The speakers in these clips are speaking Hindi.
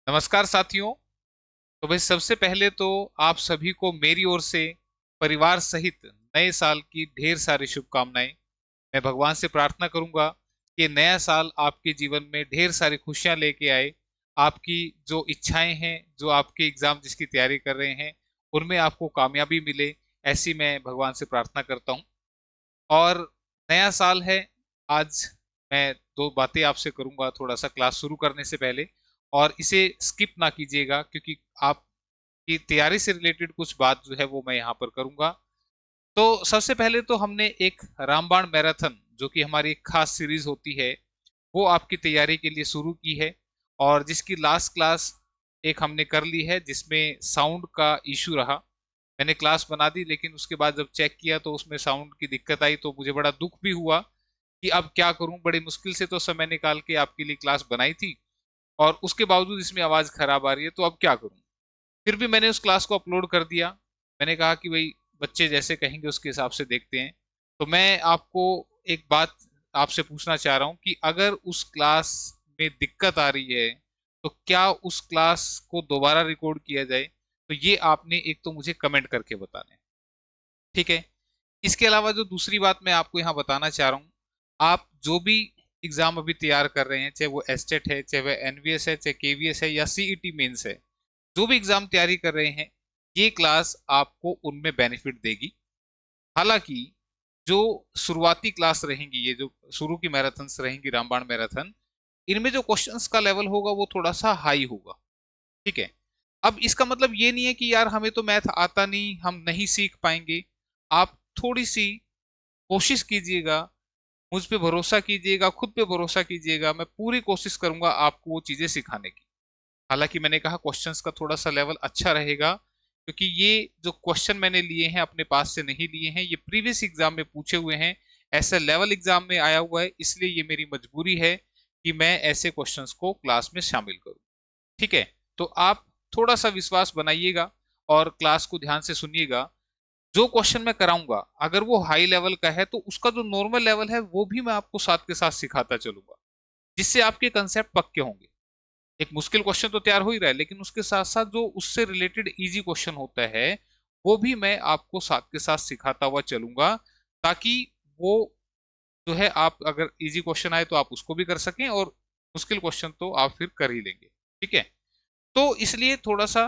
नमस्कार साथियों। तो भाई सबसे पहले तो आप सभी को मेरी ओर से परिवार सहित नए साल की ढेर सारी शुभकामनाएं। मैं भगवान से प्रार्थना करूंगा कि नया साल आपके जीवन में ढेर सारी खुशियां लेके आए। आपकी जो इच्छाएं हैं, जो आपके एग्जाम जिसकी तैयारी कर रहे हैं, उनमें आपको कामयाबी मिले, ऐसी मैं भगवान से प्रार्थना करता हूं। और नया साल है। आज मैं दो बातें आपसे करूंगा थोड़ा सा क्लास शुरू करने से पहले, और इसे स्किप ना कीजिएगा क्योंकि आपकी तैयारी से रिलेटेड कुछ बात जो है वो मैं यहाँ पर करूंगा। तो सबसे पहले तो हमने एक रामबाण मैराथन, जो कि हमारी एक खास सीरीज होती है, वो आपकी तैयारी के लिए शुरू की है। और जिसकी लास्ट क्लास एक हमने कर ली है जिसमें साउंड का इशू रहा। मैंने क्लास बना दी लेकिन उसके बाद जब चेक किया तो उसमें साउंड की दिक्कत आई, तो मुझे बड़ा दुख भी हुआ कि अब क्या करूं। बड़ी मुश्किल से तो समय निकाल के आपके लिए क्लास बनाई थी और उसके बावजूद इसमें आवाज खराब आ रही है, तो अब क्या करूं। फिर भी मैंने उस क्लास को अपलोड कर दिया। मैंने कहा कि भाई बच्चे जैसे कहेंगे उसके हिसाब से देखते हैं। तो मैं आपको एक बात आपसे पूछना चाह रहा हूं कि अगर उस क्लास में दिक्कत आ रही है तो क्या उस क्लास को दोबारा रिकॉर्ड किया जाए। तो ये आपने एक तो मुझे कमेंट करके बताना है, ठीक है। इसके अलावा जो दूसरी बात मैं आपको यहाँ बताना चाह रहा हूँ, आप जो भी एग्जाम अभी तैयार कर रहे हैं, चाहे वो एस्टेट है, चाहे वो एनवीएस है, चाहे केवीएस है या सीईटी मेंस है, जो भी एग्जाम तैयारी कर रहे हैं, ये क्लास आपको उनमें बेनिफिट देगी। हालांकि जो शुरुआती क्लास रहेंगी, ये जो शुरू की मैराथन रहेंगी, रामबाण मैराथन, इनमें जो क्वेश्चंस का लेवल होगा वो थोड़ा सा हाई होगा, ठीक है। अब इसका मतलब ये नहीं है कि यार हमें तो मैथ आता नहीं, हम नहीं सीख पाएंगे। आप थोड़ी सी कोशिश कीजिएगा, मुझ पे भरोसा कीजिएगा, खुद पे भरोसा कीजिएगा। मैं पूरी कोशिश करूंगा आपको वो चीजें सिखाने की। हालांकि मैंने कहा क्वेश्चंस का थोड़ा सा लेवल अच्छा रहेगा क्योंकि ये जो क्वेश्चन मैंने लिए हैं अपने पास से नहीं लिए हैं, ये प्रीवियस एग्जाम में पूछे हुए हैं। ऐसे लेवल एग्जाम में आया हुआ है, इसलिए ये मेरी मजबूरी है कि मैं ऐसे क्वेश्चंस को क्लास में शामिल करूं, ठीक है। तो आप थोड़ा सा विश्वास बनाइएगा और क्लास को ध्यान से सुनिएगा। जो क्वेश्चन मैं कराऊंगा अगर वो हाई लेवल का है तो उसका जो नॉर्मल लेवल है वो भी मैं आपको साथ के साथ सिखाता चलूंगा, जिससे आपके कंसेप्ट पक्के होंगे। एक मुश्किल क्वेश्चन तो तैयार हो ही रहा है लेकिन उसके साथ साथ जो उससे रिलेटेड इजी क्वेश्चन होता है वो भी मैं आपको साथ के साथ सिखाता हुआ चलूंगा, ताकि वो जो है, आप अगर इजी क्वेश्चन आए तो आप उसको भी कर सकें और मुश्किल क्वेश्चन तो आप फिर कर ही लेंगे, ठीक है। तो इसलिए थोड़ा सा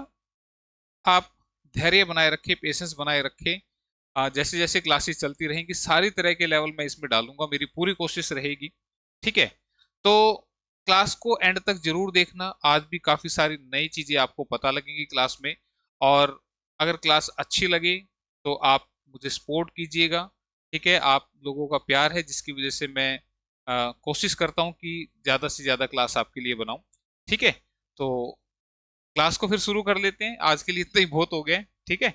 आप धैर्य बनाए रखें, पेशेंस बनाए रखें। जैसे जैसे क्लासेस चलती रहेंगी सारी तरह के लेवल मैं इसमें डालूंगा, मेरी पूरी कोशिश रहेगी, ठीक है। तो क्लास को एंड तक जरूर देखना, आज भी काफी सारी नई चीजें आपको पता लगेंगी क्लास में। और अगर क्लास अच्छी लगे तो आप मुझे सपोर्ट कीजिएगा, ठीक है। आप लोगों का प्यार है जिसकी वजह से मैं कोशिश करता हूँ कि ज्यादा से ज्यादा क्लास आपके लिए बनाऊं, ठीक है। तो क्लास को फिर शुरू कर लेते हैं, आज के लिए इतना ही बहुत हो गया, ठीक है।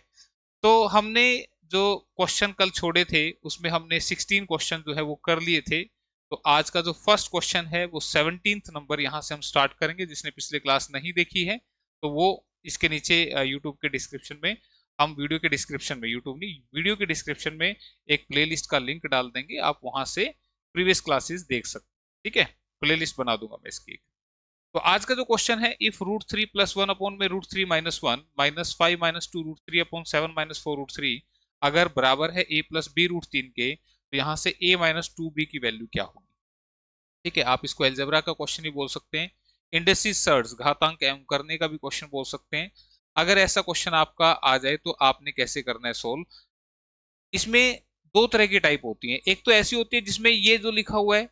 तो हमने जो क्वेश्चन कल छोड़े थे उसमें हमने 16 क्वेश्चन जो है वो कर लिए थे। तो आज का जो फर्स्ट क्वेश्चन है वो 17th नंबर यहाँ से हम स्टार्ट करेंगे। जिसने पिछले क्लास नहीं देखी है तो वो इसके नीचे यूट्यूब के डिस्क्रिप्शन में, हम वीडियो के डिस्क्रिप्शन में, यूट्यूब नहीं वीडियो के डिस्क्रिप्शन में एक प्लेलिस्ट का लिंक डाल देंगे, आप वहां से प्रीवियस क्लासेस देख सकते हैं, ठीक है। प्लेलिस्ट बना दूंगा मैं इसकी। तो आज का जो क्वेश्चन है, if root three plus one upon में root three minus one minus five minus two root three upon seven minus four root three अगर बराबर है ए प्लस बी रूट तीन के, तो यहाँ से ए माइनस टू बी की वैल्यू क्या होगी, ठीक है। आप इसको एल्जेब्रा का क्वेश्चन ही बोल सकते हैं, इंडेसिस सर्ट्स घातांक एवं करने का भी क्वेश्चन बोल सकते हैं। अगर ऐसा क्वेश्चन आपका आ जाए तो आपने कैसे करना है सोल्व। इसमें दो तरह की टाइप होती है, एक तो ऐसी होती है जिसमें ये जो लिखा हुआ है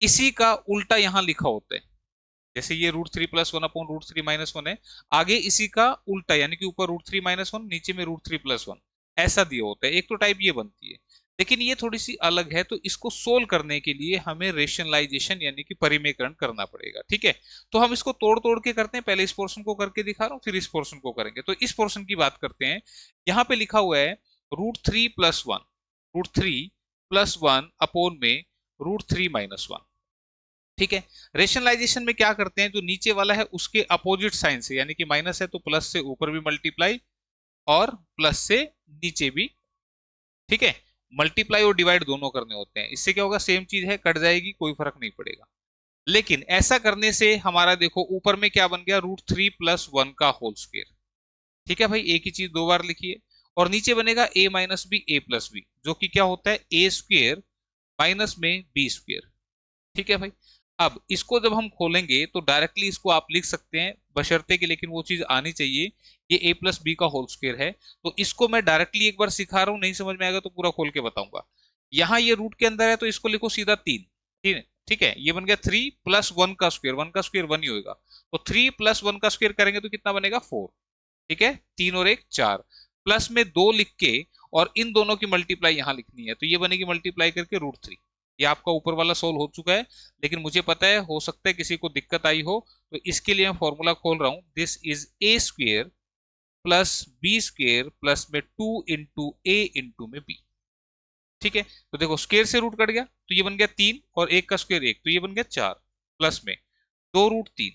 इसी का उल्टा यहाँ लिखा होता है। जैसे ये root three plus one upon root three minus one है, आगे इसी का उल्टा यानी कि ऊपर रूट थ्री माइनस वन, नीचे में रूट थ्री प्लस वन, ऐसा दिया होता है। एक तो टाइप ये बनती है, लेकिन ये थोड़ी सी अलग है। तो इसको सोल्व करने के लिए हमें रेशनलाइजेशन यानी कि परिमेयकरण करना पड़ेगा, ठीक है। तो हम इसको तोड़ तोड़ के करते हैं, पहले इस पोर्शन को करके दिखा रहा हूं फिर इस पोर्शन को करेंगे। तो इस पोर्शन की बात करते हैं। यहाँ पे लिखा हुआ है root three plus one, root three plus one upon में रूट थ्री माइनस वन, ठीक है। रेशनलाइजेशन में क्या करते हैं, जो नीचे वाला है उसके अपोजिट साइन से, यानी कि माइनस है तो प्लस से ऊपर भी मल्टीप्लाई और प्लस से नीचे भी, ठीक है। मल्टीप्लाई और डिवाइड दोनों करने होते हैं, इससे क्या होगा, सेम चीज है, कट जाएगी, कोई फर्क नहीं पड़ेगा। लेकिन ऐसा करने से हमारा देखो ऊपर में क्या बन गया, √3 + 1 का होल स्क्वायर। ठीक है भाई, एक ही चीज दो बार लिखिए। और नीचे बनेगा a - b a + b, जो कि क्या होता है a² माइनस में b²। ठीक है भाई। अब इसको जब हम खोलेंगे तो डायरेक्टली इसको आप लिख सकते हैं, बशर्ते कि लेकिन वो चीज आनी चाहिए, ये a + b का होल स्क्वायर है। तो इसको मैं डायरेक्टली एक बार सिखा रहा हूं, नहीं समझ में आएगा तो पूरा खोल के बताऊंगा। यहाँ ये रूट के अंदर है तो इसको लिखो सीधा 3। ठीक है, ठीक है, ये बन गया 3 + 1 का स्क्वायर, 1 का स्क्वायर 1 ही होगा। तो 3 + 1 का स्क्वायर करेंगे तो कितना बनेगा, 4। ठीक है, 3 और 1 4, प्लस में 2 लिख के और इन दोनों की मल्टीप्लाई यहां लिखनी है, तो ये बनेगी मल्टीप्लाई करके √3। ये आपका ऊपर वाला सोल्व हो चुका है। लेकिन मुझे पता है हो सकता है किसी को दिक्कत आई हो, तो इसके लिए मैं फॉर्मूला खोल रहा हूं, this is a² + b² plus में 2 इंटू a इंटू में b। ठीक है, तो देखो स्क्वायर से रूट कट गया तो ये बन गया 3 और 1 का स्क्वायर 1, तो ये बन गया 4 प्लस में 2√3।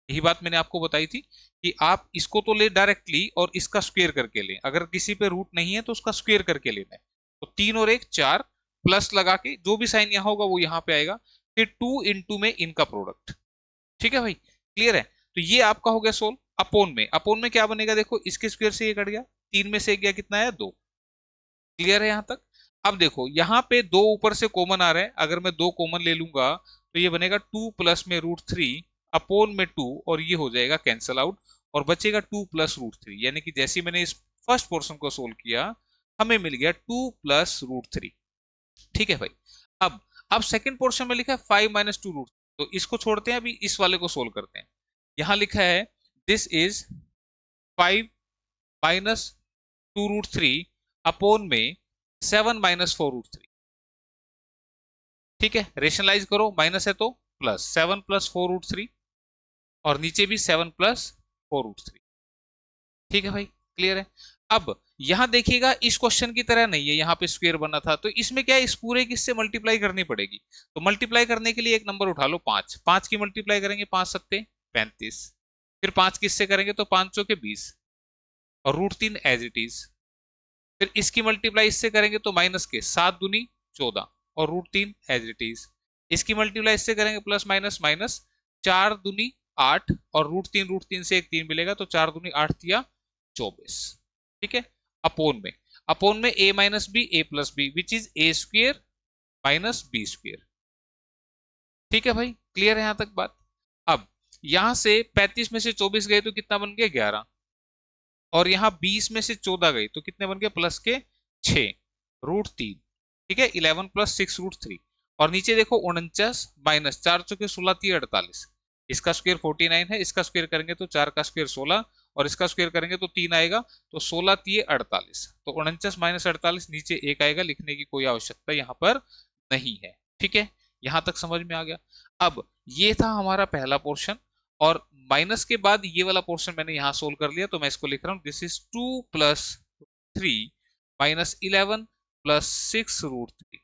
यही बात मैंने आपको बताई थी कि आप इसको तो ले डायरेक्टली और इसका स्क्वायर करके लें, अगर किसी पे रूट नहीं है तो उसका स्क्वायर करके लेना है। तो 3 और 1 4, प्लस लगा के जो भी साइन यहां होगा वो यहां पे आएगा, फिर 2 इंटू में इनका प्रोडक्ट। ठीक है भाई, क्लियर है। तो ये आपका हो गया सोल्व। अपोन में क्या बनेगा, देखो इसके स्क्वायर से ये कट गया, 3 में से गया कितना है, 2। क्लियर है यहां तक। अब देखो यहाँ पे 2 ऊपर से कॉमन आ रहे हैं, अगर मैं 2 कॉमन ले लूंगा तो ये बनेगा 2 प्लस में √3 अपोन में 2, और ये हो जाएगा कैंसल आउट, और बचेगा 2 + √3। यानी कि जैसे मैंने इस फर्स्ट पोर्शन को सोल्व किया, हमें मिल गया 2 + √3। ठीक है भाई। अब सेकंड पोर्शन में लिखा है 5 - 2 √3, तो इसको छोड़ते हैं, अभी इस वाले को सोल्व करते हैं। यहां लिखा है दिस इज 5 - 2 √3 अपोन में 7 - 4 √3। ठीक है, रेशनलाइज करो, माइनस है तो प्लस, 7 + 4 √3, और नीचे भी 7 + 4 √3। ठीक है भाई, क्लियर है। अब यहां देखिएगा इस क्वेश्चन की तरह नहीं है, यहाँ पे स्क्वायर बना था, तो इसमें क्या है, इस पूरे की इससे मल्टीप्लाई करनी पड़ेगी। तो मल्टीप्लाई करने के लिए एक नंबर उठा लो, 5। 5 की मल्टीप्लाई करेंगे, 5 सत्ते 35, फिर 5 किससे करेंगे तो 5 चौके 20, और √3 एज इट इज। फिर इसकी मल्टीप्लाई इससे करेंगे तो माइनस के 7 दूनी 14, और √3 एज इट इज। इसकी मल्टीप्लाई इससे करेंगे प्लस माइनस माइनस, 4 दूनी 8, और √3 से एक 3 मिलेगा, तो 4 दूनी 8 दिया 24। ठीक है, अपोन में a - b a + b which is a² - b²। ठीक है भाई, क्लियर है यहां तक बात। अब यहां से 35 में से 24 गए तो कितना बन गया, 11, और यहां 20 में से 14 गई तो कितने बन गए, प्लस के 6 √3। ठीक है, 11 + 6 √3। और नीचे देखो 49 माइनस 4 चौके 16 3 48, इसका स्क्वायर 49 है, इसका स्क्वायर करेंगे तो 4 का स्क्वायर 16, और इसका स्क्वायर करेंगे तो 3 आएगा, तो 16 3 48, तो 49 - 48 नीचे 1 आएगा, लिखने की कोई आवश्यकता यहां पर नहीं है। ठीक है, यहां तक समझ में आ गया। अब ये था हमारा पहला पोर्शन, और माइनस के बाद ये वाला पोर्शन मैंने यहां सोल्व कर लिया, तो मैं इसको लिख रहा हूं, दिस इज 2 + 3 - 11 + 6 √3।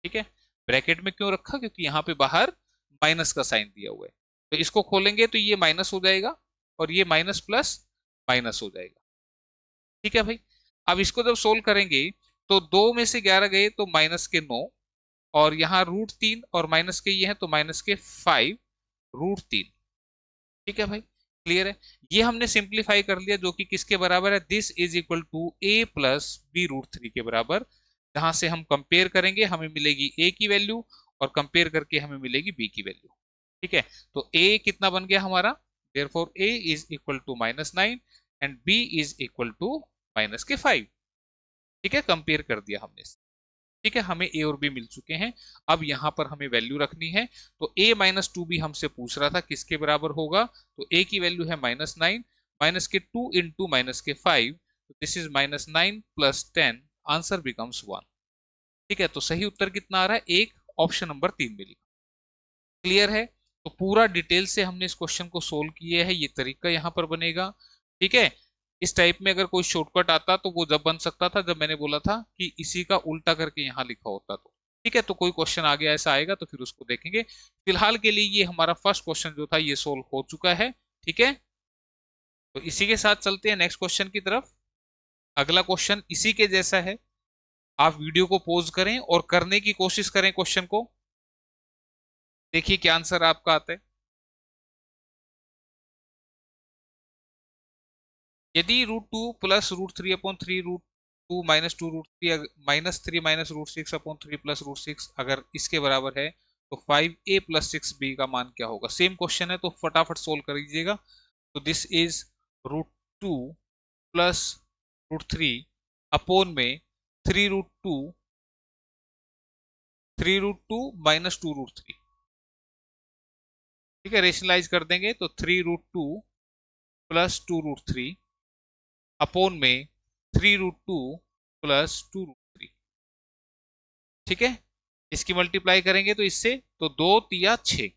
ठीक है, ब्रैकेट में क्यों रखा, क्योंकि यहां पे बाहर माइनस का साइन दिया हुआ है, तो इसको खोलेंगे तो ये माइनस हो जाएगा, और ये माइनस प्लस माइनस हो जाएगा। ठीक है भाई। अब इसको जब सोल्व करेंगे तो 2 में से 11 गए तो माइनस के 9, और यहाँ √3 और माइनस के ये है तो माइनस के 5 √3। ठीक है भाई, क्लियर है। ये हमने सिंप्लीफाई कर लिया, जो कि किसके बराबर है, this is equal to a + b√3 के बराबर। जहां से हम कंपेयर करेंगे हमें मिलेगी a की वैल्यू, और कंपेयर करके हमें मिलेगी b की वैल्यू। ठीक है, तो a कितना बन गया हमारा, therefore a is equal to -9 and b is equal to -5। ठीक है, कंपेयर कर दिया हमने। ठीक है, हमें ए और बी मिल चुके हैं। अब यहां पर हमें वैल्यू रखनी है, तो a - 2b हमसे पूछ रहा था किसके बराबर होगा, तो a की वैल्यू है -9, माइनस के 2 इंटू -5, तो दिस इज -9 + 10, आंसर बिकम्स 1। ठीक है, तो सही उत्तर कितना आ रहा है, एक, ऑप्शन नंबर 3 मिली। क्लियर है। तो पूरा डिटेल से हमने इस क्वेश्चन को सोल्व किया है, ये तरीका यहां पर बनेगा। ठीक है, इस टाइप में अगर कोई शॉर्टकट आता तो वो जब बन सकता था जब मैंने बोला था कि इसी का उल्टा करके यहां लिखा होता तो। ठीक है, तो कोई क्वेश्चन आगे ऐसा आएगा तो फिर उसको देखेंगे। फिलहाल के लिए ये हमारा फर्स्ट क्वेश्चन जो था ये सोल्व हो चुका है। ठीक है, तो इसी के साथ चलते हैं नेक्स्ट क्वेश्चन की तरफ। अगला क्वेश्चन इसी के जैसा है। आप वीडियो को पॉज करें और करने की कोशिश करें क्वेश्चन को। देखिए क्या आंसर आपका आता है। यदि √2 + √3/3 -2 √3 -3 - √6/3 अगर इसके बराबर है तो 5a + 6b का मान क्या होगा। सेम क्वेश्चन है तो फटाफट सोल्व कर लीजिएगा। तो दिस इज √2 + √3 अपॉन में 3√2 -2 √3। ठीक है, रेशनलाइज कर देंगे तो 3√2 + 2 √3 अपॉन में 3√2 + 2 √3। ठीक है, इसकी मल्टीप्लाई करेंगे तो इससे तो 2 × 3 = 6,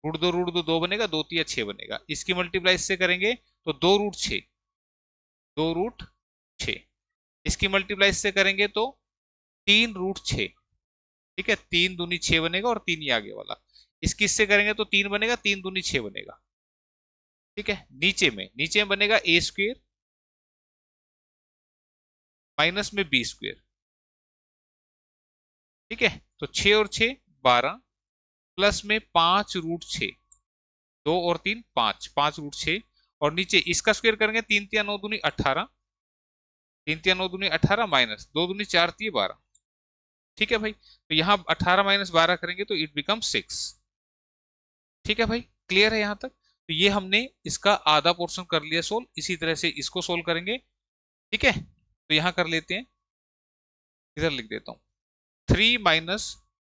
√2 बनेगा, 2 × 3 = 6 बनेगा। इसकी मल्टीप्लाई इससे करेंगे तो 2√6, 2√6। इसकी मल्टीप्लाई इससे करेंगे तो 3√6। ठीक है, 3 दूनी 6 बनेगा और 3 ये आगे वाला। इसकी इससे करेंगे तो 3 बनेगा, 3 दूनी 6 बनेगा। ठीक है, नीचे में बनेगा a² माइनस में b²। ठीक है, तो 6 और 6 12 प्लस में 5√6, 2 और 3 5, 5√6 और नीचे इसका स्क्वायर करेंगे 3 × 3 = 9 = 18, 3 × 9 = 18 माइनस 2 दूनी 4 × 3 = 12। ठीक है भाई, तो यहाँ 18 - 12 करेंगे तो इट बिकम 6। ठीक है भाई, क्लियर है यहाँ तक। तो ये हमने इसका आधा पोर्शन कर लिया सोल्व। इसी तरह से इसको सोल्व करेंगे। ठीक है, तो यहाँ कर लेते हैं, इधर लिख देता हूँ 3 -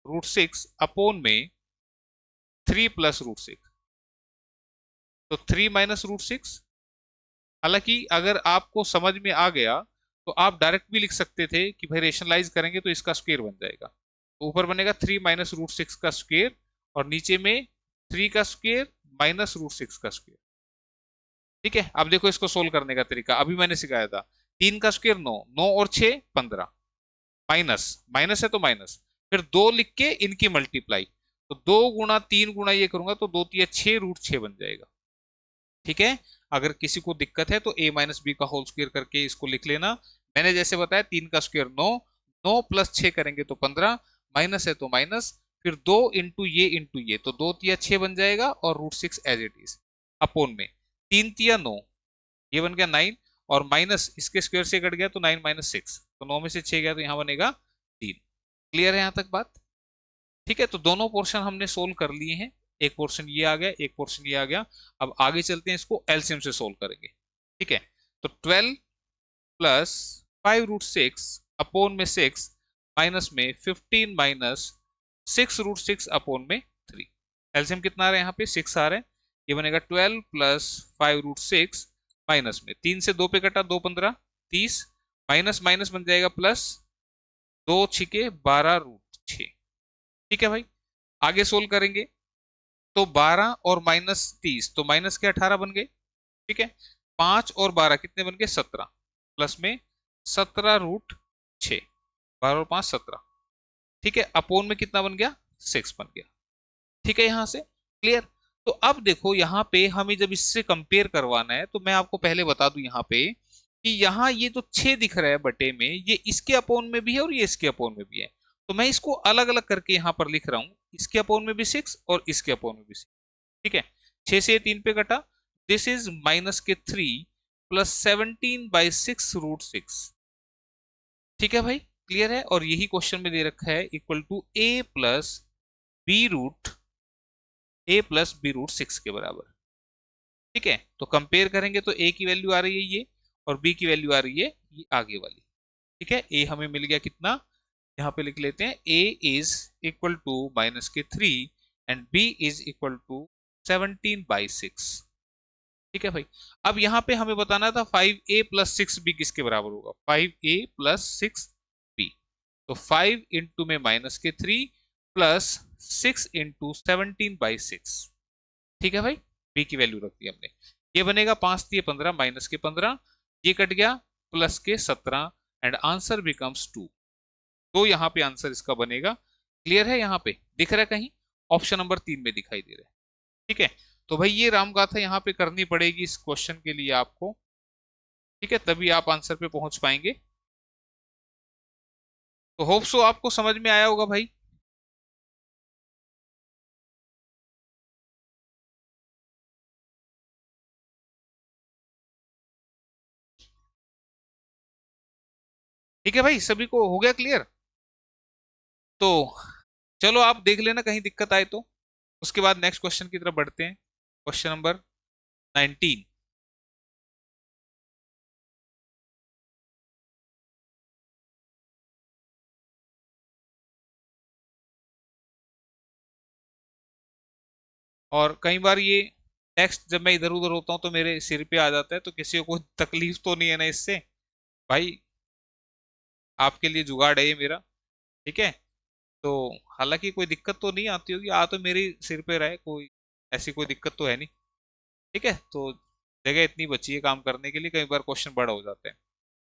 √6 अपॉन में 3 + √6। तो 3 - √6, हालांकि अगर आपको समझ में आ गया तो आप डायरेक्ट भी लिख सकते थे कि भाई रेशनलाइज करेंगे तो इसका स्क्वायर बन जाएगा। तो ऊपर बनेगा 3 - √6 का स्क्वायर और नीचे में 3 का स्क्वायर माइनस √6 का स्क्वायर। ठीक है, अब देखो इसको सोल्व करने का तरीका अभी मैंने सिखाया था। 3 का स्क्वायर 9, 9 और 6 15, माइनस माइनस है तो माइनस, फिर 2 लिख के इनकी मल्टीप्लाई, तो 2 × 3 × ये करूंगा तो 2 × 3 = 6 √6 बन जाएगा। ठीक है, अगर किसी को दिक्कत है तो a - b का होल स्क्वायर करके इसको लिख लेना। मैंने जैसे बताया 3 का स्क्वायर 9, 9 + 6 करेंगे तो 15, माइनस है तो माइनस, फिर 2 इंटू ये तो 2 × 3 = 6 बन जाएगा और √6 एज इट इज अपॉन में 3 × 3 = 9, ये बन गया 9 और माइनस इसके स्क्वायर से कट गया तो 9 - 6, तो 9 में से 6 गया तो यहाँ बनेगा 3। क्लियर है यहाँ तक बात। ठीक है, तो दोनों पोर्शन हमने सोल्व कर लिए हैं। एक पोर्शन ये आ गया, एक पोर्शन ये आ गया। अब आगे चलते हैं, इसको एलसीएम से सोल्व करेंगे। ठीक है, तो 12 + 5√6 अपॉन में 6 माइनस में 15 - 6√6 अपॉन में 3। एलसीएम कितना आ रहा है यहाँ पे 6 आ रहा है। ये बनेगा 12 + 5√6 माइनस में 3 से 2 पे कटा 2 15 30 माइनस माइनस बन जाएगा प्लस 2 छिके 12√6। ठीक है भाई, आगे सोल्व करेंगे तो 12 और -30 तो माइनस के 18 बन गए। ठीक है, 5 और 12 कितने बन गए 17, प्लस में 17√6, 12 और 5 17। ठीक है, अपोन में कितना बन गया 6 बन गया। ठीक है, यहां से क्लियर। तो अब देखो यहाँ पे हमें जब इससे कंपेयर करवाना है तो मैं आपको पहले बता दूं यहाँ पे कि यहाँ ये जो 6 दिख रहा है बटे में, ये इसके अपोन में भी है और ये इसके अपोन में भी है। तो मैं इसको अलग अलग करके यहाँ पर लिख रहा हूँ, इसके अपोन में भी 6 और इसके अपोन में भी 6। ठीक है, 6 से 3 पे कटा, दिस इज -3 + 17/6√6। ठीक है भाई, क्लियर है। और यही क्वेश्चन में दे रखा है इक्वल टू a + b√6 के बराबर। ठीक है, तो कंपेयर करेंगे तो a की वैल्यू आ रही है ये और b की वैल्यू आ रही है ये आगे वाली। ठीक है, a हमें मिल गया कितना, यहाँ पे लिख लेते हैं a is equal to -3 and b is equal to 17/6। ठीक है भाई, अब यहाँ पे हमें बताना था 5a + 6b किसके बराबर होगा। 5a + 6b, तो 5 इंटू में -3 प्लस 6 इंटू 17/6। ठीक है भाई, b की वैल्यू रख दी हमने। ये बनेगा 5 × 15 -15, ये कट गया प्लस के 17 एंड आंसर बिकम्स 2। तो यहाँ पे आंसर इसका बनेगा। क्लियर है, यहाँ पे दिख रहा है कहीं ऑप्शन नंबर 3 में दिखाई दे रहा है। ठीक है, तो भाई ये रामगाथा यहाँ पे करनी पड़ेगी इस क्वेश्चन के लिए आपको। ठीक है, तभी आप आंसर पे पहुंच पाएंगे। तो होप सो आपको समझ में आया होगा भाई। ठीक है भाई, सभी को हो गया क्लियर? तो चलो आप देख लेना कहीं दिक्कत आए तो। उसके बाद नेक्स्ट क्वेश्चन की तरफ बढ़ते हैं। Question number 19। और कई बार ये टेक्स्ट जब मैं इधर उधर होता हूँ तो मेरे सिर पे आ जाता है, तो किसी को कोई तकलीफ तो नहीं है ना इससे? भाई आपके लिए जुगाड़ है ये मेरा। ठीक है, तो हालांकि कोई दिक्कत तो नहीं आती होगी, आ तो मेरे सिर पे रहे, कोई ऐसी कोई दिक्कत तो है नहीं। ठीक है, तो जगह इतनी बची है काम करने के लिए, कई बार क्वेश्चन बड़ा हो जाते हैं।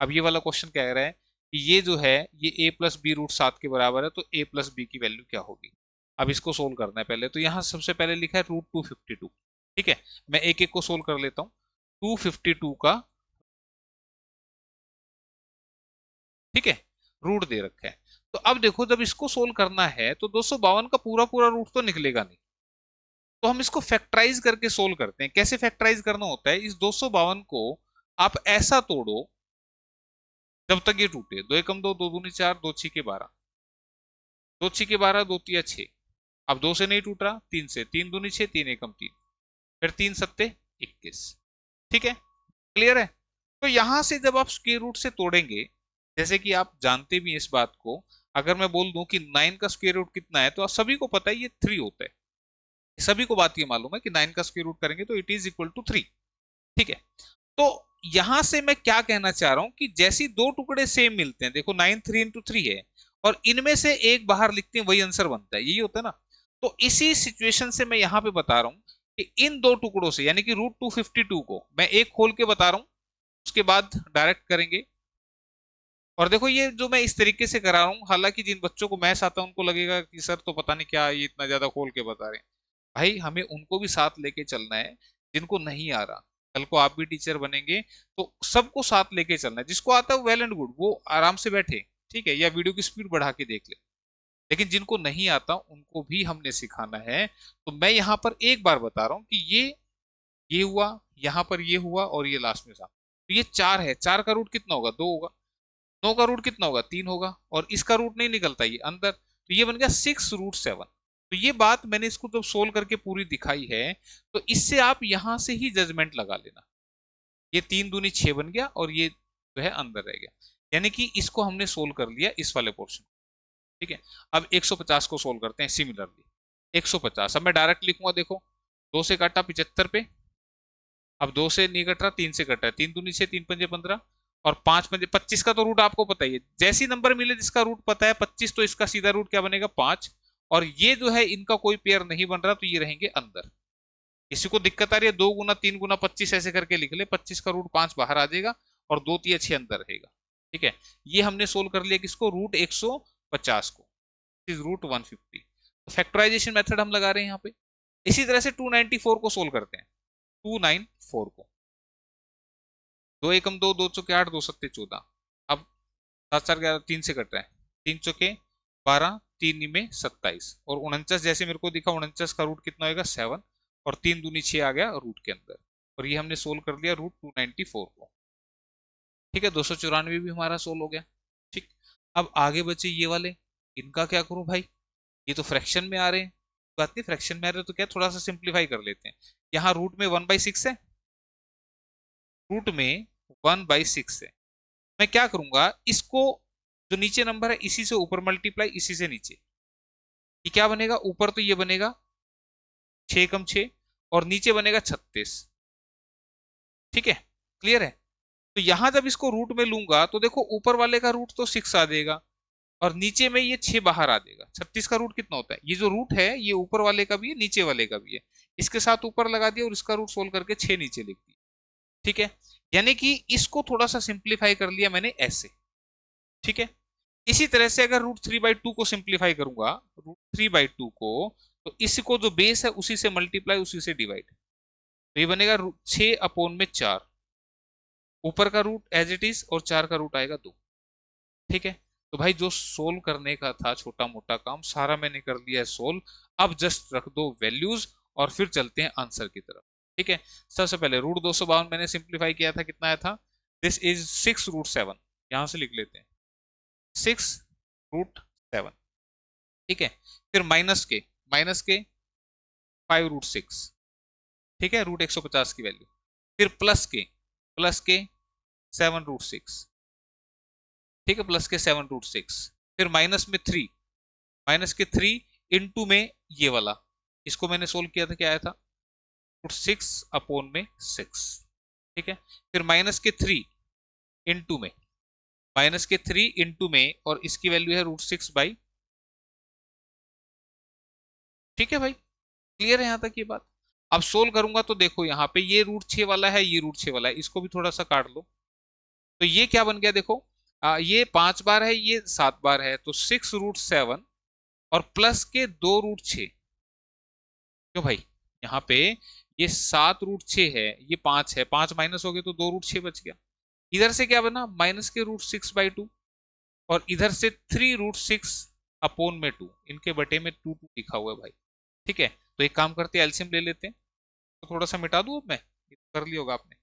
अब ये वाला क्वेश्चन कह रहा है कि ये जो है ये a प्लस बी रूट 7 के बराबर है, तो a प्लस बी की वैल्यू क्या होगी? अब इसको सोल्व करना है पहले। तो यहाँ सबसे पहले लिखा है √252। ठीक है, मैं एक एक को सोल्व कर लेता हूँ। 252 का, ठीक है, रूट दे रखा है। तो अब देखो जब इसको सोल्व करना है तो 252 का पूरा पूरा रूट तो निकलेगा नहीं, तो हम इसको फैक्टराइज करके सोल्व करते हैं। कैसे फैक्टराइज करना होता है? इस 252 को आप ऐसा तोड़ो जब तक ये टूटे। दो एकम दो, दो दूनी चार, दो छीके 12, दो छीके 12, दो तिया 6। अब दो से नहीं टूट रहा, तीन से, तीन दूनी 6, तीन एकम 3, फिर तीन सत्ते 21। ठीक है, क्लियर है? तो यहां से जब आप स्क्वायर रूट से तोड़ेंगे, जैसे कि आप जानते भी हैं इस बात को, अगर मैं बोल दूं कि 9 का स्क्वायर रूट कितना है, तो आप सभी को पता है ये 3 होता है। सभी को बात ये मालूम है कि 9 का स्क्वायर रूट करेंगे तो इट इज इक्वल टू 3। ठीक है, तो यहां से मैं क्या कहना चाह रहा हूं कि जैसी दो टुकड़े सेम मिलते हैं, देखो 9 3 इंटू 3 है, और इनमें से एक बाहर लिखते हैं, वही आंसर बनता है, यही होता है ना? तो इसी सिचुएशन से मैं यहां पे बता रहा हूं कि इन दो टुकड़ों से, यानी कि √252 को मैं एक खोल के बता रहा हूं, उसके बाद डायरेक्ट करेंगे। और देखो ये जो मैं इस तरीके से करा रहा हूँ, हालांकि जिन बच्चों को मैथ्स आता है उनको लगेगा कि सर तो पता नहीं क्या ये इतना ज्यादा खोल के बता रहे हैं। भाई हमें उनको भी साथ लेके चलना है जिनको नहीं आ रहा। कल को आप भी टीचर बनेंगे तो सबको साथ लेके चलना है। जिसको आता है वेल एंड गुड, वो आराम से बैठे, ठीक है, या वीडियो की स्पीड बढ़ा के देख ले। लेकिन जिनको नहीं आता उनको भी हमने सिखाना है। तो मैं यहाँ पर एक बार बता रहा हूँ कि ये हुआ, यहाँ पर ये हुआ, और ये लास्ट में था। तो ये 4 है, 4 का रूट कितना होगा? 2 होगा। 9 का रूट कितना होगा? 3 होगा। और इसका रूट नहीं निकलता ये अंदर, तो ये बन गया 6√7। तो ये बात मैंने इसको जब सोल्व करके पूरी दिखाई है, तो इससे आप यहां से ही जजमेंट लगा लेना। ये 3 दूनी 6 बन गया, और ये जो है अंदर रह गया, यानी कि इसको हमने सोल्व कर लिया इस वाले पोर्शन। ठीक है, अब 150 को सोल्व करते हैं सिमिलरली। 150 अब मैं डायरेक्ट लिखूंगा, देखो 2 से काटा 75 पे, अब 2 से नहीं कट रहा, 3 से कट रहा है, 3 दूनी 6, 3 पंजे 15, और 5 पंजे 25 का तो रूट आपको पता ही है। जैसी नंबर मिले जिसका रूट पता है 25, तो इसका सीधा रूट क्या बनेगा? 5। और ये जो है इनका कोई पेयर नहीं बन रहा, तो ये रहेंगे अंदर। किसी को दिक्कत आ रही है 2 गुना 3 गुना 25 ऐसे करके लिख ले, 25 का रूट 5 बाहर आ जाएगा, और 2 तिया 6 अंदर रहेगा। ठीक है, ये हमने सोल्व कर लिया किसको? √150 को, √150। फैक्टराइजेशन मेथड हम लगा रहे हैं यहाँ पे। इसी तरह से 294 को सोल्व करते हैं। 294 को, दो एकम दो, दो चौके 8, दो सत्ते 14। अब 7 4 11, 3 से कट रहा है, 3 चौके 12, 3 में 27, और 49 जैसे मेरे को दिखा, 49 का रूट कितना होगा? 7। और 3 दूनी 6 आ गया रूट के अंदर, और ये हमने सोल्व कर लिया √294 को। ठीक है, 294 भी हमारा सोल्व हो गया। ठीक, अब आगे बचे ये वाले, इनका क्या करूं भाई? ये तो फ्रैक्शन में आ रहे हैं। बात नहीं, फ्रैक्शन में आ रहे तो क्या, थोड़ा सा सिंप्लीफाई कर लेते हैं। यहाँ रूट में 1/6 है, रूट में 1/6 है। मैं क्या करूंगा, इसको जो नीचे नंबर है इसी से ऊपर मल्टीप्लाई, इसी से नीचे, ये क्या बनेगा? ऊपर तो ये बनेगा 6 कम 6, और नीचे बनेगा 36। ठीक है, क्लियर है? तो यहां जब इसको रूट में लूंगा तो देखो ऊपर वाले का रूट तो 6 आ जाएगा, और नीचे में ये 6 बाहर आ जाएगा। 36 का रूट कितना होता है? ये जो रूट है ये ऊपर वाले का भी है, नीचे वाले का भी है। इसके साथ ऊपर लगा दिया, और इसका रूट सोल्व करके 6 नीचे लिख दिया। ठीक है, यानी कि इसको थोड़ा सा सिंप्लीफाई कर लिया मैंने ऐसे। ठीक है, इसी तरह से अगर √3/2 को सिंप्लीफाई करूंगा, √3/2 को, तो इसको जो बेस है उसी से मल्टीप्लाई, उसी से डिवाइड, तो ये बनेगा 6/4। ऊपर का रूट एज इट इज, और 4 का रूट आएगा 2। ठीक है, तो भाई जो सोल्व करने का था छोटा मोटा काम सारा मैंने कर लिया है सोल्व। अब जस्ट रख दो वैल्यूज, और फिर चलते हैं आंसर की तरफ। ठीक है, सबसे पहले √252 मैंने सिंप्लीफाई किया था, कितना आया था? दिस इज 6√7, यहां से लिख लेते हैं। 6√7। ठीक है, फिर माइनस के 5√6। ठीक है, √150 की वैल्यू। फिर प्लस के 7√6। ठीक है, प्लस के 7√6। फिर माइनस के 3 इंटू में ये वाला, इसको मैंने सोल्व किया था, क्या आया था, √6/6। ठीक है, फिर माइनस के 3 इंटू में और इसकी वैल्यू है √6/। ठीक है भाई, क्लियर है यहां तक ये बात। अब सोल्व करूंगा तो देखो यहाँ पे ये √6 वाला है, ये √6 वाला है, इसको भी थोड़ा सा काट लो। तो ये क्या बन गया देखो, ये 5 बार है, ये 7 बार है, तो 6√7 और प्लस के 2√6। क्यों भाई, यहाँ पे ये 7√6 है, ये 5 है, 5 माइनस हो गए तो 2√6 बच गया। इधर से क्या बना, माइनस के √6/2 और इधर से 3√6/2, इनके बटे में 2 2 लिखा हुआ है भाई। ठीक है, तो एक काम करते हैं, एलसीएम ले लेते हैं। तो थोड़ा सा मिटा दूं अब मैं, ये तो कर लिया होगा आपने।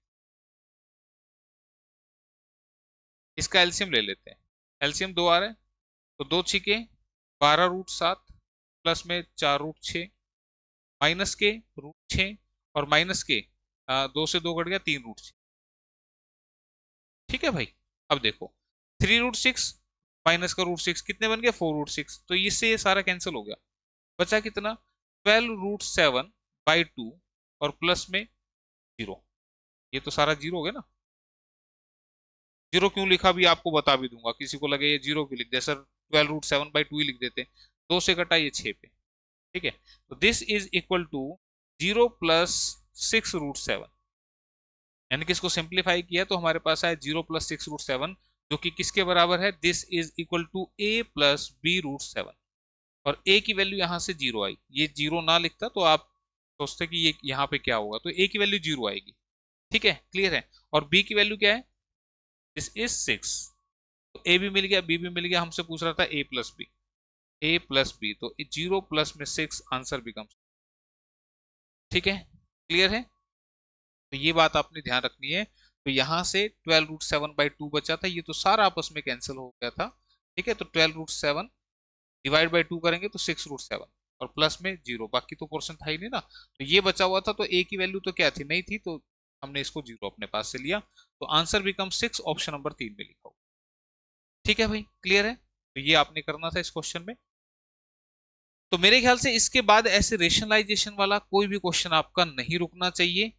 इसका एलसीएम ले लेते हैं। एलसीएम 2 आ रहा है, तो 2 6 12√7 प्लस में 4√6 माइनस के √6 और माइनस के 2 से 2 कट गया, 3√6। ठीक है भाई, अब देखो 3√6 माइनस का √6 कितने बन गए, 4√6। तो इससे ये सारा कैंसिल हो गया, बचा कितना, 12√7/2 और प्लस में 0। ये तो सारा जीरो हो गया ना। जीरो क्यों लिखा भी आपको बता भी दूंगा, किसी को लगे ये जीरो क्यों लिख दे सर, 12√7/2 ही लिख देते। 2 से कटा ये 6 पे। ठीक है, तो this is equal to 0 plus 6√7, यानी कि इसको सिंप्लीफाई किया तो हमारे पास आया 0 प्लस 6√7, जो कि किसके बराबर है, this is equal to a plus b√7। और a की वैल्यू यहां से 0 आई, ये 0 ना लिखता तो आप सोचते कि ये यहाँ पे क्या होगा, तो a की वैल्यू 0 आएगी। ठीक है, क्लियर है। और b की वैल्यू क्या है, दिस इज 6। तो a भी मिल गया, b भी मिल गया, हमसे पूछ रहा था a प्लस b, तो 0 प्लस में 6 आंसर बिकम्स। ठीक है, क्लियर है। तो ये बात आपने ध्यान रखनी है। तो यहां से 12√7/2 बचा था, ये तो सारा आपस में कैंसिल हो गया था। ठीक है, तो 12√7 डिवाइड बाई 2 करेंगे तो 6√7 और प्लस में 0, बाकी तो पोर्शन था ही नहीं ना। तो ये बचा हुआ था, तो a की वैल्यू तो क्या थी, नहीं थी, तो हमने इसको 0 अपने पास से लिया। तो आंसर बिकम 6, ऑप्शन नंबर 3 में लिखा हुआ। ठीक है भाई, क्लियर है। तो ये आपने करना था इस क्वेश्चन में। तो मेरे ख्याल से इसके बाद ऐसे रेशनलाइजेशन वाला कोई भी क्वेश्चन आपका नहीं रुकना चाहिए।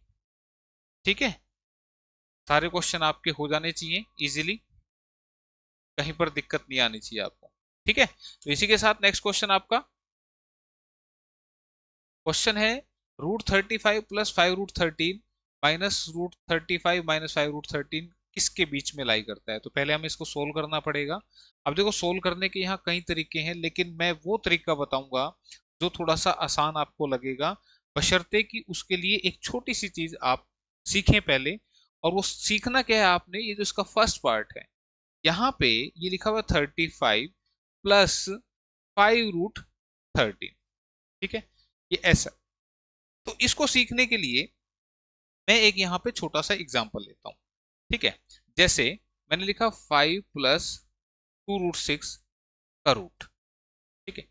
ठीक है, सारे क्वेश्चन आपके हो जाने चाहिए इजीली, कहीं पर दिक्कत नहीं आनी चाहिए आपको। ठीक है, तो इसी के साथ नेक्स्ट क्वेश्चन आपका क्वेश्चन है, √35 प्लस 5√13 माइनस √35 माइनस 5√13 किसके बीच में लाई करता है। तो पहले हमें इसको सोल्व करना पड़ेगा। अब देखो, सोल्व करने के यहाँ कई तरीके हैं, लेकिन मैं वो तरीका बताऊंगा जो थोड़ा सा आसान आपको लगेगा, बशर्ते कि उसके लिए एक छोटी सी चीज आप सीखें पहले। और वो सीखना क्या है आपने, ये जो इसका फर्स्ट पार्ट है, यहाँ पे ये लिखा हुआ 35 प्लस 5√13। ठीक है, ये ऐसा। तो इसको सीखने के लिए मैं एक यहाँ पे छोटा सा एग्जांपल लेता हूं। ठीक है, जैसे मैंने लिखा 5 प्लस 2√6 का रूट। ठीक है,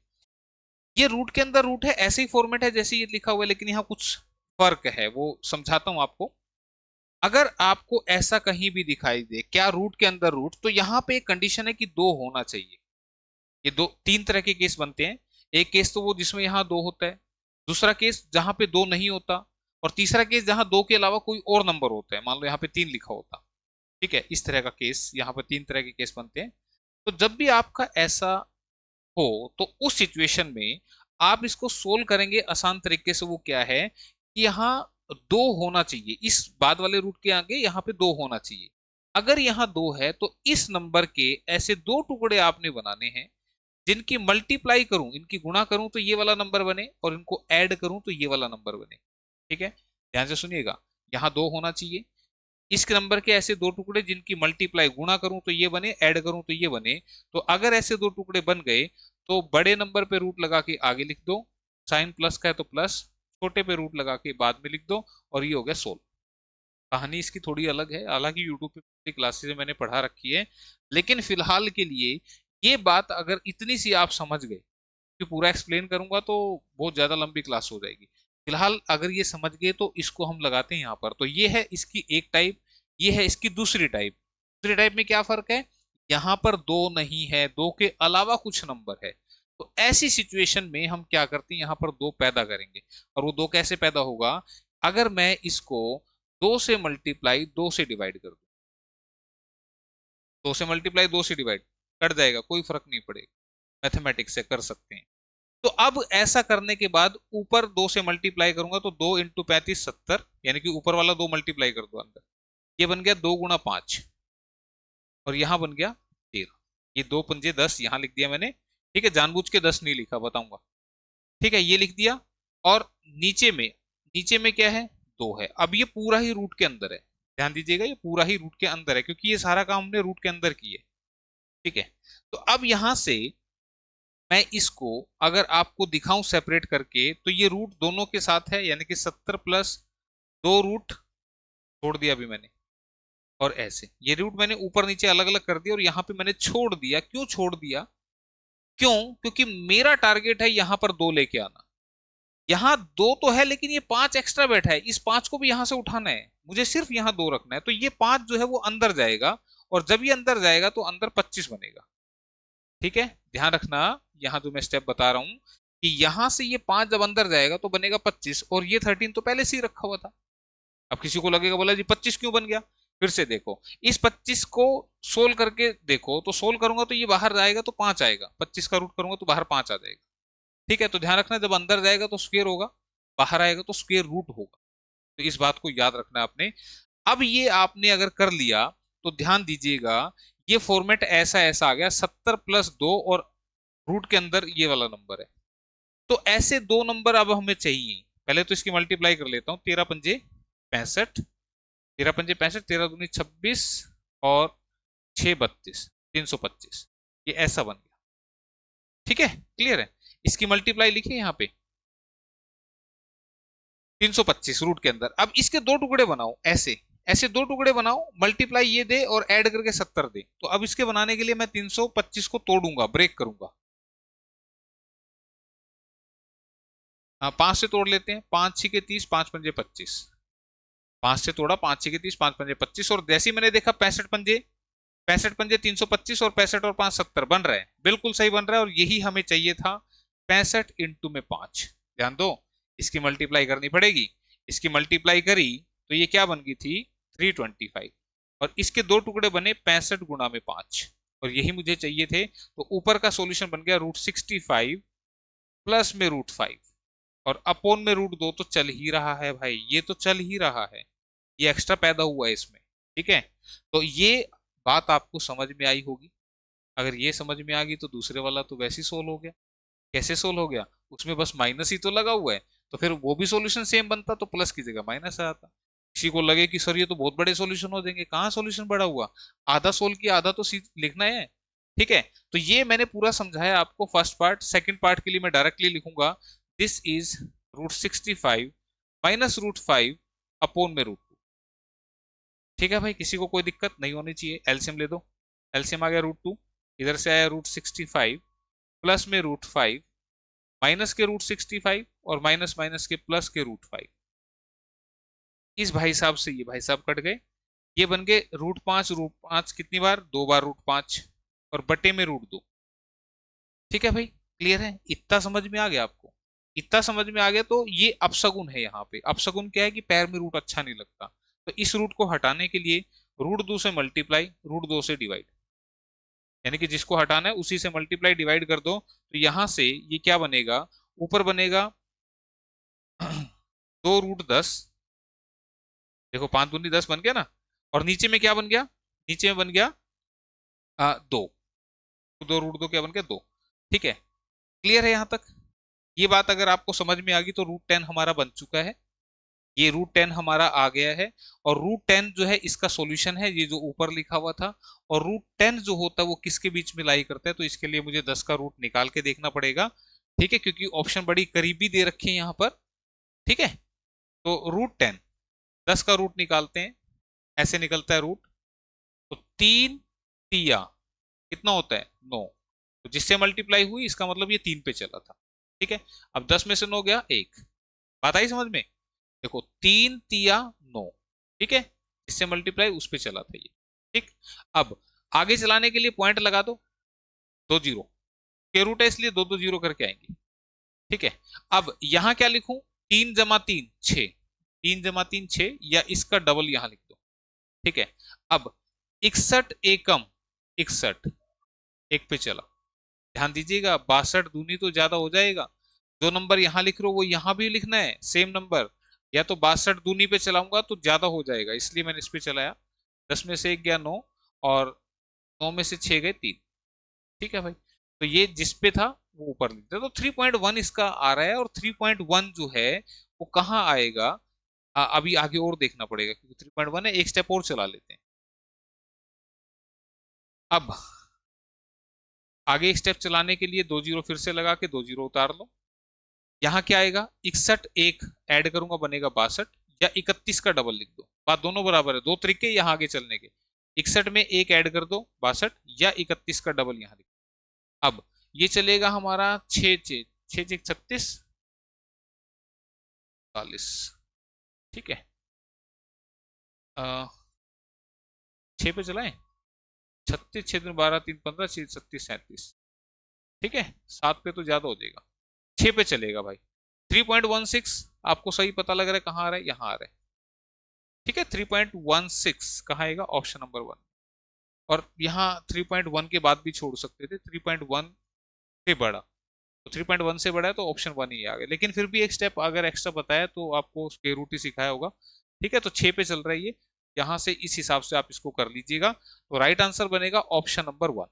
ये रूट के अंदर रूट है, ऐसे ही फॉर्मेट है जैसे ये लिखा हुआ है, लेकिन यहाँ कुछ फर्क है, वो समझाता हूं आपको। अगर आपको ऐसा कहीं भी दिखाई दे क्या, रूट के अंदर रूट, तो यहाँ पे एक कंडीशन है कि 2 होना चाहिए। ये दो, 3 तरह के केस बनते हैं। एक केस तो वो जिसमें यहाँ 2 होता है, दूसरा केस जहां पे 2 नहीं होता, और तीसरा केस जहां 2 के अलावा कोई और नंबर होता है, मान लो यहाँ पे 3 लिखा होता। ठीक है, इस तरह का केस, यहाँ पे 3 तरह के केस बनते हैं। तो जब भी आपका ऐसा हो, तो उस सिचुएशन में आप इसको सोल्व करेंगे आसान तरीके से। वो क्या है कि यहाँ 2 होना चाहिए, इस बाद वाले रूट के आगे यहाँ पे 2 होना चाहिए। अगर यहाँ 2 है तो इस नंबर के ऐसे 2 टुकड़े आपने बनाने हैं, जिनकी मल्टीप्लाई करूं, इनकी गुणा करूं तो ये वाला नंबर बने, और इनको ऐड करूं तो ये वाला नंबर बने। ठीक है, ध्यान से सुनिएगा, यहाँ 2 होना चाहिए, इस नंबर के ऐसे 2 टुकड़े जिनकी मल्टीप्लाई गुणा करूं तो ये बने, ऐड करूं तो ये बने। तो अगर ऐसे 2 टुकड़े बन गए तो बड़े नंबर पे रूट लगा के आगे लिख दो, साइन प्लस का है तो प्लस, छोटे पे रूट लगा के बाद में लिख दो, और ये हो गया सोल्व। कहानी इसकी थोड़ी अलग है, हालांकि यूट्यूब पे क्लासेस में मैंने पढ़ा रखी है, लेकिन फिलहाल के लिए ये बात अगर इतनी सी आप समझ गए, कि पूरा एक्सप्लेन करूंगा तो बहुत ज्यादा लंबी क्लास हो जाएगी, फिलहाल अगर ये समझ गए तो इसको हम लगाते हैं यहाँ पर। तो ये है इसकी एक टाइप, ये है इसकी दूसरी टाइप। दूसरी टाइप में क्या फर्क है, यहाँ पर दो नहीं है, दो के अलावा कुछ नंबर है। तो ऐसी सिचुएशन में हम क्या करते हैं, यहाँ पर दो पैदा करेंगे। और वो दो कैसे पैदा होगा, अगर मैं इसको दो से मल्टीप्लाई दो से डिवाइड कर दूं, दो से मल्टीप्लाई दो से डिवाइड, कट जाएगा, कोई फर्क नहीं पड़ेगा, मैथमेटिक्स से कर सकते हैं। तो अब ऐसा करने के बाद ऊपर दो से मल्टीप्लाई करूंगा तो 2 × 35 70, यानी कि ऊपर वाला दो मल्टीप्लाई कर दो अंदर, ये बन गया 2 × 5, और यहां बन गया 13। ये 2 × 5 = 10 यहां लिख दिया मैंने, ठीक है, जानबूझ के 10 नहीं लिखा, बताऊंगा, ठीक है, ये लिख दिया। और नीचे में क्या है, दो है। अब ये पूरा ही रूट के अंदर है, ध्यान दीजिएगा, ये पूरा ही रूट के अंदर है, क्योंकि ये सारा काम हमने रूट के अंदर किया है, ठीक है। तो अब यहां से मैं इसको अगर आपको दिखाऊं सेपरेट करके, तो ये रूट दोनों के साथ है, यानी कि 70 प्लस दो रूट छोड़ दिया अभी मैंने, और ऐसे ये रूट मैंने ऊपर नीचे अलग अलग कर दिया, और यहां पे मैंने छोड़ दिया। क्यों छोड़ दिया, क्यों, क्योंकि मेरा टारगेट है यहां पर दो लेके आना। यहां दो तो है, लेकिन ये पांच एक्स्ट्रा बैठा है, इस पांच को भी यहां से उठाना है, मुझे सिर्फ यहां दो रखना है। तो ये पांच जो है वो अंदर जाएगा, और जब ये अंदर जाएगा तो अंदर 25 बनेगा, ठीक है। ध्यान रखना, यहां जो मैं स्टेप बता रहा हूं, कि यहां से ये पांच जब अंदर जाएगा तो बनेगा 25, और ये 13 तो पहले से ही रखा हुआ था। अब किसी को लगेगा, बोला जी 25 क्यों बन गया, फिर से देखो, इस 25 को सोल्व करके देखो, तो सोल्व करूंगा तो ये बाहर जाएगा तो 5 आएगा, 25 का रूट करूंगा तो बाहर 5 आ जाएगा, ठीक है। तो ध्यान रखना, जब अंदर जाएगा तो स्क्वायर होगा, बाहर आएगा तो स्क्वायर रूट होगा। तो इस बात को याद रखना है आपने। अब ये आपने अगर कर लिया तो ध्यान दीजिएगा, ये फॉर्मेट ऐसा ऐसा आ गया, 70 + 2 और रूट के अंदर ये वाला नंबर है। तो ऐसे दो नंबर अब हमें चाहिए। पहले तो इसकी मल्टीप्लाई कर लेता हूं, 13 × 5 = 65, 13 × 5 = 65, 13 दूनी 26, और 6 × 32 = 325। ये ऐसा बन गया, ठीक है, क्लियर है। इसकी मल्टीप्लाई लिखिए यहाँ पे, 325 रूट के अंदर। अब इसके दो टुकड़े बनाओ, ऐसे ऐसे दो टुकड़े बनाओ, मल्टीप्लाई ये दे और ऐड करके 70 दे। तो अब इसके बनाने के लिए मैं 325 को तोड़ूंगा, ब्रेक करूंगा। हाँ, 5 से तोड़ लेते हैं, 5 × 6 = 30, 5 × 5 = 25, 5 से तोड़ा, 5 × 6 = 30, 5 × 5 = 25, और जैसे ही मैंने देखा 65 पंजे, 65 पंजे 325, और 65 और 5 70 बन रहा है, बिल्कुल सही बन रहा है, और यही हमें चाहिए था। 65 × में 5, ध्यान दो, इसकी मल्टीप्लाई करनी पड़ेगी। इसकी मल्टीप्लाई करी तो ये क्या बन गई थी, 325, और इसके दो टुकड़े बने 65 × 5, और यही मुझे चाहिए थे। तो ऊपर का सॉल्यूशन बन गया √65 प्लस में √5, और अपोन में √2 तो चल ही रहा है भाई, ये तो चल ही रहा है, ये एक्स्ट्रा पैदा हुआ है इसमें, ठीक है। तो ये बात आपको समझ में आई होगी। अगर ये समझ में आ गई तो दूसरे वाला तो वैसे ही सोल्व हो गया। कैसे सोल्व हो गया, उसमें बस माइनस ही तो लगा हुआ है, तो फिर वो भी सॉल्यूशन सेम बनता, तो प्लस की जगह माइनस आता। किसी को लगे कि सर ये तो बहुत बड़े सॉल्यूशन हो जाएंगे, कहाँ सॉल्यूशन बड़ा हुआ, आधा सोल्व किया, आधा तो लिखना है, ठीक है। तो ये मैंने पूरा समझाया आपको फर्स्ट पार्ट। सेकंड पार्ट के लिए मैं डायरेक्टली लिखूंगा, दिस इज √65 माइनस √5 अपोन में √2, ठीक है भाई। किसी को कोई दिक्कत नहीं होनी चाहिए। एलसीएम ले दो, एलसीएम आ गया √2, इधर से आया √65 प्लस में √5, माइनस के √65, और माइनस माइनस के प्लस के √5। इस भाई साहब से ये भाई साहब कट गए, ये बन गए √5, √5 कितनी बार, दो बार √5, और बटे में √2, ठीक है भाई, क्लियर है। इतना समझ में आ गया आपको, इतना समझ में आ गया। तो ये अपशगुन है, यहाँ पे अपशगुन क्या है, कि पैर में रूट अच्छा नहीं लगता। तो इस रूट को हटाने के लिए √2 से मल्टीप्लाई, √2 से डिवाइड, यानी कि जिसको हटाना है उसी से मल्टीप्लाई डिवाइड कर दो। तो यहां से ये क्या बनेगा, ऊपर बनेगा 2√10, देखो 5 दूनी 10 बन गया ना, और नीचे में क्या बन गया, नीचे में बन गया 2, 2√2 क्या बन गया, 2, ठीक है, क्लियर है यहाँ तक। ये बात अगर आपको समझ में आ गई तो √10 हमारा बन चुका है, ये √10 हमारा आ गया है। और √10 जो है इसका सॉल्यूशन है, ये जो ऊपर लिखा हुआ था। और √10 जो होता है वो किसके बीच में लाई करता है, तो इसके लिए मुझे 10 का रूट निकाल के देखना पड़ेगा, ठीक है, क्योंकि ऑप्शन बड़ी करीबी दे रखे हैं यहाँ पर, ठीक है। तो √10, 10 का रूट निकालते हैं, ऐसे निकलता है रूट। तो 3 तिया कितना होता है, 9, तो जिससे मल्टीप्लाई हुई इसका मतलब ये 3 पे चला था। ठीक है, अब 10 में से 9 गया 1। बात आई समझ में? देखो 3 तिया 9, ठीक है, इससे मल्टीप्लाई उस पे चला था ये। ठीक, अब आगे चलाने के लिए पॉइंट लगा दो, 2 जीरो के रूट है इसलिए 2 2 जीरो करके आएंगे। ठीक है, अब यहां क्या लिखूं? 3 जमा 3 6, 3 जमा 3 6, या इसका डबल यहां लिख दो। ठीक है, अब 61 एकम 61 एक पे चला। ध्यान दीजिएगा 62 दूनी तो ज्यादा हो जाएगा, जो नंबर यहां लिख रहे हो वो यहां भी लिखना है सेम नंबर, या तो 62 दूनी पे चलाऊंगा तो ज्यादा हो जाएगा, इसलिए मैंने इस पे चलाया। 10 में से 1 गया 9, और 9 में से 6 गए 3। ठीक है भाई, तो ये जिस पे था वो ऊपर लिखते तो 3.1 इसका आ रहा है। और 3.1 जो है वो कहाँ आएगा, अभी आगे और देखना पड़ेगा, क्योंकि 3.1 है। एक स्टेप और चला लेते हैं। अब आगे एक स्टेप चलाने के लिए 2 जीरो फिर से लगा के 2 जीरो उतार लो। यहाँ क्या आएगा? 61 एक ऐड करूंगा बनेगा 62, या 31 का डबल लिख दो, बात दोनों बराबर है, दो तरीके यहाँ आगे चलने के। 61 में एक ऐड कर दो 62, या 31 का डबल यहाँ लिख दो। अब ये चलेगा हमारा 6 6 6 36 40। ठीक है, 6 पे चलाएं, 36 6 दिन 12 3 15 6 36 37। ठीक है, 7 पे तो ज्यादा हो जाएगा, 6 पे चलेगा भाई। 3.16 आपको सही पता लग रहा है कहाँ आ रहा है? यहाँ आ रहा है। ठीक है, 3.16 कहाँ आएगा? Option number 1। और यहाँ 3.1 के बाद भी छोड़ सकते थे, 3.1 से बड़ा, तो 3.1 से बड़ा है तो ऑप्शन 1 ही आ गया। लेकिन फिर भी एक स्टेप अगर एक्स्ट्रा बताया तो आपको स्क्वायर रूट ही सिखाया होगा। ठीक है, तो 6 पे चल रहा है ये, यहाँ से इस हिसाब से आप इसको कर लीजिएगा, तो राइट आंसर बनेगा ऑप्शन नंबर 1।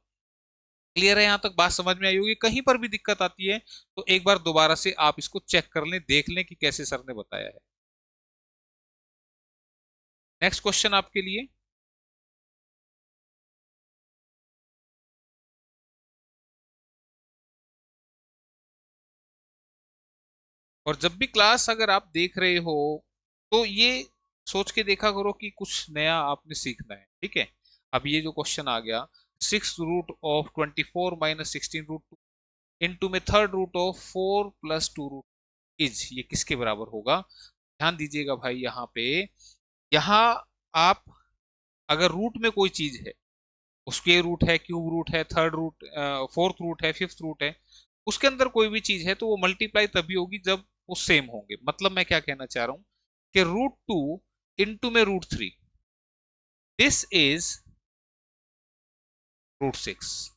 क्लियर है? यहाँ तक बात समझ में आई होगी। कहीं पर भी दिक्कत आती है तो एक बार दोबारा से आप इसको चेक कर लें, देख लें कि कैसे सर ने बताया है। नेक्स्ट क्वेश्चन आपके लिए। और जब भी क्लास अगर आप देख रहे हो तो ये सोच के देखा करो कि कुछ नया आपने सीखना है। ठीक है, अब ये जो क्वेश्चन आ गया, 6 रूट ऑफ 24 - 16 रूट 2 इंटू में third root of 4 + 2 root is, ये किसके बराबर होगा? ध्यान दीजिएगा भाई, यहाँ पे यहाँ आप अगर रूट में कोई चीज है, उसके रूट है, क्यूब रूट है, थर्ड रूट, फोर्थ रूट है, फिफ्थ रूट है, उसके अंदर कोई भी चीज है तो वो मल्टीप्लाई तभी होगी जब वो सेम होंगे। मतलब मैं क्या कहना चाह रहा हूं कि √2 इंटू में √3, दिस इज √6।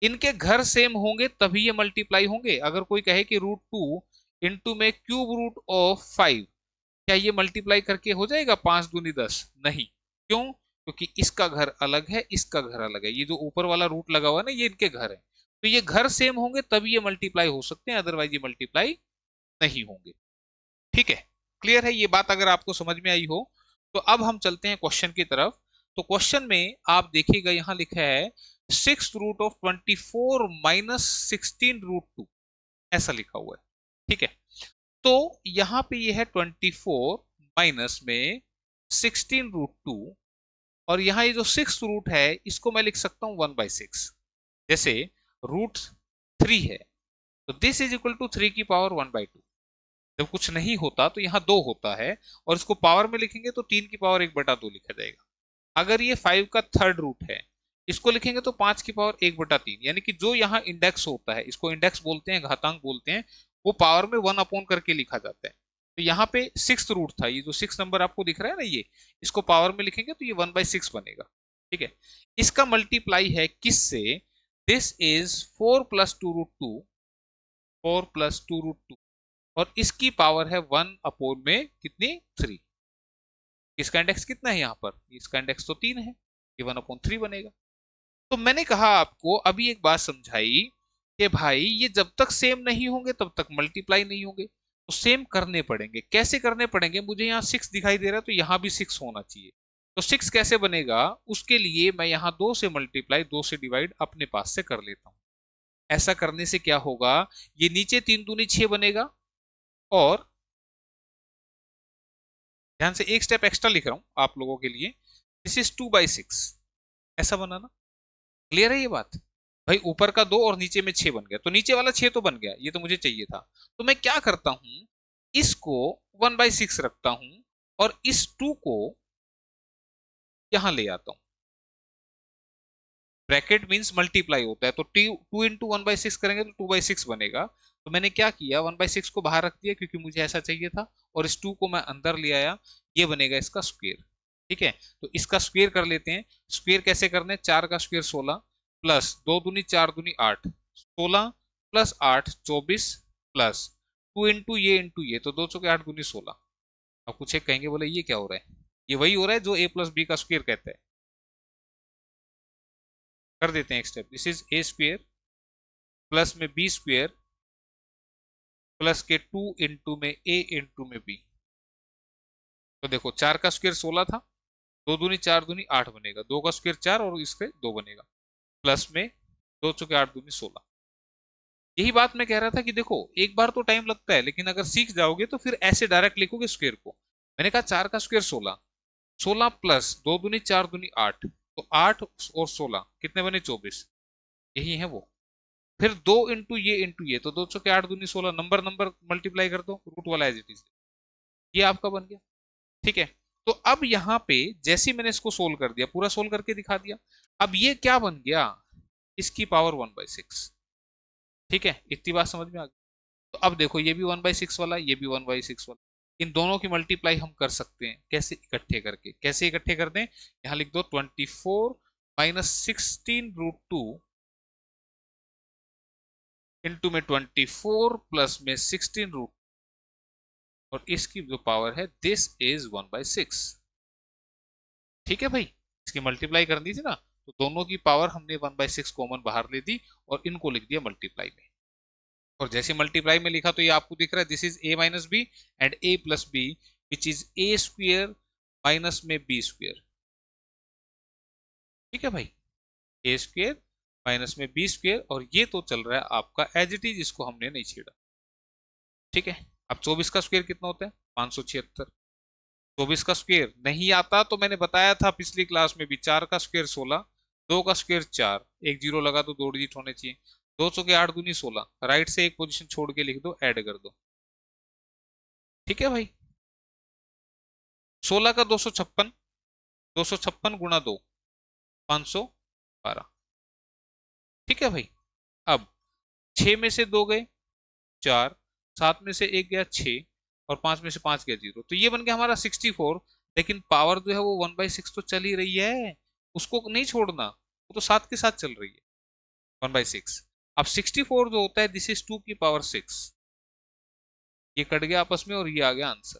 इनके घर सेम होंगे तभी ये मल्टीप्लाई होंगे। अगर कोई कहे कि √2 इंटू में क्यूब रूट ऑफ 5, क्या ये मल्टीप्लाई करके हो जाएगा? 5 दूनी 10? नहीं। क्यों? क्योंकि इसका घर अलग है, इसका घर अलग है, ये जो ऊपर वाला रूट लगा हुआ है ना, ये इनके घर है, तो ये घर सेम होंगे तभी ये मल्टीप्लाई हो सकते हैं, अदरवाइज ये मल्टीप्लाई नहीं होंगे। ठीक है, क्लियर है ये बात? अगर आपको समझ में आई हो तो अब हम चलते हैं क्वेश्चन की तरफ। तो क्वेश्चन में आप देखिएगा यहां लिखा है 6 √24 - 16 √2, ऐसा लिखा हुआ है। ठीक है, तो यहां पे ये है 24 माइनस में 16 √2, और यहाँ ये जो 6 रूट है इसको मैं लिख सकता हूं 1/6। जैसे √3 है तो दिस इज इक्वल टू 3 की पावर 1/2। जब कुछ नहीं होता तो यहाँ 2 होता है, और इसको पावर में लिखेंगे तो 3 की पावर 1/2 लिखा जाएगा। अगर ये 5 का थर्ड रूट है, इसको लिखेंगे तो 5 की पावर 1/3, यानी कि जो यहाँ इंडेक्स होता है, इसको इंडेक्स बोलते हैं, घातांक बोलते हैं, वो पावर में 1 करके लिखा जाता है। तो यहाँ पे 6th रूट था, ये जो 6 नंबर आपको दिख रहा है ना, ये इसको पावर में लिखेंगे तो ये 1/6 बनेगा। ठीक है, इसका मल्टीप्लाई है किससे? दिस इज 4 + 2 √2, 4 + 2 √2, और इसकी पावर है 1 में कितनी? 3। इसका इंडेक्स कितना है यहाँ पर? इसका इंडेक्स तो 3 है, ये 1/3 बनेगा। तो मैंने कहा आपको अभी एक बात समझाई कि भाई ये जब तक सेम नहीं होंगे तब तक मल्टीप्लाई नहीं होंगे, तो सेम करने पड़ेंगे। कैसे करने पड़ेंगे? मुझे यहाँ 6 दिखाई दे रहा है तो यहाँ भी 6 होना चाहिए। तो 6 कैसे बनेगा? उसके लिए मैं यहाँ 2 से मल्टीप्लाई, 2 से डिवाइड अपने पास से कर लेता हूँ। ऐसा करने से क्या होगा? ये नीचे 3 दूनी 6 बनेगा, और ध्यान से एक स्टेप एक्स्ट्रा लिख रहा हूं आप लोगों के लिए, दिस इज 2/6, ऐसा बनाना। क्लियर है ये बात? भाई ऊपर का 2 और नीचे में 6 बन गया, तो नीचे वाला 6 तो बन गया, ये तो मुझे चाहिए था। तो मैं क्या करता हूं, इसको 1/6 रखता हूं और इस 2 को यहां ले आता हूं। ब्रैकेट मींस मल्टीप्लाई होता है, तो 2 into 1/6 करेंगे तो 2/6 बनेगा। तो मैंने क्या किया, 1/6 को बाहर रख दिया क्योंकि मुझे ऐसा चाहिए था, और इस 2 को मैं अंदर ले आया। ये बनेगा इसका स्क्वेयर। ठीक है, तो इसका स्क्वेयर कर लेते हैं। स्क्वेयर कैसे करना है, 4 का स्क्वेयर 16 प्लस 2 दूनी 4 दूनी 8, 16 प्लस 8 24 प्लस 2 इंटू ये तो 2 चौके 8 दूनी 16। अब कुछ एक कहेंगे बोले ये क्या हो रहा है, ये वही हो रहा है जो a प्लस बी का स्क्वेयर कहता है। कर देते हैं एक step, this is a square plus में बी स्क्वेयर प्लस के 2 इंटू में ए इंटू में बी। तो देखो 4 का स्क्वेयर 16 था, 2 दूनी 4 दूनी 8 बनेगा, 2 का स्क्वेयर 4 और इसके 2 बनेगा, प्लस में 2 चौके 8 दूनी 16। यही बात मैं कह रहा था कि देखो एक बार तो टाइम लगता है, लेकिन अगर सीख जाओगे तो फिर ऐसे डायरेक्ट लिखोगे स्क्वेयर को। मैंने कहा 4 का स्क्वेयर 16, 16 प्लस 2 दूनी 4 दूनी 8, तो 8 और 16 कितने बने 24, यही है वो। फिर 2 इंटू ये तो 2 चौके 8 दूनी 16, नंबर नंबर मल्टीप्लाई कर दो, रूट वाला एज इट इज, ये आपका बन गया। ठीक है, तो अब यहाँ पे जैसे ही मैंने इसको सोल्व कर दिया, पूरा सोल्व करके दिखा दिया, अब ये क्या बन गया, इसकी पावर 1/6। ठीक है, इतनी बात समझ में आ गई। तो अब देखो ये भी 1/6 वाला, ये भी 1/6 वाला, इन दोनों की मल्टीप्लाई हम कर सकते हैं कैसे, इकट्ठे करके। कैसे इकट्ठे कर दें, यहाँ लिख दो 24 माइनस 16√2 इंटू में 24 प्लस में 16√2, और इसकी जो पावर है दिस इज 1/6। ठीक है भाई, इसकी मल्टीप्लाई करनी थी ना, तो दोनों की पावर हमने 1/6 कॉमन बाहर ले दी और इनको लिख दिया मल्टीप्लाई में। और जैसे मल्टीप्लाई में लिखा तो ये आपको दिख रहा है, this is a minus B and a plus B which is a square minus में b स्क्वेयर। ठीक है भाई, a स्क्वेयर माइनस में b स्क्वेयर, और ये तो चल रहा है आपका एज इट इज, इसको हमने नहीं छेड़ा। ठीक है, अब 24 का स्क्वेयर कितना होता है, 576। 24 का स्क्वेयर नहीं आता तो मैंने बताया था पिछली क्लास में भी, 4 का स्क्वेयर 16, 2 का स्क्वेयर 4, एक जीरो लगा तो 2 डिजिट होने चाहिए, 2 चौके 8 दूनी 16, राइट से एक पोजीशन छोड़ के लिख दो, ऐड कर दो। ठीक है भाई, 16 का 256, 256 गुणा 2 512। ठीक है भाई, अब 6 में से 2 गए 4, 7 में से 1 गया 6, और 5 में से 5 गया 0, तो ये बन गया हमारा 64। लेकिन पावर जो है वो 1/6 तो चल ही रही है, उसको नहीं छोड़ना, वो तो साथ के साथ चल रही है 1/6। अब 64 जो होता है दिस इज 2 की पावर 6, ये कट गया आपस में और ये आ गया आंसर।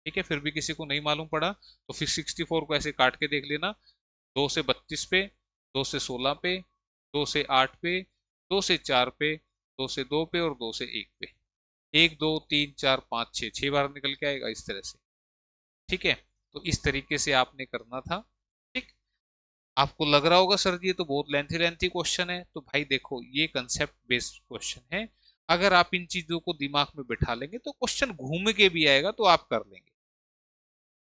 ठीक है, फिर भी किसी को नहीं मालूम पड़ा तो फिर 64 को ऐसे काट के देख लेना, 2 से 32 पे, 2 से 16 पे, 2 से 8 पे, 2 से 4 पे, 2 से 2 पे और 2 से 1 पे, 1 2 3 4 5 6, 6 बार निकल के आएगा इस तरह से। ठीक है, तो इस तरीके से आपने करना था। ठीक, आपको लग रहा होगा सर जी ये तो बहुत लेंथी लेंथी क्वेश्चन है, तो भाई देखो ये कंसेप्ट बेस्ड क्वेश्चन है, अगर आप इन चीजों को दिमाग में बिठा लेंगे तो क्वेश्चन घूम के भी आएगा तो आप कर लेंगे।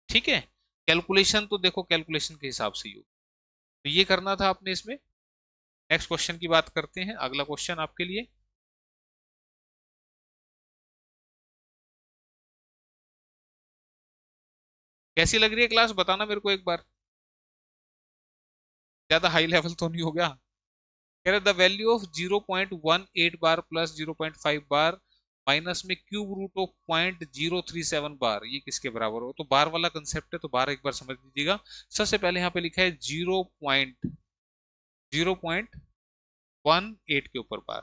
ठीक है, कैलकुलेशन तो देखो कैलकुलेशन के हिसाब से ही हो, तो ये करना था आपने इसमें। नेक्स्ट क्वेश्चन की बात करते हैं, अगला क्वेश्चन आपके लिए। कैसी लग रही है क्लास, बताना मेरे को एक बार, ज्यादा हाई लेवल तो नहीं हो गया। कह रहे the value of 0.18 bar plus 0.5 bar minus में क्यूब रूट ऑफ 0.037 बार, ये किसके बराबर हो, तो बार वाला कंसेप्ट है, तो बार एक बार समझ लीजिएगा। सबसे पहले यहाँ पे लिखा है 0.018 के ऊपर बार,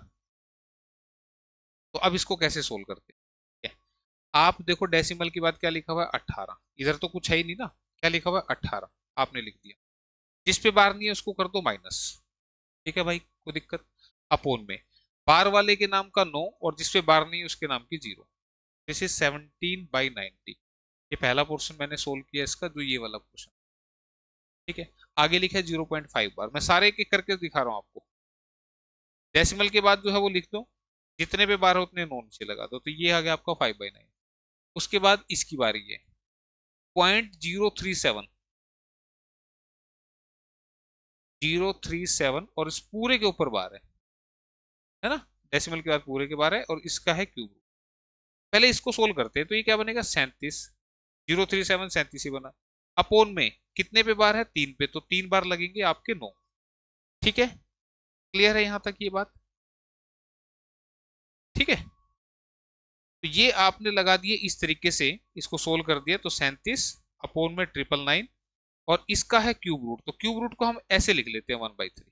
तो अब इसको कैसे सोल्व करते हैं। आप देखो डेसिमल की बात क्या लिखा हुआ है 18, इधर तो कुछ है ही नहीं ना, क्या लिखा हुआ है 18, आपने लिख दिया, जिस पे बार नहीं है उसको कर दो माइनस। ठीक है भाई, कोई दिक्कत, अपोन में बार वाले के नाम का 9 और जिसपे बार नहीं है उसके नाम की 0, दिस इज 17/90। ये पहला पोर्शन मैंने सोल्व किया इसका, जो ये वाला पोर्शन। ठीक है, आगे लिखा है 0.5 बार, मैं सारे एक एक करके दिखा रहा हूं आपको। डेसिमल के बाद जो है वो लिख दो, जितने पे बार हो उतने 9 नीचे लगा दो, तो ये आ गया आपका 5/9। उसके बाद इसकी बारी है 0.037, 037 और इस पूरे के ऊपर बार है, है ना, डेसिमल के बाद पूरे के 12 और इसका है क्यूब रूट। पहले इसको सोल्व करते हैं, तो ये क्या बनेगा 37, 037 37 ही बना। अपोन में कितने पे बार है, 3 पे, तो 3 बार लगेंगे आपके 9। ठीक है, क्लियर है यहां तक ये बात? ठीक है, तो ये आपने लगा दिए इस तरीके से, इसको सोल्व कर दिया तो 37 अपोन में 999 और इसका है क्यूब रूट, तो क्यूब रूट को हम ऐसे लिख लेते हैं 1/3।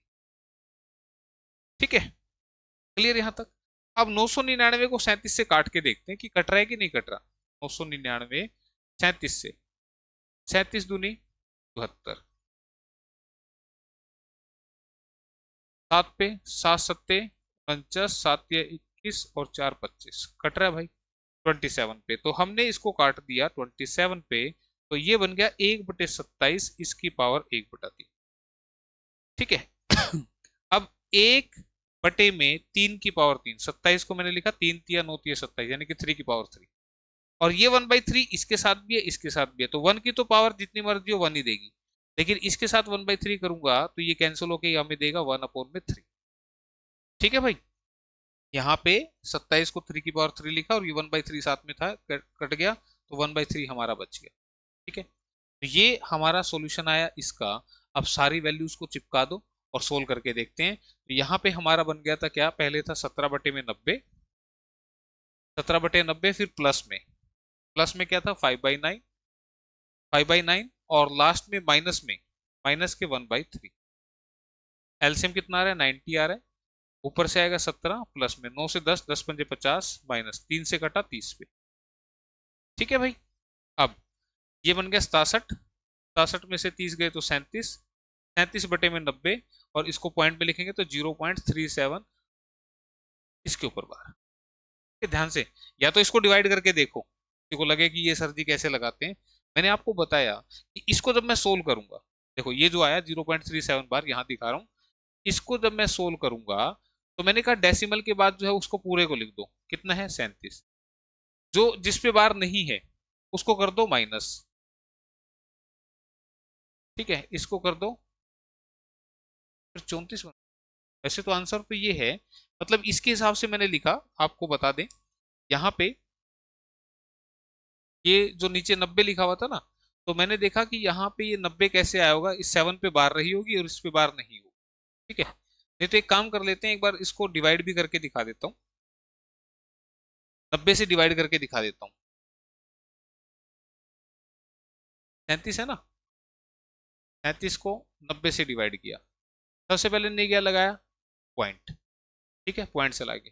ठीक है, क्लियर यहां तक? अब 999 को 37 से काट के देखते हैं कि कट रहा है कि नहीं कट रहा। 999 37 से, 37 दूनी 72, 7 पे 7 सत्ते 49, 7 या 21 और 4 25, कट रहा है भाई 27 पे, तो हमने इसको काट दिया 27 पे, तो ये बन गया 1/27 इसकी पावर 1/3। ठीक है अब 1/3 27 को मैंने लिखा 3 तिया 9 तिया 27 यानी कि 3 की पावर 3, और ये 1/3 इसके साथ भी है इसके साथ भी है, तो 1 की तो पावर जितनी मर्जी हो 1 ही देगी, लेकिन इसके साथ 1/3 करूंगा तो ये कैंसिल होकर हमें देगा 1/3। ठीक है भाई, यहाँ पे 27 को 3 की पावर 3 लिखा और ये 1/3 साथ में था, कट गया, तो 1/3 हमारा बच गया। ठीक है, तो ये हमारा सॉल्यूशन आया इसका। अब सारी वैल्यूज को चिपका दो और सोल्व करके देखते हैं। तो यहाँ पे हमारा बन गया था क्या, पहले था 17/90, 17/90 फिर प्लस में क्या था 5/9, 5/9 और लास्ट में माइनस के 1/3। एलसीएम कितना आ रहा है 90 आ रहा है, ऊपर से आएगा 17 प्लस में 9 से 10, 10 पंजे 50 माइनस 3 से कटा 30 पे। ठीक है भाई, अब ये बन गया 67, 67 में से 30 गए तो 37, 37/90 और इसको पॉइंट पे लिखेंगे तो 0.37 इसके ऊपर बार। ध्यान से, या तो इसको डिवाइड करके देखो, देखो लगे कि ये सर जी कैसे लगाते हैं। मैंने आपको बताया कि इसको जब मैं सोल्व करूंगा, देखो ये जो आया 0.37 बार यहाँ दिखा रहा हूँ, इसको जब मैं सोल्व करूंगा तो मैंने कहा डेसिमल के बाद जो है उसको पूरे को लिख दो, कितना है 37, जो जिस पे बार नहीं है उसको कर दो माइनस। ठीक है, इसको कर दो फिर 34 बन। वैसे तो आंसर तो ये है, मतलब इसके हिसाब से मैंने लिखा, आपको बता दें यहाँ पे ये जो नीचे 90 लिखा हुआ था ना, तो मैंने देखा कि यहाँ पे ये 90 कैसे आया होगा, इस 7 पे बार रही होगी और इस पे बार नहीं होगी। ठीक है, नहीं तो एक काम कर लेते हैं, एक बार इसको डिवाइड भी करके दिखा देता हूँ, 90 से डिवाइड करके दिखा देता हूँ। 37 है ना, 37 को 90 से डिवाइड किया, सबसे पहले नहीं गया लगाया पॉइंट। ठीक है, पॉइंट से लागे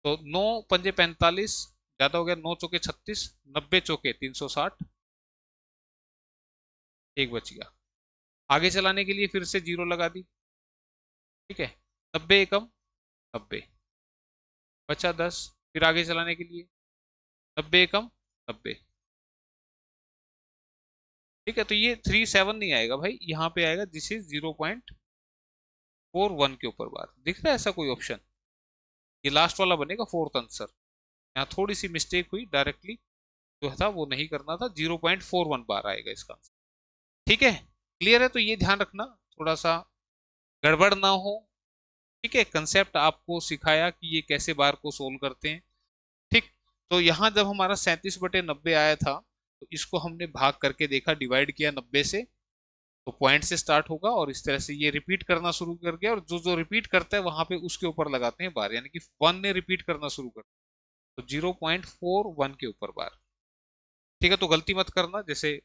तो 9 पंजे 45, ज्यादा हो गया, 9 चौके 36, 90 चौके 360, एक बच गया। आगे चलाने के लिए फिर से जीरो लगा दी। ठीक है, 90 एकम 90, बचा 10, फिर आगे चलाने के लिए 90 एकम 90। ठीक है, तो ये 37 नहीं आएगा भाई, यहाँ पे आएगा दिस इज 0.41 के ऊपर बार। दिख रहा है ऐसा कोई ऑप्शन? ये लास्ट वाला बनेगा फोर्थ आंसर। यहाँ थोड़ी सी मिस्टेक हुई, डायरेक्टली जो था वो नहीं करना था, 0.41 बार आएगा इसका आंसर। ठीक है, क्लियर है? तो ये ध्यान रखना, थोड़ा सा गड़बड़ ना हो। ठीक है, कंसेप्ट आपको सिखाया कि ये कैसे बार को सोल्व करते हैं। ठीक, तो यहाँ जब हमारा 37/90 आया था, तो इसको हमने भाग करके देखा, डिवाइड किया 90 से, तो पॉइंट से स्टार्ट होगा और इस तरह से ये रिपीट करना शुरू कर गया, और जो जो रिपीट करता है वहां पे उसके ऊपर लगाते हैं बार, यानी कि 1 ने रिपीट करना शुरू कर, तो 0.41 के ऊपर बार। ठीक है, तो गलती मत करना जैसे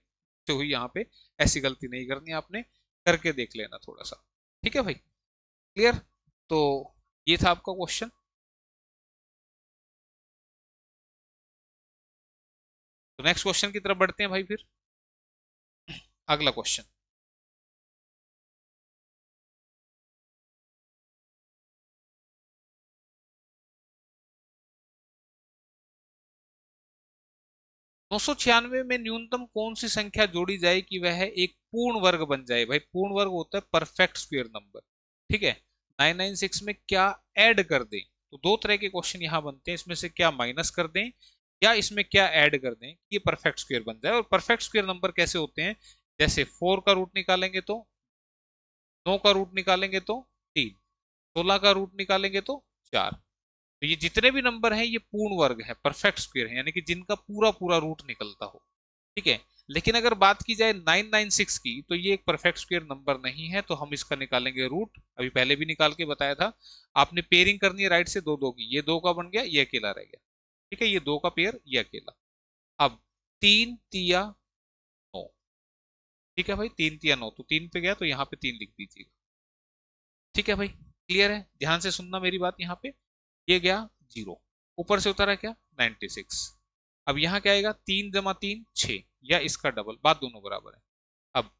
जो हुई यहाँ पे, ऐसी गलती नहीं करनी आपने, करके देख लेना थोड़ा सा। ठीक है भाई, क्लियर? तो ये था आपका क्वेश्चन। तो नेक्स्ट क्वेश्चन की तरफ बढ़ते हैं भाई फिर। अगला क्वेश्चन, 996 में न्यूनतम कौन सी संख्या जोड़ी जाए कि वह एक पूर्ण वर्ग बन जाए? भाई पूर्ण वर्ग होता है परफेक्ट स्क्वायर नंबर। ठीक है, 996 में क्या ऐड कर दें? तो दो तरह के क्वेश्चन यहाँ बनते हैं, इसमें से क्या माइनस कर दें या इसमें क्या ऐड कर दें कि ये परफेक्ट स्क्वायर बन जाए। और परफेक्ट स्क्वायर नंबर कैसे होते हैं? जैसे 4 का रूट निकालेंगे तो, 9 का रूट निकालेंगे तो 3, 16 का रूट निकालेंगे तो 4। तो ये जितने भी नंबर हैं ये पूर्ण वर्ग है, परफेक्ट स्क्वायर है, यानी कि जिनका पूरा पूरा रूट निकलता हो। ठीक है। लेकिन अगर बात की जाए 996 की, तो ये एक परफेक्ट स्क्वायर नंबर नहीं है, तो हम इसका निकालेंगे रूट। अभी पहले भी निकाल के बताया था। आपने पेयरिंग करनी है राइट से दो दो की, ये दो का बन गया, ये अकेला रह गया। ठीक है, ये दो का पेयर, ये अकेला। अब 3 तिया 9। ठीक है भाई, 3 तिया 9, तो 3 पे गया तो यहाँ पे 3 लिख दीजिएगा। ठीक है भाई, क्लियर है? ध्यान से सुनना मेरी बात। यहाँ पे ये गया 0, ऊपर से उतारा क्या 96। अब यहाँ क्या आएगा, 3 × 3 = 6, या इसका डबल, बात दोनों बराबर है। अब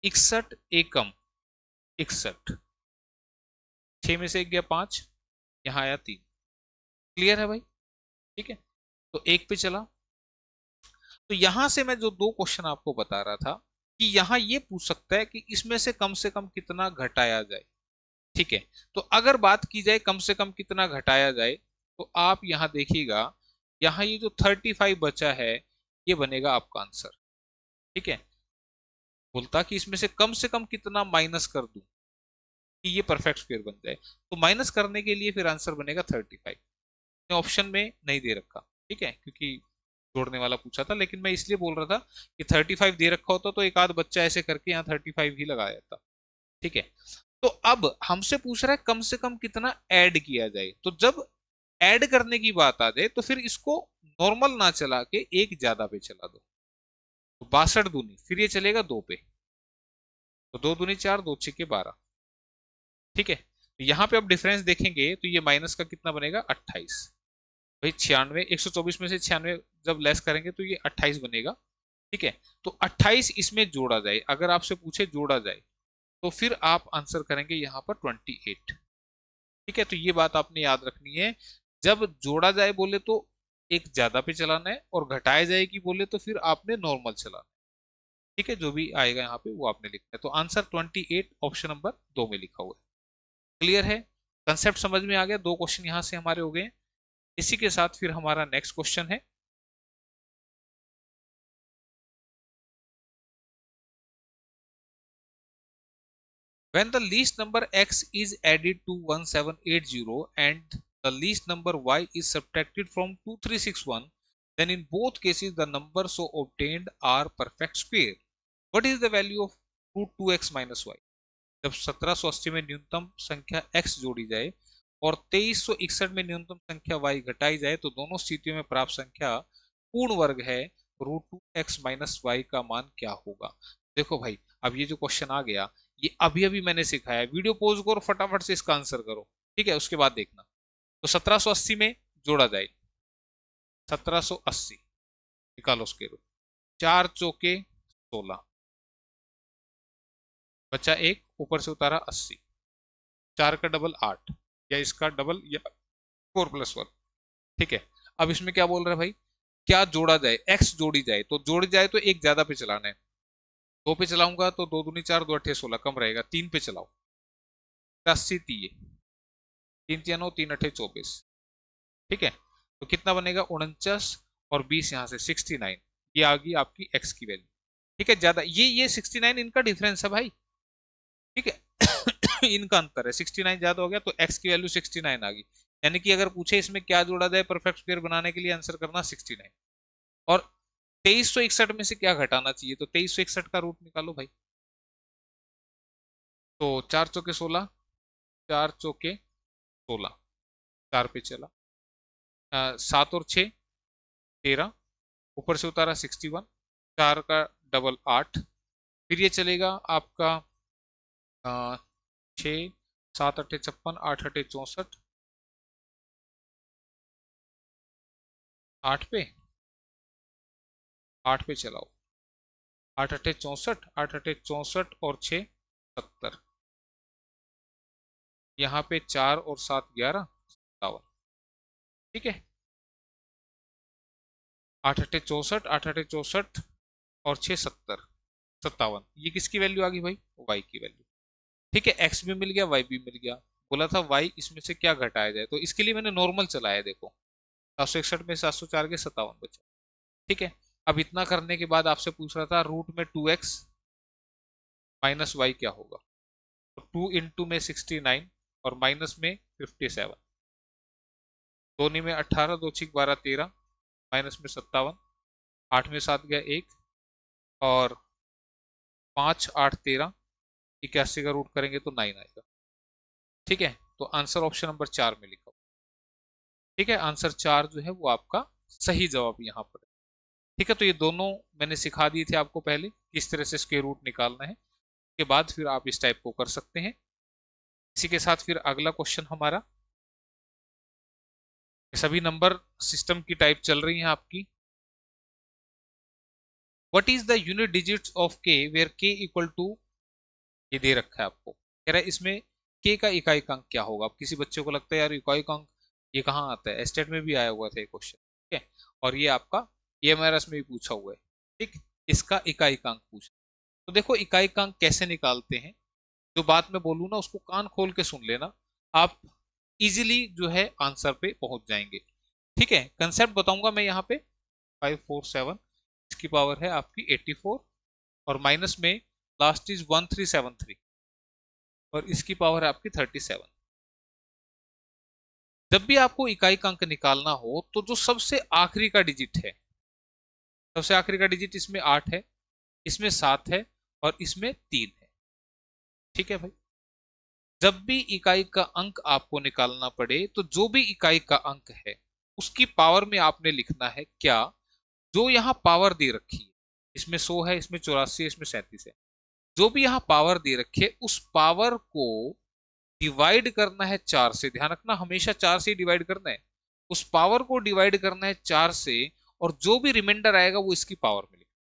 61 एकम 61, 6 में से एक गया 5, यहाँ आया 3। क्लियर है भाई? ठीक है, तो एक पे चला। तो यहां से मैं जो दो क्वेश्चन आपको बता रहा था कि यहां ये पूछ सकता है कि इसमें से कम कितना घटाया जाए। ठीक है, तो अगर बात की जाए कम से कम कितना घटाया जाए, तो आप यहां देखिएगा, यहां ये जो 35 बचा है, ये बनेगा आपका आंसर। ठीक है, बोलता कि इसमें से कम कितना माइनस कर दूं कि ये परफेक्ट स्क्वायर बन जाए, तो माइनस करने के लिए फिर आंसर बनेगा 35। ऑप्शन में नहीं दे रखा, ठीक है, क्योंकि जोड़ने वाला पूछा था, लेकिन मैं इसलिए बोल रहा था कि 35 दे रखा होता तो एक आध बच्चा ऐसे करके यहाँ 35 ही लगाया था। ठीक है, तो अब हमसे पूछ रहा है कम से कम कितना ऐड किया जाए, तो जब ऐड करने की बात आ जाए तो फिर इसको नॉर्मल ना चला के एक ज्यादा पे चला दो, तो 62 दूनी, फिर ये चलेगा 2 पे, तो 2 दूनी 4, 2 छक्के 12। ठीक है, तो यहाँ पे अब डिफरेंस देखेंगे तो ये माइनस का कितना बनेगा 28। भाई 96, 124 में से 96 जब लेस करेंगे तो ये 28 बनेगा। ठीक है, तो 28 इसमें जोड़ा जाए, अगर आपसे पूछे जोड़ा जाए, तो फिर आप आंसर करेंगे यहाँ पर 28। ठीक है, तो ये बात आपने याद रखनी है, जब जोड़ा जाए बोले तो एक ज्यादा पे चलाना है, और घटाया जाए कि बोले तो फिर आपने नॉर्मल चलाना है। ठीक है, जो भी आएगा यहाँ पे वो आपने लिखना है, तो आंसर 28 ऑप्शन नंबर 2 में लिखा हुआ है। क्लियर है? कंसेप्ट समझ में आ गया? दो क्वेश्चन यहाँ से हमारे हो गए। इसी के साथ फिर हमारा नेक्स्ट क्वेश्चन है, when the least number x is added to 1780 and the least number y is subtracted from 2361, then in both cases the numbers so obtained are perfect square. What is the value of root 2x minus y? जब 1780 में न्यूनतम संख्या x जोड़ी जाए और 2361 में न्यूनतम संख्या y घटाई जाए, तो दोनों स्थितियों में प्राप्त संख्या पूर्ण वर्ग है, रूट 2x माइनस वाई का मान क्या होगा? देखो भाई, अब ये जो क्वेश्चन आ गया, ये अभी अभी मैंने सिखाया है, वीडियो पॉज करो फटाफट से इसका आंसर करो। ठीक है, उसके बाद देखना। तो 1780 में जोड़ा जाए, 1780 निकालो उसके रूट, 4 × 4 = 16, बचा एक, ऊपर से उतारा 80, 4 का डबल 8, या इसका डबल, या 4+1। ठीक है, अब इसमें क्या बोल रहा है भाई, क्या जोड़ा जाए, एक्स जोड़ी जाए, तो जोड़ी जाए तो एक ज्यादा पे चलाना है। 2 पे चलाऊंगा तो 2 दूनी 4, 2 अट्ठे 16, कम रहेगा। 3 पे चलाओ, 80 तीये, 3 × 3 = 9, 3 × 8 = 24। ठीक है, तो कितना बनेगा 49, और 20 यहाँ से 69, ये आ गई आपकी एक्स की वैल्यू। ठीक है, ज्यादा ये 69 इनका डिफरेंस है भाई। ठीक है इनका अंतर है, 69 ज्यादा हो गया तो एक्स की वैल्यू 69 आ गई। यानी कि अगर पूछे इसमें क्या जोड़ा जाए परफेक्ट स्क्वायर बनाने के लिए, आंसर करना 69। और 2361 में से क्या घटाना चाहिए, तो 2361 का रूट निकालो भाई। तो 4 × 4 = 16, 4 × 4 = 16, 4 पे चला, 7 और 6 13, ऊपर से उतारा 61, 4 का डबल 8, फिर ये चलेगा आपका 6, 7 × 8 = 56, 8 × 8 = 64, 8 पे, 8 पे चलाओ, 8 × 8 = 64, 8 × 8 = 64 और 6 70, यहाँ पे 4 और 7 11 57। ठीक है, 8 × 8 = 64, 8 × 8 = 64 और 6 70, 57। ये किसकी वैल्यू आ गई भाई, y की वैल्यू। ठीक है, x भी मिल गया, y भी मिल गया। बोला था y इसमें से क्या घटाया जाए, तो इसके लिए मैंने नॉर्मल चलाया, देखो 761 में 704 के 57 बचा। ठीक है, अब इतना करने के बाद आपसे पूछ रहा था रूट में 2x माइनस वाई क्या होगा, तो 2 × में 69 और माइनस में 57। 2 में 18, 2 6 12 13, माइनस में 57, 8 में 7 गया 1, और 5 8 13, 81 का रूट करेंगे तो 9 आएगा। ठीक है, तो आंसर ऑप्शन नंबर 4 में लिखा। ठीक है, आंसर 4 जो है वो आपका सही जवाब यहाँ पर है। ठीक है, तो ये दोनों मैंने सिखा दिए थे आपको पहले किस तरह से स्क्वायर रूट निकालना है। के बाद फिर आप इस टाइप को कर सकते हैं। इसी के साथ फिर अगला क्वेश्चन हमारा, सभी नंबर सिस्टम की टाइप चल रही है आपकी। What is the unit digits of के वेयर के इक्वल टू, ये दे रखा है आपको, कह रहा है इसमें के का इकाई अंक क्या होगा। अब किसी बच्चे को लगता है यार इकाई अंक ये कहाँ आता है, एस्टेट में भी आया हुआ था ये क्वेश्चन। ठीक है, और ये आपका EMRS में भी पूछा हुआ है। ठीक, इसका इकाई अंक पूछा। तो देखो इकाई अंक कैसे निकालते हैं, जो बात मैं बोलूँ ना उसको कान खोल के सुन लेना, आप इजीली जो है आंसर पे पहुंच जाएंगे। ठीक है, कंसेप्ट बताऊंगा मैं यहाँ पे। 547, इसकी पावर है आपकी 84, और माइनस में लास्ट इज 1373, और इसकी पावर है आपकी 37। जब भी आपको इकाई का अंक निकालना हो तो जो सबसे आखिरी का डिजिट है, सबसे आखिरी का डिजिट इसमें 8 है, इसमें 7 है, और इसमें 3 है। ठीक है भाई, जब भी इकाई का अंक आपको निकालना पड़े तो जो भी इकाई का अंक है उसकी पावर में आपने लिखना है क्या, जो यहाँ पावर दे रखी है, इसमें 100 है, इसमें 84 है, इसमें 37 है, जो भी यहाँ पावर दे रखी है उस पावर को डिवाइड करना है 4 से। ध्यान रखना, हमेशा 4 से डिवाइड करना है, उस पावर को डिवाइड करना है 4 से, और जो भी रिमाइंडर आएगा वो इसकी पावर में लिखना।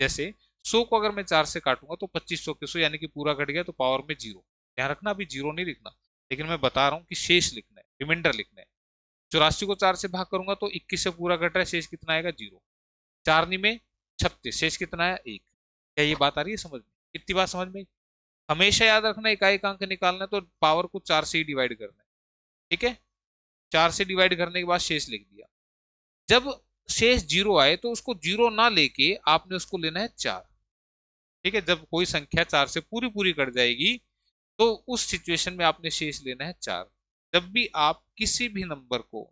जैसे 100 को अगर मैं 4 से काटूंगा तो 2500 के 100 यानी कि पूरा कट गया, तो पावर में 0। ध्यान रखना, अभी 0 नहीं लिखना, लेकिन मैं बता रहा हूँ कि शेष लिखना है, रिमाइंडर लिखना है। 84 को 4 से भाग करूंगा तो 21 से पूरा कट रहा है, शेष कितना आएगा 0। 4 में 36, शेष कितना है 1। क्या ये बात आ रही है समझ में, कितनी बात समझ में? हमेशा याद रखना, इकाई का अंक निकालना है तो पावर को 4 से ही डिवाइड करना है। ठीक है, 4 से डिवाइड करने के बाद शेष लिख दिया। जब शेष 0 आए तो उसको 0 ना लेके आपने उसको लेना है 4। ठीक है, जब कोई संख्या 4 से पूरी पूरी कट जाएगी तो उस सिचुएशन में आपने शेष लेना है 4। जब भी आप किसी भी नंबर को,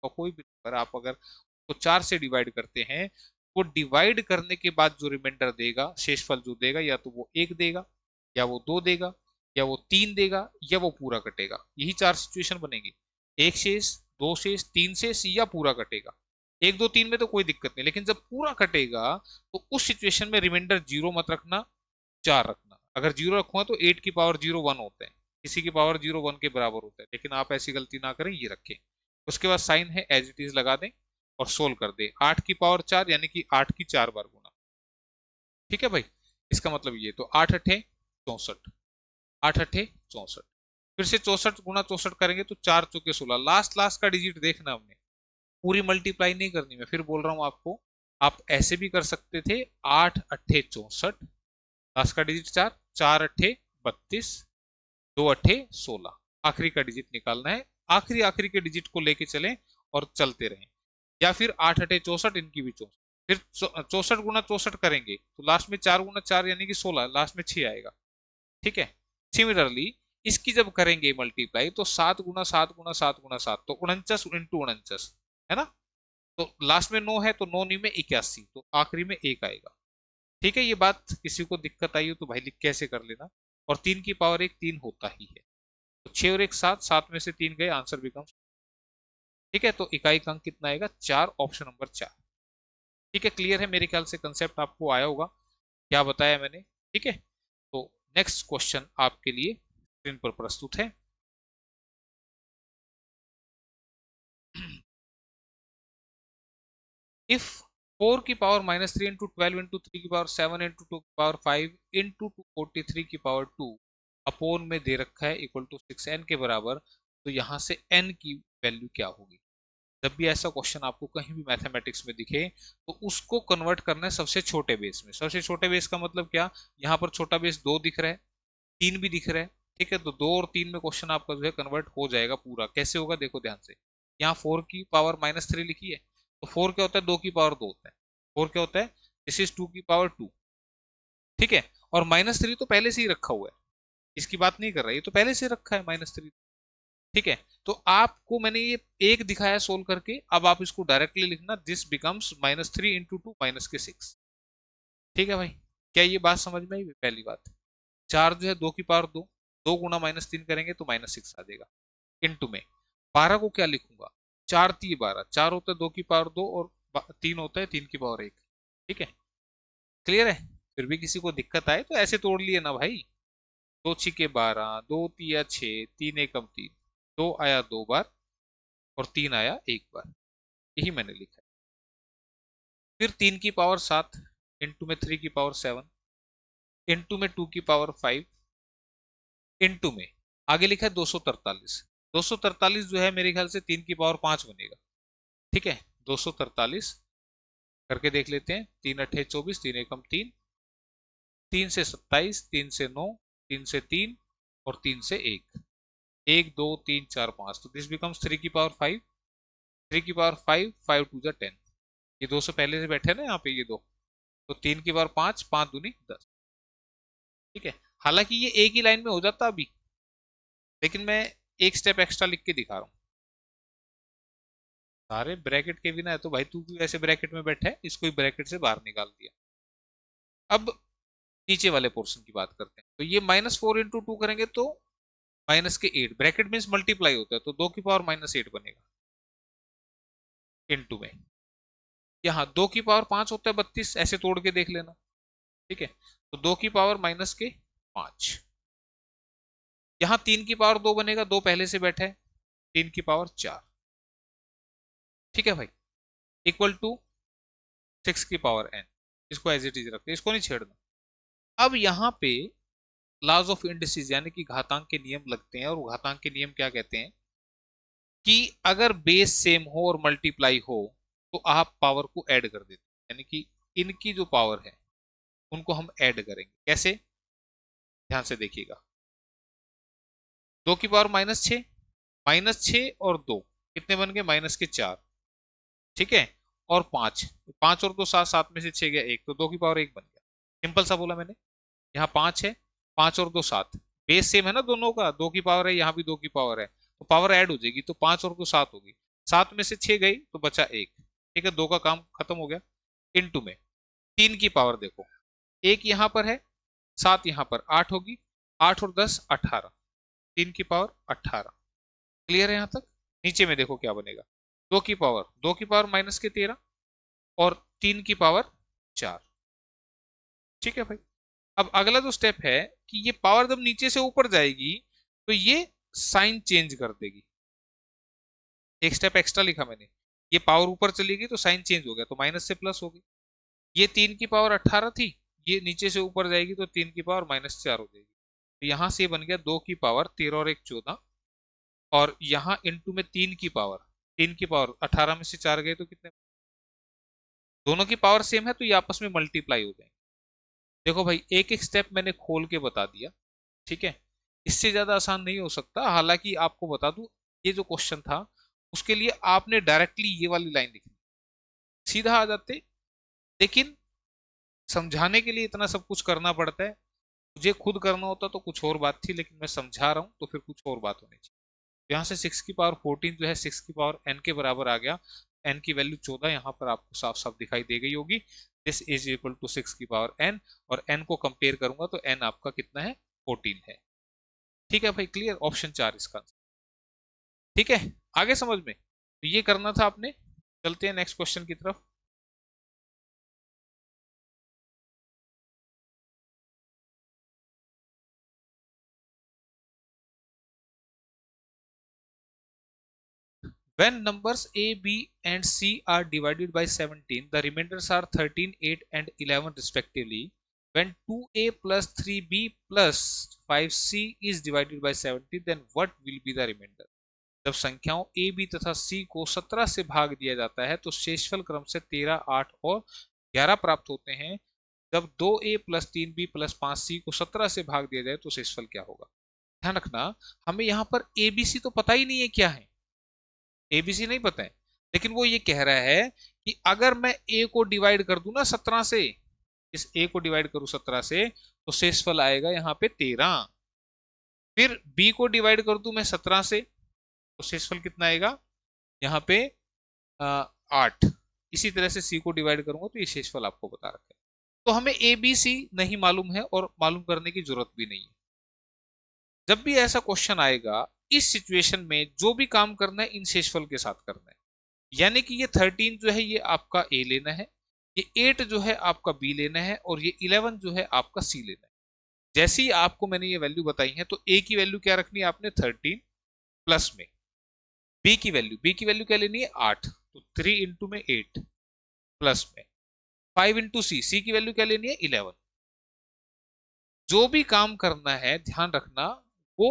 और कोई भी नंबर आप अगर तो 4 से डिवाइड करते हैं, वो डिवाइड करने के बाद जो रिमाइंडर देगा, शेषफल जो देगा, या तो वो 1 देगा, या वो 2 देगा, या वो 3 देगा, या वो पूरा कटेगा। यही 4 सिचुएशन बनेगी, 1 शेष, 2 शेष, 3 शेष, या पूरा कटेगा। 1 2 3 में तो कोई दिक्कत नहीं, लेकिन जब पूरा कटेगा तो उस सिचुएशन में रिमाइंडर 0 मत रखना, 4 रखना। अगर 0 रखूंगा तो 8 की पावर 0 1 होते हैं, किसी की पावर 0 1 के बराबर होता है, लेकिन आप ऐसी गलती ना करें, ये रखें। उसके बाद साइन है एज इट इज लगा दें और सोल्व कर दे। 8 की पावर 4 यानी कि 8 की 4 बार गुना। ठीक है भाई, इसका मतलब ये, तो 8 अठे 64, 8 अठे 64, फिर से 64 गुना 64 करेंगे तो 4 चौके 16। लास्ट लास्ट का डिजिट देखना हमने, पूरी मल्टीप्लाई नहीं करनी। मैं फिर बोल रहा हूं आपको, आप ऐसे भी कर सकते थे, 8 अठे 64, लास्ट का डिजिट 4, 4 अठे 32, 2 अठे 16, आखिरी का डिजिट निकालना है। आखिरी आखिरी के डिजिट को लेके चलें और चलते रहें। या फिर 8 अठे 64, इनकी भी 64, फिर 64 गुना 64 करेंगे तो लास्ट में 4 गुना 4 यानी कि 16, लास्ट में 6 आएगा। ठीक है, सिमिलरली इसकी जब करेंगे मल्टीप्लाई तो 7 गुना 7 गुना 7 गुना 7, तो 49 इंटू 49 है ना। तो लास्ट में 9 है तो 9 9 में 81, तो आखिरी में 1 आएगा। ठीक है, ये बात किसी को दिक्कत आई हो तो भाई लिख कैसे कर लेना। और 3 की पावर 1 3 होता ही है, तो 6 और 1 7, 7 में से 3 गए, आंसर बिकम। ठीक है, तो इकाई का अंक कितना आएगा 4, ऑप्शन नंबर 4। ठीक है, क्लियर है, मेरे ख्याल से कंसेप्ट आपको आया होगा, क्या बताया मैंने। ठीक है, तो नेक्स्ट क्वेश्चन आपके लिए स्क्रीन पर प्रस्तुत है। इफ 4 की पावर -3 इंटू 12 इंटू 3 की पावर 7 इंटू 2 की पावर 5 इंटू 243 की पावर 2 अपोन में दे रखा है इक्वल टू 6n के बराबर, तो यहां से n की वैल्यू क्या होगी। जब भी ऐसा क्वेश्चन आपको कहीं भी मैथमेटिक्स में दिखे तो उसको कन्वर्ट करना है सबसे छोटे बेस में। सबसे छोटे बेस का मतलब क्या, यहाँ पर छोटा बेस 2 दिख रहा है, 3 भी दिख रहा है। ठीक है, तो 2 और 3 में क्वेश्चन आपका जो है कन्वर्ट हो जाएगा पूरा। कैसे होगा देखो ध्यान से, यहाँ 4 की पावर -3 लिखी है, तो 4 क्या होता है, 2 की पावर 2 होता है। 4 क्या होता है, दिस इज 2 की पावर 2। ठीक है, और -3 तो पहले से ही रखा हुआ है, इसकी बात नहीं कर रहा है, ये तो पहले से रखा है -3। ठीक है, तो आपको मैंने ये एक दिखाया सोल्व करके, अब आप इसको डायरेक्टली लिखना, दिस बिकम्स -3 × 2 -6। ठीक है भाई, क्या ये बात समझ में आई? पहली बात, चार जो है 2 की पावर 2, 2 × -3 करेंगे तो -6 आ जाएगा। इनटू में 12 को क्या लिखूंगा, 4×3 = 12, 4 होता है 2 की पावर 2 और 3 होता है 3 की पावर 1। ठीक है, क्लियर है? फिर भी किसी को दिक्कत आए तो ऐसे तोड़ लिए ना भाई, 2×6 = 12, 2×3 = 6, 3×1 = 3, 2 आया 2 बार और 3 आया 1 बार, यही मैंने लिखा है। फिर 3 की पावर 7, इंटू में 3 की पावर 7, इंटू में 2 की पावर 5, इंटू में आगे लिखा है 243। 243 जो है मेरे ख्याल से 3 की पावर 5 बनेगा। ठीक है, 243 करके देख लेते हैं, 3×8 = 24, 3×1 = 3, 3 से 27, 3 से 9, 3 से 3 और 3 से 1, 1 2 3 4 5, तो दिस बिकम्स 3 की पावर 5, 3 की पावर 5, 5×2 = 10। ये 2 से पहले से बैठे ना यहाँ पे ये दो, तो 3 की पावर 5, 5×2 = 10। ठीक है, हालांकि ये एक ही लाइन में हो जाता अभी, लेकिन मैं एक स्टेप एक्स्ट्रा लिख के दिखा रहा हूँ। सारे ब्रैकेट के बिना है तो भाई तू क्यों ऐसे ब्रैकेट में बैठा है, इसको ही ब्रैकेट से बाहर निकाल दिया। अब नीचे वाले पोर्शन की बात करते हैं, तो ये -4 × 2 करेंगे तो -8, ब्रैकेट मीन्स मल्टीप्लाई होता है, तो 2 की पावर -8 बनेगा। इनटू में यहाँ 2 की पावर 5 होता है 32, ऐसे तोड़ के देख लेना। ठीक है, तो 2 की पावर -5, यहाँ 3 की पावर 2 बनेगा, 2 पहले से बैठा है, 3 की पावर 4। ठीक है भाई, इक्वल टू 6 की पावर n। इसको एज इट इज रखते हैं, इसको नहीं छेड़ना। अब यहाँ पे लॉज ऑफ इंडिसेस यानी कि घातांक के नियम लगते हैं, और घातांक के नियम क्या कहते हैं कि अगर बेस सेम हो और मल्टीप्लाई हो तो आप पावर को ऐड कर देते हैं, यानी कि इनकी जो पावर है उनको हम ऐड करेंगे। कैसे, ध्यान से देखिएगा, 2 की पावर -6, -6 और 2 कितने बन गए, -4। ठीक है, और 5, 5 और 2 7, 7 में से 6 गया 1, तो 2 की पावर 1 बन गया। सिंपल सा बोला मैंने, यहाँ 5 है, 5 और 2 7, बेस सेम है ना दोनों का, 2 की पावर है, यहाँ भी 2 की पावर है, तो पावर ऐड हो जाएगी, तो 5 और 2 7 होगी, 7 में से 6 गई तो बचा 1। ठीक है, 2 का काम खत्म हो गया। इनटू में 3 की पावर देखो, 1 यहाँ पर है, 7 यहाँ पर, 8 होगी, 8 और 10 18, 3 की पावर 18। क्लियर है यहाँ तक? नीचे में देखो क्या बनेगा, 2 की पावर -13 और 3 की पावर 4। ठीक है भाई, अब अगला जो स्टेप है कि ये पावर जब नीचे से ऊपर जाएगी तो ये साइन चेंज कर देगी। एक स्टेप एक्स्ट्रा लिखा मैंने, ये पावर ऊपर चली गई तो साइन चेंज हो गया, तो माइनस से प्लस हो गई। ये 3 की पावर 18 थी, ये नीचे से ऊपर जाएगी तो 3 की पावर -4 हो जाएगी, तो यहां से बन गया 2 की पावर 13 और 1 14, और यहाँ इंटू में 3 की पावर 18 में से 4 गए तो कितने, दोनों की पावर सेम है तो ये आपस में मल्टीप्लाई हो जाएंगे। देखो भाई, एक एक स्टेप मैंने खोल के बता दिया। ठीक है, इससे ज्यादा आसान नहीं हो सकता। हालांकि आपको बता दूं, ये जो क्वेश्चन था उसके लिए आपने डायरेक्टली ये वाली लाइन लिखनी, सीधा आ जाते, लेकिन समझाने के लिए इतना सब कुछ करना पड़ता है। मुझे खुद करना होता तो कुछ और बात थी, लेकिन मैं समझा रहा हूं तो फिर कुछ और बात होनी चाहिए। यहाँ से 6 की पावर 14 जो है 6 की पावर n के बराबर आ गया, n की वैल्यू 14 यहाँ पर आपको साफ साफ दिखाई दे गई होगी। दिस इज इक्वल टू 6 की पावर n, और n को कंपेयर करूंगा तो n आपका कितना है, 14 है। ठीक है भाई, क्लियर, ऑप्शन 4 इसका। ठीक है, आगे समझ में, तो ये करना था आपने। चलते हैं नेक्स्ट क्वेश्चन की तरफ। When numbers a, b, and c are divided by 17, the remainders are 13, 8, and 11 respectively. When 2a plus 3b plus 5c is divided by 17, then what will be the remainder? जब संख्याओं a, b तथा c को 17 से भाग दिया जाता है तो शेषफल क्रम से 13, 8 और 11 प्राप्त होते हैं। जब 2a plus 3b plus 5c को 17 से भाग दिया जाए तो शेषफल क्या होगा? ध्यान रखना, हमें यहाँ पर abc तो पता ही नहीं है क्या है, एबीसी नहीं पता है, लेकिन वो ये कह रहा है कि अगर मैं ए को डिवाइड कर दूं ना 17 से, इस ए को डिवाइड करूं 17 से तो शेषफल आएगा यहाँ पे 13। फिर बी को डिवाइड कर दूं मैं 17 से, तो शेषफल कितना आएगा यहाँ पे 8। इसी तरह से सी को डिवाइड करूंगा तो ये शेषफल आपको बता रखा है। तो हमें ए बी सी नहीं मालूम है और मालूम करने की जरूरत भी नहीं है। जब भी ऐसा क्वेश्चन आएगा इस सिचुएशन में जो भी काम करना है इन शेषफल के साथ करना है। यानी कि ये 13 जो है ये आपका ए लेना है, ये 8 जो है आपका बी लेना है और ये 11 जो है आपका सी लेना है। जैसे ही आपको मैंने ये वैल्यू बताई है तो ए की वैल्यू क्या रखनी है आपने 13 प्लस में बी की वैल्यू क्या लेनी है 8, तो 3 इंटू में 8 प्लस में 5 इंटू सी की वैल्यू क्या लेनी है 11। जो भी काम करना है ध्यान रखना वो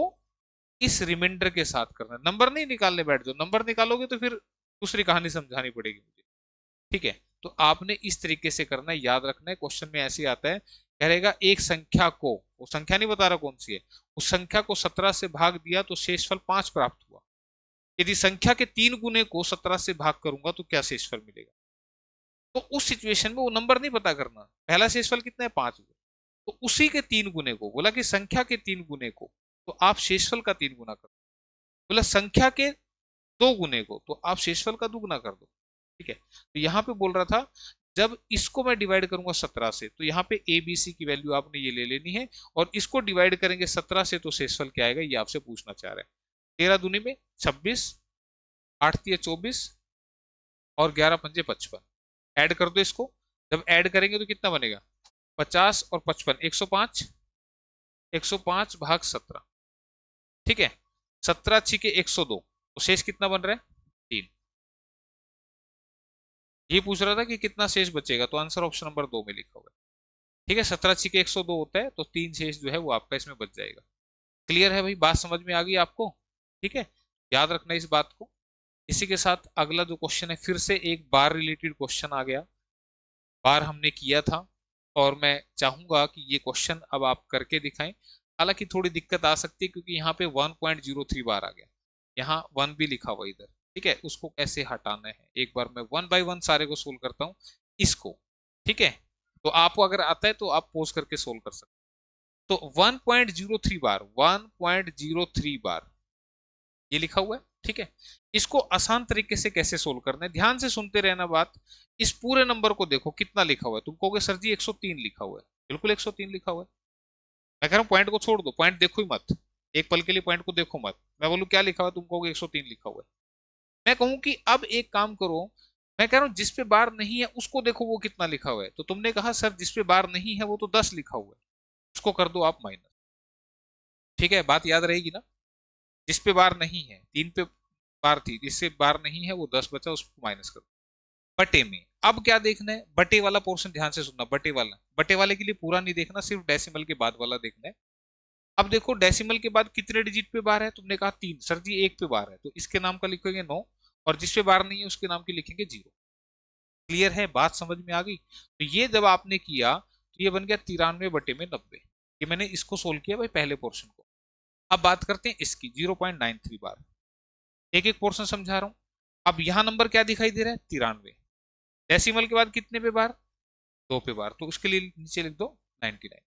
इस रिमाइंडर के साथ करना है। नंबर नहीं निकालने बैठ जाओ, नंबर निकालोगे तो फिर दूसरी कहानी समझानी पड़ेगी मुझे। ठीक है, तो आपने इस तरीके से करना है, याद रखना है। क्वेश्चन में ऐसे आता है, कह रहेगा एक संख्या को, वो संख्या नहीं बता रहा कौन सी है, उस संख्या को 17 से भाग दिया तो शेषफल 5 प्राप्त हुआ। यदि संख्या के 3 गुने को 17 से भाग करूंगा तो क्या शेषफल मिलेगा। तो उस सिचुएशन में वो नंबर नहीं पता करना, पहला शेषफल कितना है 5, तो उसी के 3 गुने को, बोला कि संख्या के 3 गुने को, तो आप शेषफल का 3 गुना कर दो। बोला संख्या के 2 गुने को, तो आप शेषफल का दुगुना कर दो। ठीक है, तो यहां पे बोल रहा था जब इसको मैं डिवाइड करूंगा 17 से तो यहाँ पे ए बी सी की वैल्यू आपने ये ले लेनी है और इसको डिवाइड करेंगे 17 से तो शेषफल क्या आएगा ये आपसे पूछना चाह रहा है। 13 दूनी में 26, 8 तिया 24 और 11 पंजे 55। ऐड कर दो इसको, जब ऐड करेंगे तो कितना बनेगा 50 और 55 105, 105 भाग 17। ठीक है, 17 छिके 102, तो शेष कितना बन रहा है 3। ये पूछ रहा था कि कितना शेष बचेगा, तो आंसर ऑप्शन नंबर 2 में लिखा हुआ है। ठीक है, 17 छिके 102 होता है तो 3 शेष जो है वो आपका इसमें बच जाएगा। क्लियर है भाई, बात समझ में आ गई आपको। ठीक है, याद रखना इस बात को। इसी के साथ अगला जो क्वेश्चन है, फिर से एक बार रिलेटेड क्वेश्चन आ गया। बार हमने किया था और मैं चाहूंगा कि ये क्वेश्चन अब आप करके दिखाएं। हालांकि थोड़ी दिक्कत आ सकती है क्योंकि यहाँ पे 1.03 बार आ गया, यहाँ 1 भी लिखा हुआ इधर। ठीक है, उसको कैसे हटाना है एक बार मैं 1 बाय 1 सारे को सोल्व करता हूँ इसको। ठीक है, तो आपको अगर आता है तो आप पोज करके सोल्व कर सकते हैं। तो 1.03 बार, 1.03 बार ये लिखा हुआ है। ठीक है, इसको आसान तरीके से कैसे सोल्व करना है, ध्यान से सुनते रहना बात। इस पूरे नंबर को देखो कितना लिखा हुआ है, तुम कहोगे सर जी 103 लिखा हुआ है। बिल्कुल 103 लिखा हुआ है। मैं कह रहा हूं पॉइंट को छोड़ दो, पॉइंट देखो ही मत, एक पल के लिए पॉइंट को देखो मत। मैं बोलूं क्या लिखा हुआ है, तुम कहोगे 103 लिखा हुआ है। मैं कहूं कि अब एक काम करो, मैं कह रहा हूं जिस पे बार नहीं है उसको देखो वो कितना लिखा हुआ है, तो तुमने कहा सर जिस पे बार नहीं है वो तो 10 लिखा हुआ है, उसको कर दो आप माइनस। ठीक है, बात याद रहेगी ना। जिस पे बार नहीं है, 3 पे बार थी, जिससे बार नहीं है वो 10 बचा, उसको माइनस कर दो बटे में। अब क्या देखना है, बटे वाला पोर्शन ध्यान से सुनना, बटे वाला, बटे वाले के लिए पूरा नहीं देखना, सिर्फ डेसिमल के बाद वाला देखना है। अब देखो डेसिमल के बाद कितने डिजिट पे बार है, तुमने कहा 3, सर जी 1 पे बार है तो इसके नाम का लिखेंगे 9 और जिस पे बार नहीं है उसके नाम की लिखेंगे 0। क्लियर है, बात समझ में आ गई। तो ये जब आपने किया तो ये बन गया 93 बटे में 90। ये मैंने इसको सोल्व किया भाई पहले पोर्शन को। अब बात करते हैं इसकी 0.93 बार, एक एक पोर्शन समझा रहा हूं। अब यहां नंबर क्या दिखाई दे रहा है 93, डेसिमल के बाद कितने पे बार 2 पे बार, तो उसके लिए नीचे लिख दो 99।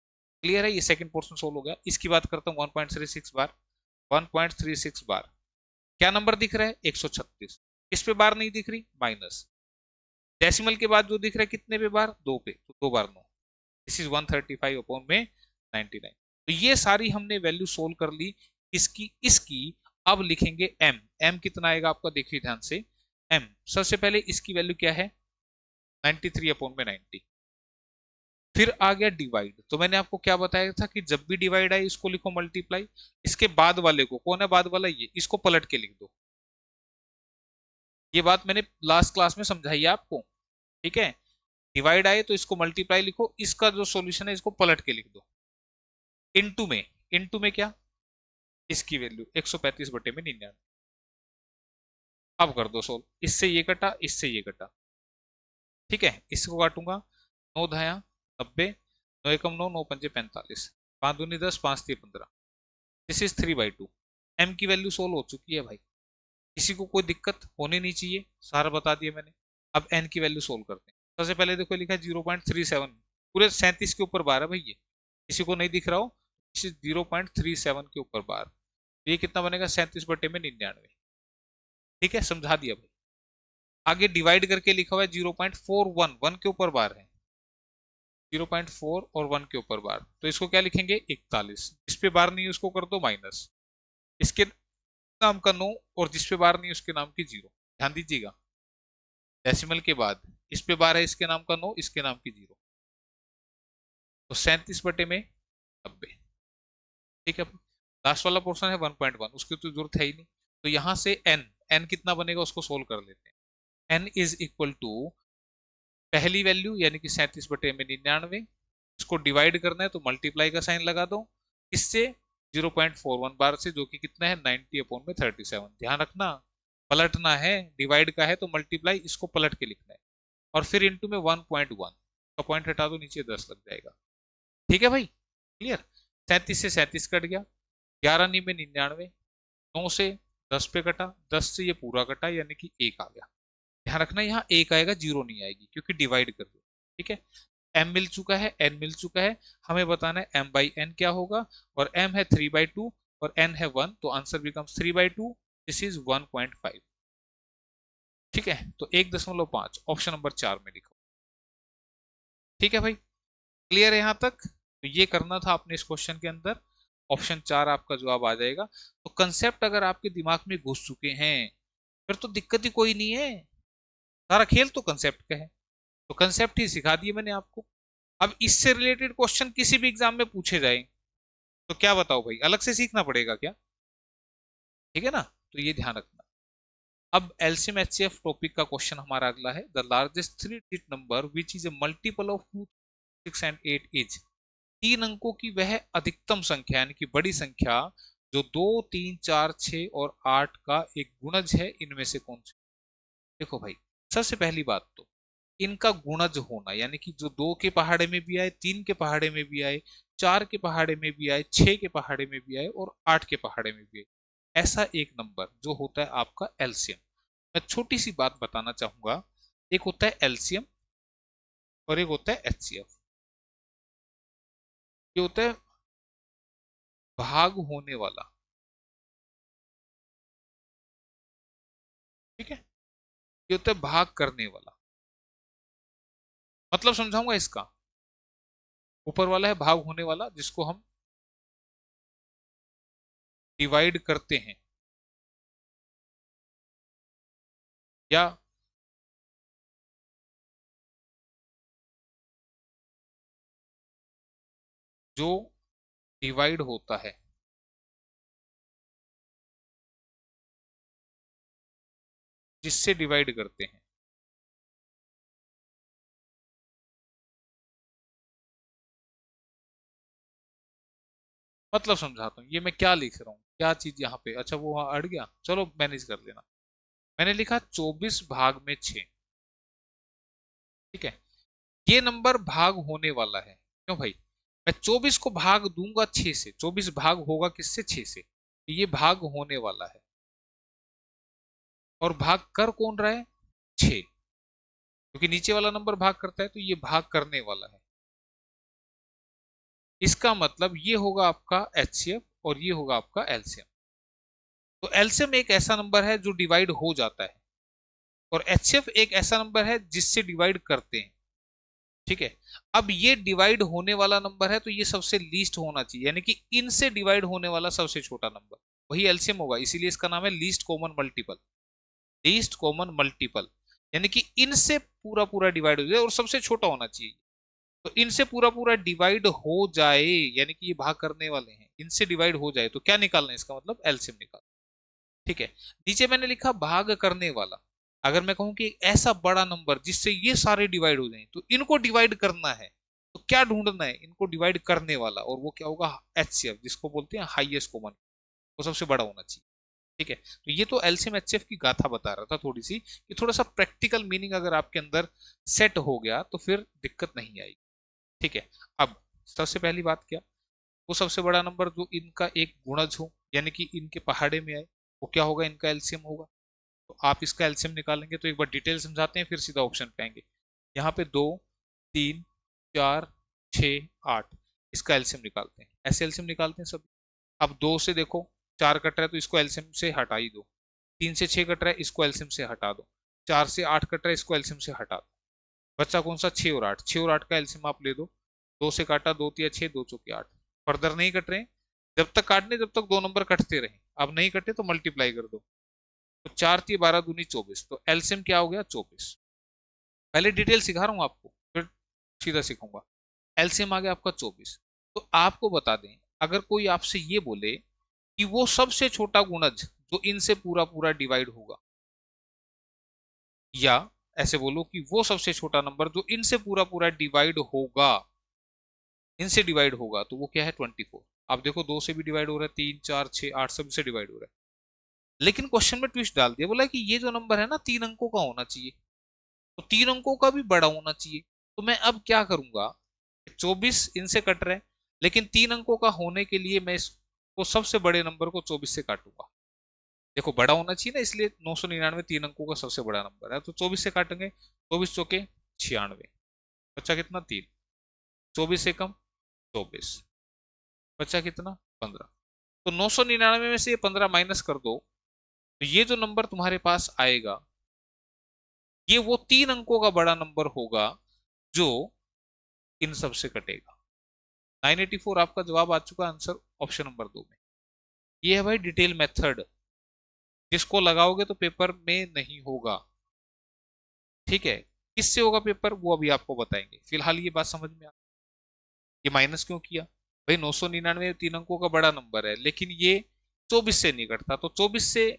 क्लियर है, ये सेकंड पोर्शन सोल्व हो गया। इसकी बात करता हूँ 1.36 बार, 1.36 बार क्या नंबर दिख रहा है 136, किस पे बार नहीं दिख रही माइनस, डेसिमल के बाद जो दिख रहा है कितने पे बार 2 पे, तो 2 बार 9, दिस इज 135 अपॉन में 99। तो ये सारी हमने वैल्यू सोल्व कर ली इसकी इसकी। अब लिखेंगे m, m कितना आएगा आपका देखिए ध्यान से। m सबसे पहले इसकी वैल्यू क्या है 93 अपॉन में 90। फिर आ गया डिवाइड, तो मैंने आपको क्या बताया था कि जब भी डिवाइड आए इसको लिखो मल्टीप्लाई, इसके बाद वाले को, कौन है बाद वाला ये, इसको पलट के लिख दो। ये बात मैंने लास्ट क्लास में समझाई है आपको। ठीक है, डिवाइड आए तो इसको मल्टीप्लाई लिखो, इसका जो सॉल्यूशन है इसको पलट के लिख दो। इनटू में, इनटू में क्या, इसकी वैल्यू 135 बटे में 99। अब कर दो सोल्व, इससे ये कटा, इससे ये कटा। ठीक है, इसको काटूंगा 9 धाया 90, 9 एकम 9, 9 पंजे 45, 5 दूनी 10, 5 तीय 15। This is 3/2। एम की वैल्यू सोल्व हो चुकी है भाई, किसी को कोई दिक्कत होनी नहीं चाहिए, सारा बता दिया मैंने। अब एन की वैल्यू सोल्व करते हैं। सबसे पहले देखो लिखा है 0.37, पूरे 37 के ऊपर बार है भाई, ये किसी को नहीं दिख रहा हो 0.37 के ऊपर बार, ये कितना बनेगा 37 बटे में 99। ठीक है, समझा दिया भाई। आगे डिवाइड करके लिखा हुआ है 0.41, 1 के ऊपर बार है, 0.4 और 1 के ऊपर बार, तो इसको क्या लिखेंगे 41। जिस पे बार नहीं है उसको कर दो माइनस, इसके नाम का 9 और जिस पे बार नहीं है उसके नाम की 0। ध्यान दीजिएगा, डेसिमल के बाद इस पे बार है, इसके नाम का 9, इसके नाम की 0, तो 37/90। ठीक है, लास्ट वाला पोर्शन है 1.1, उसकी तो जरूरत है ही नहीं। तो यहां से n, n कितना बनेगा उसको सोल्व कर लेते हैं। n इज इक्वल टू पहली वैल्यू यानी कि 37/99, इसको डिवाइड करना है तो मल्टीप्लाई का साइन लगा दो, इससे 0.41 बार से, जो कि कितना है 90/37। ध्यान रखना, पलटना है, डिवाइड का है तो मल्टीप्लाई, इसको पलट के लिखना है, और फिर इंटू में 1.1 का पॉइंट हटा दो, नीचे 10 लग जाएगा। ठीक है भाई, क्लियर। 37 से 37 कट गया, 11 नी में 99, 9 से 10 पे कटा, 10 से ये पूरा कटा यानी कि 1 आ गया। ध्यान रखना यहाँ 1 आएगा, 0 नहीं आएगी, क्योंकि डिवाइड कर दो। ठीक है, m मिल चुका है, n मिल चुका है, हमें बताना है m बाई n क्या होगा, और m है 3/2 और n है 1, तो आंसर बिकम्स 3/2, दिस इज 1.5। ठीक है, तो 1.5 ऑप्शन नंबर 4 में लिखो। ठीक है भाई, क्लियर है यहाँ तक। तो ये करना था आपने इस क्वेश्चन के अंदर, ऑप्शन 4 आपका जवाब आ जाएगा। तो कंसेप्ट अगर आपके दिमाग में घुस चुके हैं फिर तो दिक्कत ही कोई नहीं है, सारा खेल तो कंसेप्ट का है। तो कंसेप्ट ही सिखा दिए मैंने आपको। अब इससे रिलेटेड क्वेश्चन किसी भी एग्जाम में पूछे जाए तो क्या बताओ भाई, अलग से सीखना पड़ेगा क्या? ठीक है ना, तो ये ध्यान रखना। अब एलसीएम एचसीएफ टॉपिक का क्वेश्चन हमारा अगला है, the largest 3 digit number which is a multiple of 2, 6 and 8 is. 3 अंकों की वह अधिकतम संख्या यानी कि बड़ी संख्या जो 2, 3, 4, 6 और 8 का एक गुणज है, इनमें से कौन सी? देखो भाई, सबसे पहली बात तो इनका गुणज होना, यानी कि जो 2 के पहाड़े में भी आए, 3 के पहाड़े में भी आए, 4 के पहाड़े में भी आए, 6 के पहाड़े में भी आए और 8 के पहाड़े में भी आए, ऐसा एक नंबर जो होता है आपका एलसीएम। मैं छोटी सी बात बताना चाहूंगा, एक होता है एलसीएम और एक होता है एचसीएफ। ये होता है भाग होने वाला, ठीक है, ये होता है भाग करने वाला। मतलब समझाऊंगा इसका, ऊपर वाला है भाग होने वाला जिसको हम डिवाइड करते हैं, या जो डिवाइड होता है, जिससे डिवाइड करते हैं। मतलब समझाता हूँ, ये मैं क्या लिख रहा हूँ, क्या चीज यहाँ पे, अच्छा वो वहां अड़ गया, चलो मैनेज कर लेना। मैंने लिखा 24 भाग में 6, ठीक है, ये नंबर भाग होने वाला है, क्यों भाई? मैं 24 को भाग दूंगा 6 से, 24 भाग होगा किससे? 6 से, तो ये भाग होने वाला है। और भाग कर कौन रहा है? 6, क्योंकि नीचे वाला नंबर भाग करता है, तो ये भाग करने वाला है। इसका मतलब ये होगा आपका एचसीएफ और ये होगा आपका एलसीएम। तो एलसीएम एक ऐसा नंबर है जो डिवाइड हो जाता है, और एचसीएफ एक ऐसा नंबर है जिससे डिवाइड करते हैं। ठीक है, अब ये डिवाइड होने वाला नंबर है तो ये सबसे लीस्ट होना चाहिए, यानी कि इनसे डिवाइड होने वाला सबसे छोटा नंबर वही एलसीएम होगा, इसीलिए इसका नाम है least common multiple. Least common multiple यानी कि इनसे पूरा पूरा डिवाइड हो जाए और सबसे छोटा होना चाहिए। तो इनसे पूरा पूरा डिवाइड हो जाए, यानी कि ये भाग करने वाले हैं, इनसे डिवाइड हो जाए तो क्या निकालना है? इसका मतलब एलसीएम निकाल। ठीक है, नीचे मैंने लिखा भाग करने वाला। अगर मैं कहूं कि एक ऐसा बड़ा नंबर जिससे ये सारे डिवाइड हो जाएं, तो इनको डिवाइड करना है, तो क्या ढूंढना है? इनको डिवाइड करने वाला, और वो क्या होगा? एचसीएफ, जिसको बोलते हैं हाईएस्ट कॉमन, वो सबसे बड़ा होना चाहिए। ठीक है, तो ये तो एलसीएम एचसीएफ की गाथा बता रहा था थोड़ी सी, कि थोड़ा सा प्रैक्टिकल मीनिंग अगर आपके अंदर सेट हो गया तो फिर दिक्कत नहीं आएगी। ठीक है, अब सबसे पहली बात क्या, वो सबसे बड़ा नंबर जो इनका एक गुणज हो, यानी कि इनके पहाड़े में आए, वो क्या होगा? इनका एलसीएम होगा। तो आप इसका एलसीएम निकालेंगे, तो एक बार डिटेल समझाते हैं फिर सीधा ऑप्शन पे आएंगे। यहाँ पे 2, 3, 4, 6, 8, इसका एलसीएम निकालते हैं, ऐसे एलसीएम निकालते हैं सब। अब 2 से देखो 4 कट रहा है तो इसको एलसीएम से हटा ही दो, 3 से 6 कट रहा है, इसको एलसीएम से हटा दो। 4 से 8 कट रहा है, इसको एलसीएम से हटा दो। बच्चा कौन सा? 6 और 8। 6 और 8 का एलसीएम आप ले दो। 2 से काटा, 2 तिया 6, 2 चौके 8। फर्दर नहीं कट रहे हैं, जब तक काटने जब तक दो नंबर कटते रहे। अब नहीं कटे तो मल्टीप्लाई कर दो। तो 4 तिया 12 दूनी 24, तो एलसीएम क्या हो गया? 24। पहले डिटेल सिखा रहा हूँ आपको, फिर सीधा सिखाऊंगा। एलसीएम आ गया आपका 24। तो आपको बता दें, अगर कोई आपसे ये बोले कि वो सबसे छोटा गुणज जो इनसे पूरा पूरा डिवाइड होगा, या ऐसे बोलो कि वो सबसे छोटा नंबर जो इनसे पूरा पूरा डिवाइड होगा, इनसे डिवाइड होगा, तो वो क्या है? 24। आप देखो, 2 से भी डिवाइड हो रहा है, 3 4 6 8 सब से डिवाइड हो रहा है। लेकिन क्वेश्चन में ट्विस्ट डाल दिया, बोला कि ये जो नंबर है ना 3 अंकों का होना चाहिए, तो 3 अंकों का भी बड़ा होना चाहिए। तो मैं अब क्या करूंगा? 24 इनसे कट रहे हैं, लेकिन 3 अंकों का होने के लिए मैं इसको सबसे बड़े नंबर को 24 से काटूंगा। देखो, बड़ा होना चाहिए ना, इसलिए 999 3 अंकों का सबसे बड़ा नंबर है, तो 24 से काटेंगे। 24 चौके 96। बच्चा कितना? 3। 24 से कम 24। बच्चा कितना? 15। तो 999 में से ये 15 माइनस कर दो, तो ये जो नंबर तुम्हारे पास आएगा, ये वो 3 अंकों का बड़ा नंबर होगा जो इन सब से कटेगा। 984 आपका जवाब आ चुका, आंसर ऑप्शन नंबर 2 में। ये है भाई डिटेल मेथड, जिसको लगाओगे तो पेपर में नहीं होगा। ठीक है, किससे होगा पेपर वो अभी आपको बताएंगे। फिलहाल ये बात समझ में आ, ये माइनस क्यों किया? भाई 999 3 अंकों का बड़ा नंबर है, लेकिन ये 24 से नहीं कटता, तो 24 से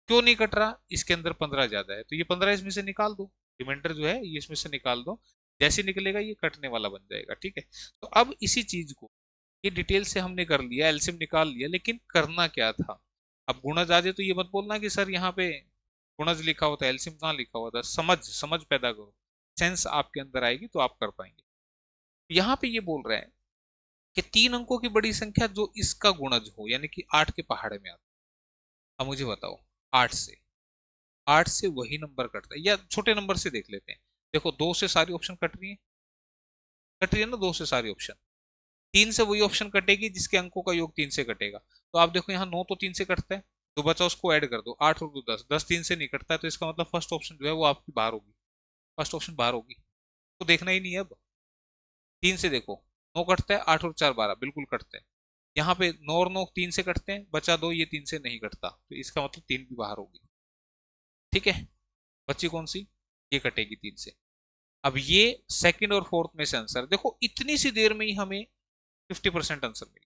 क्यों नहीं कट रहा? इसके अंदर 15 ज्यादा है, तो ये 15 इसमें से निकाल दो। रिमाइंडर जो है ये इसमें से निकाल दो, जैसे निकलेगा ये कटने वाला बन जाएगा। ठीक है, तो अब इसी चीज को, ये डिटेल से हमने कर लिया, एलसीएम निकाल लिया, लेकिन करना क्या था? अब गुणज आ जाए तो ये मत बोलना कि सर यहाँ पे गुणज लिखा होता है, एलसीएम कहाँ लिखा होता है। समझ समझ पैदा करो, सेंस आपके अंदर आएगी तो आप कर पाएंगे। यहाँ पे ये बोल रहे हैं कि 3 अंकों की बड़ी संख्या जो इसका गुणज हो, यानी कि 8 के पहाड़े में आता है। अब मुझे बताओ, 8 से 8 से वही नंबर कटता है, या छोटे नंबर से देख लेते हैं। देखो, 2 से सारी ऑप्शन कट रही है, कट रही है ना 2 से सारी ऑप्शन। 3 से वही ऑप्शन कटेगी जिसके अंकों का योग 3 से कटेगा। तो आप देखो, यहाँ 9 तो 3 से कटता है, तो बचा उसको ऐड कर दो, 8 और 2 10, 10 3 से नहीं कटता है, तो इसका मतलब फर्स्ट ऑप्शन जो है वो आपकी बाहर होगी। फर्स्ट ऑप्शन बाहर होगी, तो देखना ही नहीं है अब। 3 से देखो, 9 कटता है, 8 और 4 12 बिल्कुल कटते हैं। यहाँ पे 9 और 9 3 से कटते हैं, बचा 2, ये 3 से नहीं कटता, तो इसका मतलब 3 भी बाहर होगी। ठीक है, बच्ची कौन सी? ये कटेगी 3 से। अब ये सेकंड और फोर्थ में से आंसर देखो, इतनी सी देर में ही हमें 50% आंसर मिला।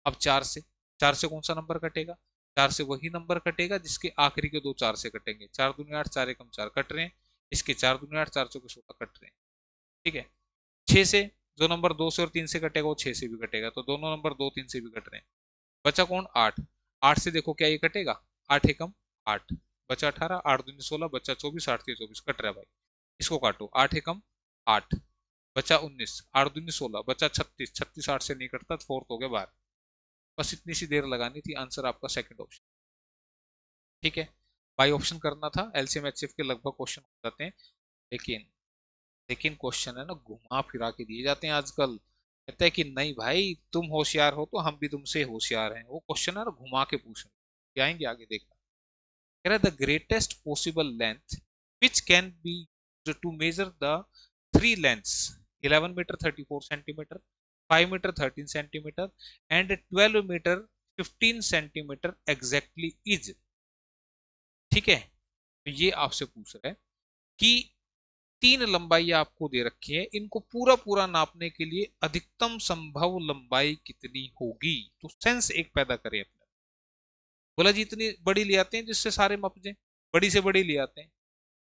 अब 4 से कौन सा नंबर कटेगा? 4 से वही नंबर कटेगा जिसके आखिरी के दो 4 से कटेंगे। 4 दूनी 8, 4 एकम 4 कट रहे हैं, इसके 4 दूनी 8, 4 चौके 16 कट रहे हैं। ठीक है, 6 से जो नंबर 2 से और 3 से कटेगा वो 6 से भी कटेगा, तो दोनों नंबर 2 3 से भी कट रहे हैं। बचा कौन? 8। 8 से देखो क्या ये कटेगा? 8 एकम 8, बचा 18, 8 दूनी 16, बचा 24, 8 24 कट रहा है भाई। इसको काटो, 8 एकम 8, बचा 19, 8 दूनी 16, बचा 36, 36 8 से नहीं कटता, तो फोर्थ हो गया 12। बस इतनी सी देर लगानी थी, आंसर आपका सेकंड ऑप्शन। ठीक है, बाई ऑप्शन करना था, एलसीएम एचसीएफ के लगभग क्वेश्चन हो जाते हैं, लेकिन लेकिन क्वेश्चन है ना घुमा फिरा के दिए जाते हैं आजकल। कहते हैं कि नहीं भाई तुम होशियार हो तो हम भी तुमसे होशियार हैं, वो क्वेश्चन है ना घुमा के पूछने के आएंगे आगे देखना। कह रहा है the greatest possible length which can be to measure the three lengths 11 metre 34 centimetre, 5 metre 13 centimetre and 12 metre 15 centimetre exactly is. ठीक है, तो ये आपसे पूछ रहा है कि 3 लंबाई आपको दे रखी है, इनको पूरा पूरा नापने के लिए अधिकतम संभव लंबाई कितनी होगी। तो सेंस एक पैदा करें अपने। बोला जी इतनी बड़ी ले आते हैं जिससे सारे माप जाए, बड़ी से बड़ी ले आते हैं।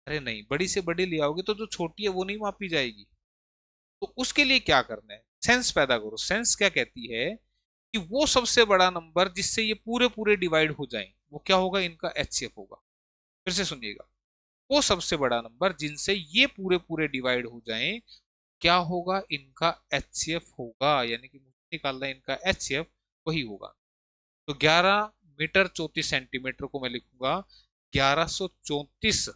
अरे नहीं, बड़ी से बड़ी ले आओगे तो जो छोटी है वो नहीं मापी जाएगी। तो उसके लिए क्या करना है? सेंस पैदा करो। सेंस क्या कहती है कि वो सबसे बड़ा नंबर जिससे ये पूरे पूरे डिवाइड हो जाए वो क्या होगा? इनका एचसीएफ होगा। फिर से सुनिएगा, वो सबसे बड़ा नंबर जिनसे ये पूरे पूरे डिवाइड हो जाएं क्या होगा? इनका एचसीएफ होगा, यानी कि मुझे निकालना है इनका एचसीएफ, वही होगा। तो 11 मीटर 34 सेंटीमीटर को मैं लिखूंगा 1134।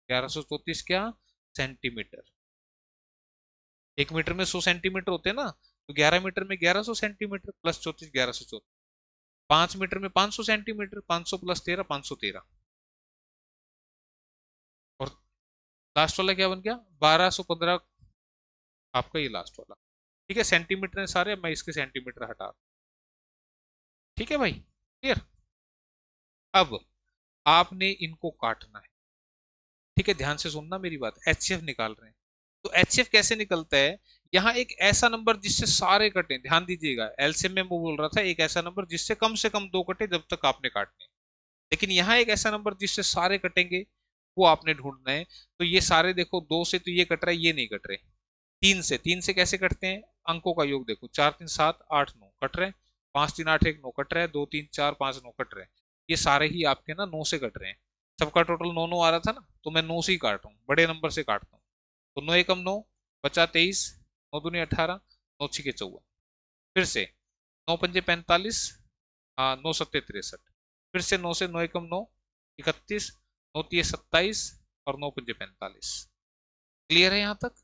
1134 क्या? सेंटीमीटर। 1 मीटर में 100 सेंटीमीटर होते हैं ना, तो 11 मीटर में 1100 सेंटीमीटर प्लस 34 1134। 5 मीटर में 500 सेंटीमीटर, 500 प्लस 13, 513। और लास्ट वाला क्या बन गया, 1215, आपका ये लास्ट वाला। ठीक है, सेंटीमीटर है सारे, मैं इसके सेंटीमीटर हटा दूं। ठीक है भाई, क्लियर। अब आपने इनको काटना है। ठीक है, ध्यान से सुनना मेरी बात, एचसीएफ निकाल रहे हैं। तो एचसीएफ कैसे निकलता है, यहाँ एक ऐसा नंबर जिससे सारे कटे, ध्यान दीजिएगा, एलसीएम में वो बोल रहा था एक ऐसा नंबर जिससे कम से कम दो कटे जब तक आपने काटने, लेकिन यहाँ एक ऐसा नंबर जिससे सारे कटेंगे, वो आपने ढूंढना है। तो ये सारे देखो, दो से तो ये कट रहा है, ये नहीं कट रहे। तीन से कैसे कटते हैं, अंकों का योग देखो, 4 3 7 8 9 कट रहे हैं, 5 3 8 1 9 कट रहा है, 2 3 4 5 9 कट रहे हैं। ये सारे ही आपके ना 9 से कट रहे हैं। सबका टोटल 9 9 आ रहा था ना, तो मैं 9 से ही काट रहा हूँ, बड़े नंबर से काटता हूँ। तो 9 एकम 9, बचा 23, 9 दूनी 18, 9 छिके 54। फिर से 9 पंजे 45, 9 सत्ते 63। फिर से 9 से 9 एकम 9, 31, 9 तिये 27, और 9 पंजे 45। क्लियर है यहाँ तक।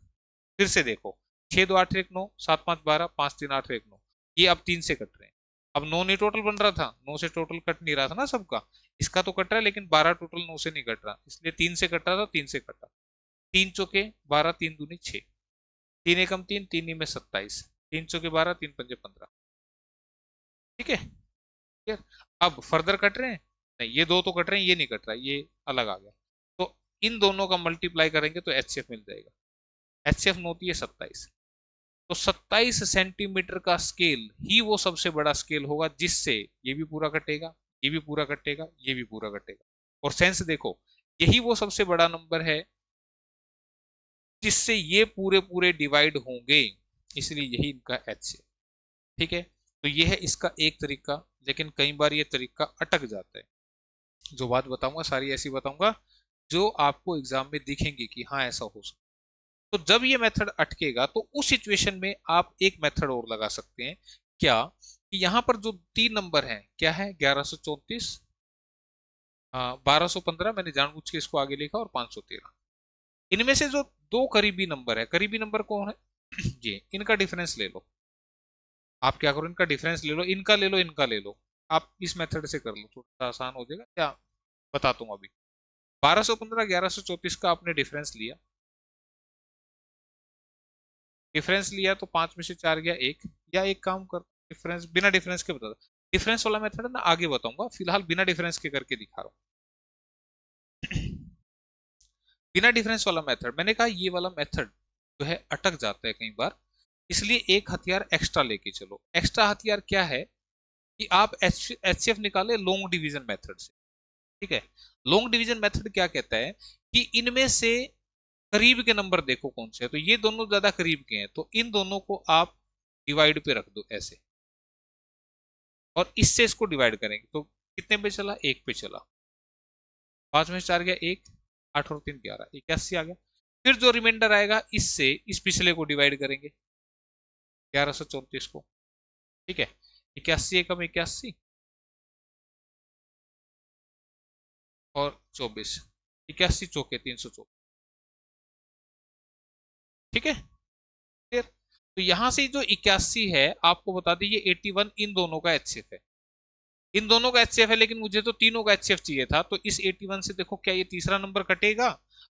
फिर से देखो, 6 2 8 1 9, 7 5 12, 5 3 8 1 9, ये अब 3 से कट रहे हैं। अब 9 नहीं टोटल बन रहा था, 9 से टोटल कट नहीं रहा था ना सबका, इसका तो कट रहा है, लेकिन 12 टोटल 9 से नहीं कट रहा, इसलिए 3 से कट रहा था, 3 से कटा। 3 चौके 12, 3 दूनी 6, 3 एकम 3, 3 में 27, 3 चौके 12, 3 पंजे 15। ठीक है, ठीक है। अब फर्दर कट रहे हैं, नहीं ये दो तो कट रहे हैं, ये नहीं कट रहा, ये अलग आ गया। तो इन दोनों का मल्टीप्लाई करेंगे तो एचसीएफ मिल जाएगा। एचसीएफ होती है 27। तो 27 सेंटीमीटर का स्केल ही वो सबसे बड़ा स्केल होगा जिससे ये भी पूरा कटेगा, ये भी पूरा कटेगा, ये भी पूरा कटेगा। और सेंस देखो, यही वो सबसे बड़ा नंबर है जिससे ये पूरे पूरे डिवाइड होंगे, इसलिए यही इनका एच है। ठीक है, तो ये है इसका एक तरीका, लेकिन कई बार ये तरीका अटक जाता है। जो बात बताऊंगा सारी ऐसी बताऊंगा जो आपको एग्जाम में दिखेंगी कि हाँ ऐसा हो सकता। तो जब ये मेथड अटकेगा तो उस सिचुएशन में आप एक मेथड और लगा सकते हैं। क्या, कि यहां पर जो तीन नंबर है क्या है, 1134, 1215, मैंने जानबूझ के इसको आगे लिखा, और 513। इनमें से जो दो करीबी नंबर है, करीबी नंबर कौन है ये, इनका डिफरेंस ले लो। आप क्या करो, इनका डिफरेंस ले लो, इनका ले लो, इनका ले लो। आप इस मेथड से कर लो, थोड़ा आसान हो जाएगा। क्या बताता हूँ अभी, 1215 1134 का आपने डिफरेंस लिया, डिफरेंस लिया तो 5 में से 4 गया 1, या एक काम कर, डिफरेंस बिना डिफरेंस के बता दो। डिफरेंस वाला मेथड है ना, आगे बताऊंगा, फिलहाल बिना डिफरेंस के करके दिखा रहा हूँ। बिना डिफरेंस वाला मेथड, मैंने कहा ये वाला मेथड जो है अटक जाता है कई बार, इसलिए एक हथियार एक्स्ट्रा लेके चलो। एक्स्ट्रा हथियार क्या है, कि आप एचसीएफ निकाले लॉन्ग डिवीजन मेथड से। ठीक है, लॉन्ग डिवीजन मेथड क्या कहता है, कि इनमें से करीब के नंबर देखो कौन से है, तो ये दोनों ज्यादा करीब के हैं, तो इन दोनों को आप डिवाइड पे रख दो ऐसे, और इससे इसको डिवाइड करेंगे तो कितने पे चला, 1 पे चला। 5 में से 4 गया 1, 8 और 3 11, 81 आ गया। फिर जो रिमाइंडर आएगा इससे इस पिछले को डिवाइड करेंगे, 1134 को। ठीक है, 81 एकम 81, और 24, 81 चौके 324। ठीक है, फिर तो यहां से जो 81 है, आपको बता दें ये 81 इन दोनों का एचसीएफ है, इन दोनों का एचसीएफ है, लेकिन मुझे तो तीनों का एचसीएफ चाहिए था। तो इस 81 से देखो, क्या ये तीसरा नंबर कटेगा,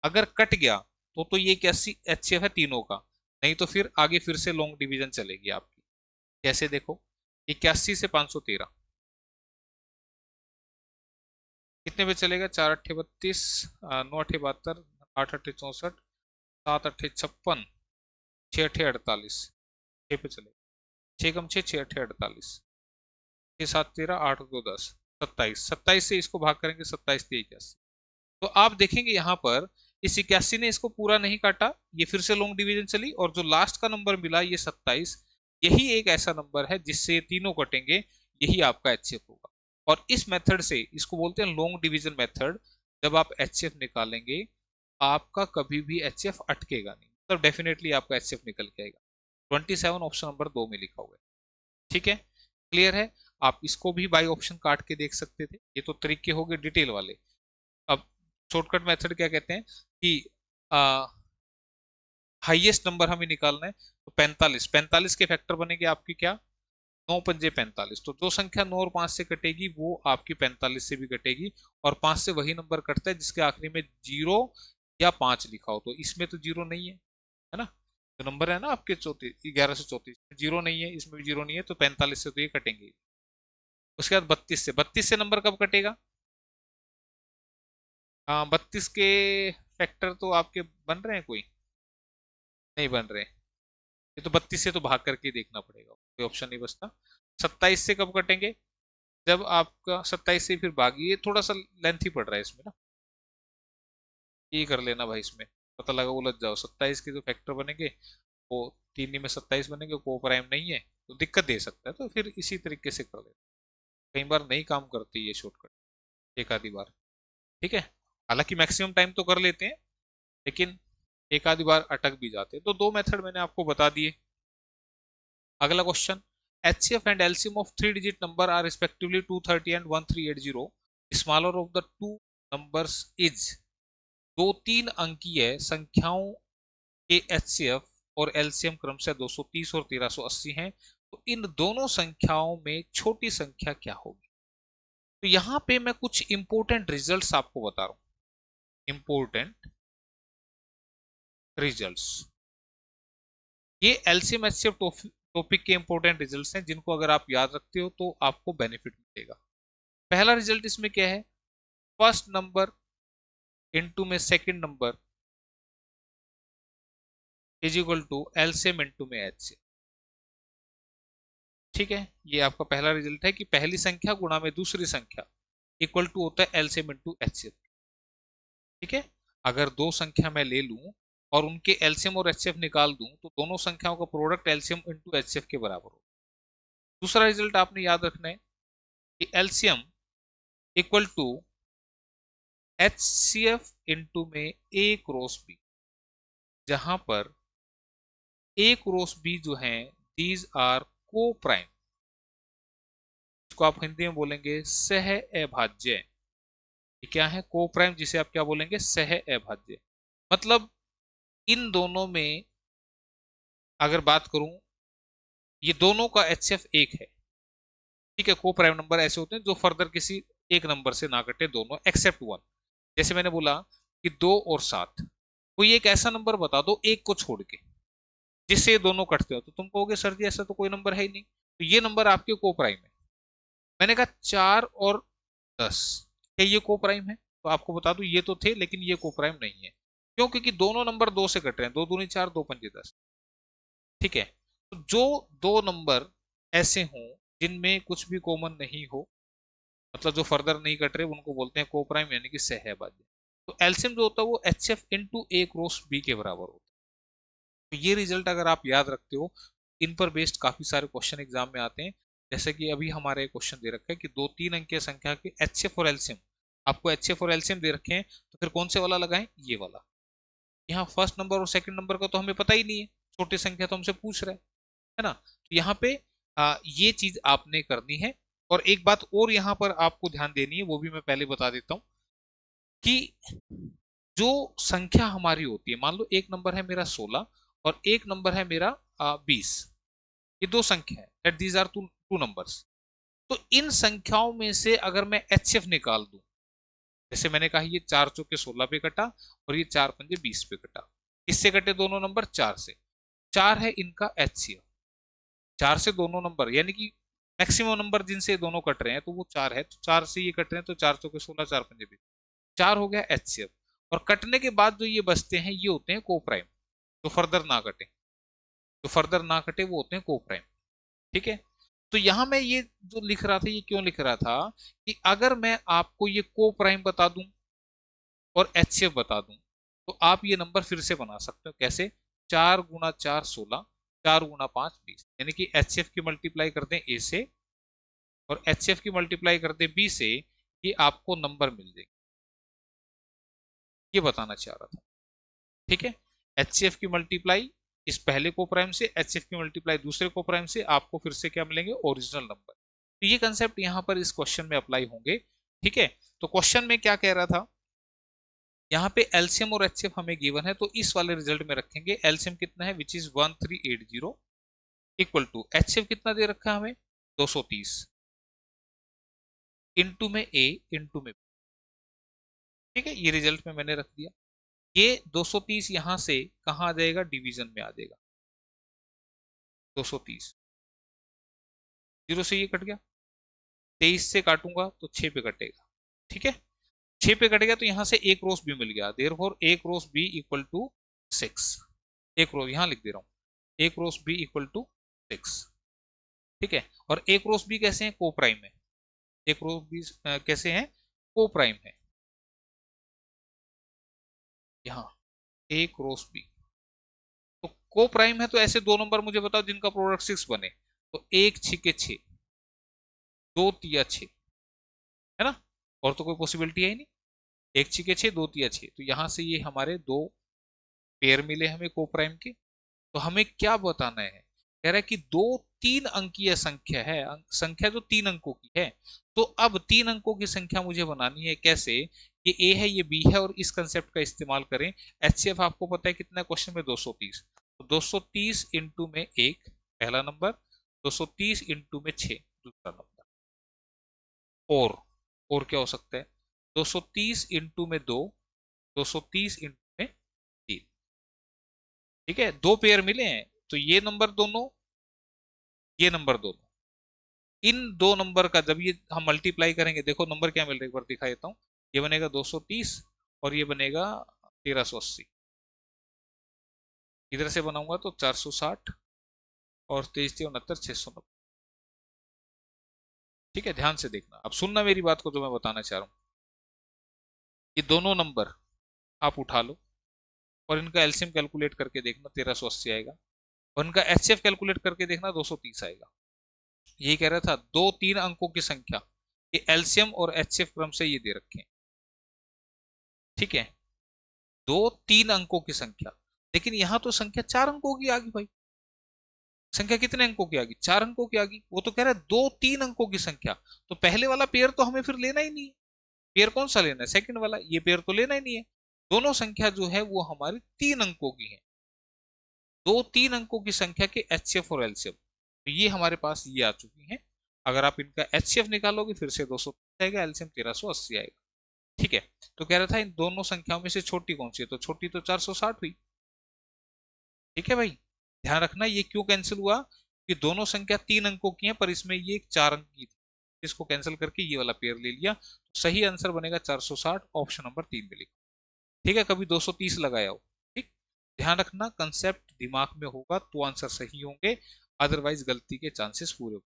अगर कट गया तो ये 81 एचसीएफ है तीनों का, नहीं तो फिर आगे फिर से लॉन्ग डिवीजन चलेगी आपकी। कैसे देखो, 81 से 513 कितने पे चलेगा, 4 8 32, 9 8 72, 8 8 64, 7 8 56, 6 8 48, 6 पे चलेगा, 6 कम 6, 6 8 48, 6 7 13, 8 2 10, 27, 27 से इसको भाग करेंगे, 27 3 81। तो आप देखेंगे यहाँ पर इस 81 ने इसको पूरा नहीं काटा, ये फिर से लॉन्ग डिवीजन चली, और जो लास्ट का नंबर मिला ये 27, यही एक ऐसा नंबर है जिससे तीनों कटेंगे, यही आपका एचसीएफ होगा। और इस मेथड से, इसको बोलते हैं लॉन्ग डिवीजन मेथड, जब आप एचसीएफ निकालेंगे आपका कभी भी एचसीएफ अटकेगा नहीं, मतलब डेफिनेटली आपका एचसीएफ निकल के आएगा। 27 ऑप्शन नंबर 2 में लिखा हुआ है। ठीक है, क्लियर है। आप इसको भी बाई ऑप्शन काट के देख सकते थे, ये तो तरीके हो गए डिटेल वाले। अब शॉर्टकट मेथड क्या कहते हैं, कि हाईएस्ट नंबर हमें निकालना है, तो 45, 45 के फैक्टर बनेंगे आपकी क्या, 9 पंजे 45, तो जो संख्या 9 और 5 से कटेगी वो आपकी 45 से भी कटेगी, और 5 से वही नंबर कटता है जिसके आखिरी में 0 या 5 लिखा हो। तो इसमें तो 0 नहीं है ना, तो नंबर है ना आपके 34, 1134, 0 नहीं है, इसमें भी 0 नहीं है, तो 45 से तो ये कटेंगे। उसके बाद 32 से नंबर कब कटेगा? 32 के फैक्टर तो आपके बन रहे हैं, कोई नहीं बन रहे। ये तो 32 से तो भाग करके देखना पड़ेगा, कोई ऑप्शन नहीं बचता। 27 से कब कटेंगे? जब आपका 27 से फिर भागी, ये थोड़ा सा लेंथ ही पड़ रहा है इसमें ना, ये कर लेना भाई, इसमें पता लगा उलझ जाओ। 27 के जो फैक्टर बनेंगे वो 3 में 27 बनेंगे, को प्राइम नहीं है तो दिक्कत दे सकता है, तो फिर इसी तरीके से कर लेना। कई बार नहीं काम करती ये शॉर्टकट, एक आधी बार, ठीक है। हालांकि मैक्सिमम टाइम तो कर लेते हैं, लेकिन एक आधी बार अटक भी जाते हैं। तो दो मेथड मैंने आपको बता दिए। अगला question, HCF and LCM of 3 digit number are respectively 230 and 1380, smaller of the two numbers is. दो तीन अंकीय संख्याओं के HCF और LCM क्रमशः 230 और 1380 हैं, तो इन दोनों संख्याओं में छोटी संख्या क्या होगी? तो यहां पे मैं कुछ इंपोर्टेंट रिजल्ट्स आपको बता रहा हूं, इंपोर्टेंट रिजल्ट्स। ये एलसीएम एचसीएफ टॉपिक के इंपोर्टेंट रिजल्ट्स हैं, जिनको अगर आप याद रखते हो तो आपको बेनिफिट मिलेगा। पहला रिजल्ट इसमें क्या है? फर्स्ट नंबर इनटू में second number is equal to LCM into में एचसीएफ। ठीक है, ये आपका पहला रिजल्ट है कि पहली संख्या गुणा में दूसरी संख्या इक्वल टू होता है एलसीएम इनटू एचसीएफ। ठीक है, अगर दो संख्या मैं ले लूं और उनके एलसीएम और एचसीएफ निकाल दूं, तो दोनों संख्याओं का प्रोडक्ट एलसीएम इनटू एचसीएफ के बराबर हो। दूसरा रिजल्ट आपने याद रखना है कि LCM equal to HCF into में A क्रॉस B, जहां पर A क्रॉस B जो है दीज आर को प्राइम, इसको आप हिंदी में बोलेंगे सह अभाज्य। ये क्या है? को प्राइम, जिसे आप क्या बोलेंगे? सह अभाज्य। मतलब इन दोनों में अगर बात करूं, ये दोनों का HCF एक है। ठीक है, को प्राइम नंबर ऐसे होते हैं जो फर्दर किसी एक नंबर से ना कटे, दोनों एक्सेप्ट वन। जैसे मैंने बोला कि 2 और 7, कोई एक ऐसा नंबर बता दो एक को छोड़ के जिससे ये दोनों कटते हो, तो तुम कहोगे सर जी ऐसा तो कोई नंबर है ही नहीं, तो ये नंबर आपके को प्राइम है। मैंने कहा 4 और 10, क्या ये को प्राइम है? तो आपको बता दूं ये तो थे, लेकिन ये को प्राइम नहीं है। क्यों? क्योंकि दोनों नंबर 2 से कट रहे हैं, 2 दूनी 4, 2 पंजे 10। ठीक है, तो जो दो नंबर ऐसे हों जिनमें कुछ भी कॉमन नहीं हो, मतलब जो फर्दर नहीं कट रहे, उनको बोलते हैं को प्राइम, यानी कि सहअभाज्य। तो एलसीएम जो होता है वो HCF into A cross B के बराबर होता है। तो ये रिजल्ट अगर आप याद रखते हो, इन पर बेस्ड काफी सारे क्वेश्चन एग्जाम में आते हैं। जैसे कि अभी हमारे क्वेश्चन दे रखा है कि दो तीन अंकीय संख्या के HCF और LCM, आपको HCF और LCM दे रखे हैं, तो फिर कौन से वाला लगाएं? ये वाला। यहाँ फर्स्ट नंबर और सेकंड नंबर का तो हमें पता ही नहीं है, छोटी संख्या तो हमसे पूछ रहा है ना। तो यहाँ पे ये चीज आपने करनी है। और एक बात और यहाँ पर आपको ध्यान देनी है, वो भी मैं पहले बता देता हूँ कि जो संख्या हमारी होती है, मान लो एक नंबर है मेरा 16 और एक नंबर है मेरा 20, ये दो संख्या है, that these are two numbers. तो इन संख्याओं में से अगर मैं HCF निकाल दूं, जैसे मैंने कहा ये 4 चौके 16 पे कटा और ये 4 पंजे 20 पे कटा, किससे कटे दोनों नंबर? 4 से। 4 है इनका HCF, 4 से दोनों नंबर, यानी कि मैक्सिमम नंबर जिनसे दोनों कट रहे हैं तो वो 4 है, तो 4 से ये कट रहे हैं, तो 4 चौके 16, 4 पंजे 20, 4 हो गया HCF। और कटने के बाद जो ये बचते हैं ये होते हैं को प्राइम, जो फर्दर ना कटे, जो फर्दर ना कटे वो होते हैं को प्राइम। ठीक है, तो यहां मैं ये जो लिख रहा था, ये क्यों लिख रहा था कि अगर मैं आपको ये को प्राइम बता दूं और HCF बता दूं, तो आप ये नंबर फिर से बना सकते हो। कैसे? 4 गुणा 4 16, 4 गुणा 5 20, यानी कि HCF की मल्टीप्लाई कर दें A से और HCF की मल्टीप्लाई कर दें B से, ये आपको नंबर मिल जाएगी। ये बताना चाह रहा था। ठीक है, HCF की मल्टीप्लाई इस पहले को प्राइम से, HCF की मल्टीप्लाई दूसरे को प्राइम से, आपको फिर से क्या मिलेंगे? Original number. तो ये कंसेप्ट यहां पर इस क्वेश्चन में अप्लाई होंगे। ठीक है, तो क्वेश्चन में क्या कह रहा था, यहाँ पे एलसीएम और एचसीएफ हमें गिवन है, तो इस वाले रिजल्ट में रखेंगे एलसीएम कितना है, which is 1380, equal to HCF कितना दे रखा है हमें 230 इंटू में ए इंटू में बी। ठीक है, ये रिजल्ट में मैंने रख दिया। ये 230 यहां से कहां आ जाएगा, डिवीजन में आ जाएगा। 230 जीरो से ये कट गया, 23 से काटूंगा तो 6 पे कटेगा। ठीक है, 6 पे कटेगा तो यहां से एक रोस भी मिल गया, देयरफॉर एक रोस बी इक्वल टू 6। एक रोस यहां लिख दे रहा हूं, एक रोस बी इक्वल टू 6। ठीक है, और एक रोस बी कैसे है, को प्राइम है। एक रोस बी कैसे है, को प्राइम है। यहाँ एक रोस बी तो को प्राइम है, तो ऐसे दो नंबर मुझे बताओ जिनका प्रोडक्ट 6 बने। तो एक छिके 6, दो तिया 6, है ना, और तो कोई पॉसिबिलिटी है ही नहीं। एक छिके 6, दो तिया 6, तो यहां से ये हमारे दो पेयर मिले हमें को प्राइम के। तो हमें क्या बताना है, कह रहा है कि दो तीन अंकीय संख्या है, संख्या जो तीन अंकों की है। तो अब तीन अंकों की संख्या मुझे बनानी है कैसे, ये ए है ये बी है, और इस कंसेप्ट का इस्तेमाल करें। एचसीएफ आपको पता है कितना, क्वेश्चन में 230, तो 230 इंटू में एक पहला नंबर, 230 इंटू में 6 दूसरा नंबर, और क्या हो सकता है, 230 इंटू में दो, 230 इंटू में तीन। ठीक है, दो पेयर मिले हैं, तो ये नंबर दोनों, ये नंबर दोनों, इन दो नंबर का जब ये हम मल्टीप्लाई करेंगे, देखो नंबर क्या मिल रहा है, एक बार दिखा देता हूं। ये बनेगा 230 और ये बनेगा 1380। इधर से बनाऊंगा तो 460 और 23 69 690। ठीक है, ध्यान से देखना, अब सुनना मेरी बात को जो मैं बताना चाह रहा हूं। ये दोनों नंबर आप उठा लो और इनका एलसीएम कैलकुलेट करके देखना, 1380 आएगा, और इनका एचसीएफ कैलकुलेट करके देखना, 230 आएगा। यही कह रहा था, दो तीन अंकों की संख्या, ये एलसीएम और एचसीएफ क्रम से ये दे रखे हैं। ठीक है, दो तीन अंकों की संख्या, लेकिन यहां तो संख्या चार अंकों की आ गई भाई। संख्या कितने अंकों की आ गई, चार अंकों की आ गई। वो तो कह रहा है दो तीन अंकों की संख्या, तो पहले वाला पेयर तो हमें फिर लेना ही नहीं है। पेयर कौन सा लेना है, सेकंड वाला, ये पेयर तो लेना ही नहीं है। दोनों संख्या जो है वो हमारी तीन अंकों की है, दो तीन अंकों की संख्या के एचसीएफ और एलसीएम, तो ये हमारे पास ये आ चुकी हैं। अगर आप इनका एचसीएफ निकालोगे फिर से 200 आएगा, एलसीएम 1380 आएगा। ठीक है, तो कह रहा था इन दोनों संख्याओं में से छोटी कौन सी है, तो छोटी तो 460 हुई। ठीक है भाई, ध्यान रखना ये क्यों कैंसिल हुआ, कि दोनों संख्या तीन अंकों की है, पर इसमें ये एक चार अंक की थी, इसको कैंसिल करके ये वाला पेयर ले लिया। तो सही आंसर बनेगा 460, ऑप्शन नंबर 3 में लिखा। ठीक है, कभी 230 लगाया हो। ठीक, ध्यान रखना कंसेप्ट दिमाग में होगा तो आंसर सही होंगे, अदरवाइज गलती के चांसेस पूरे होंगे।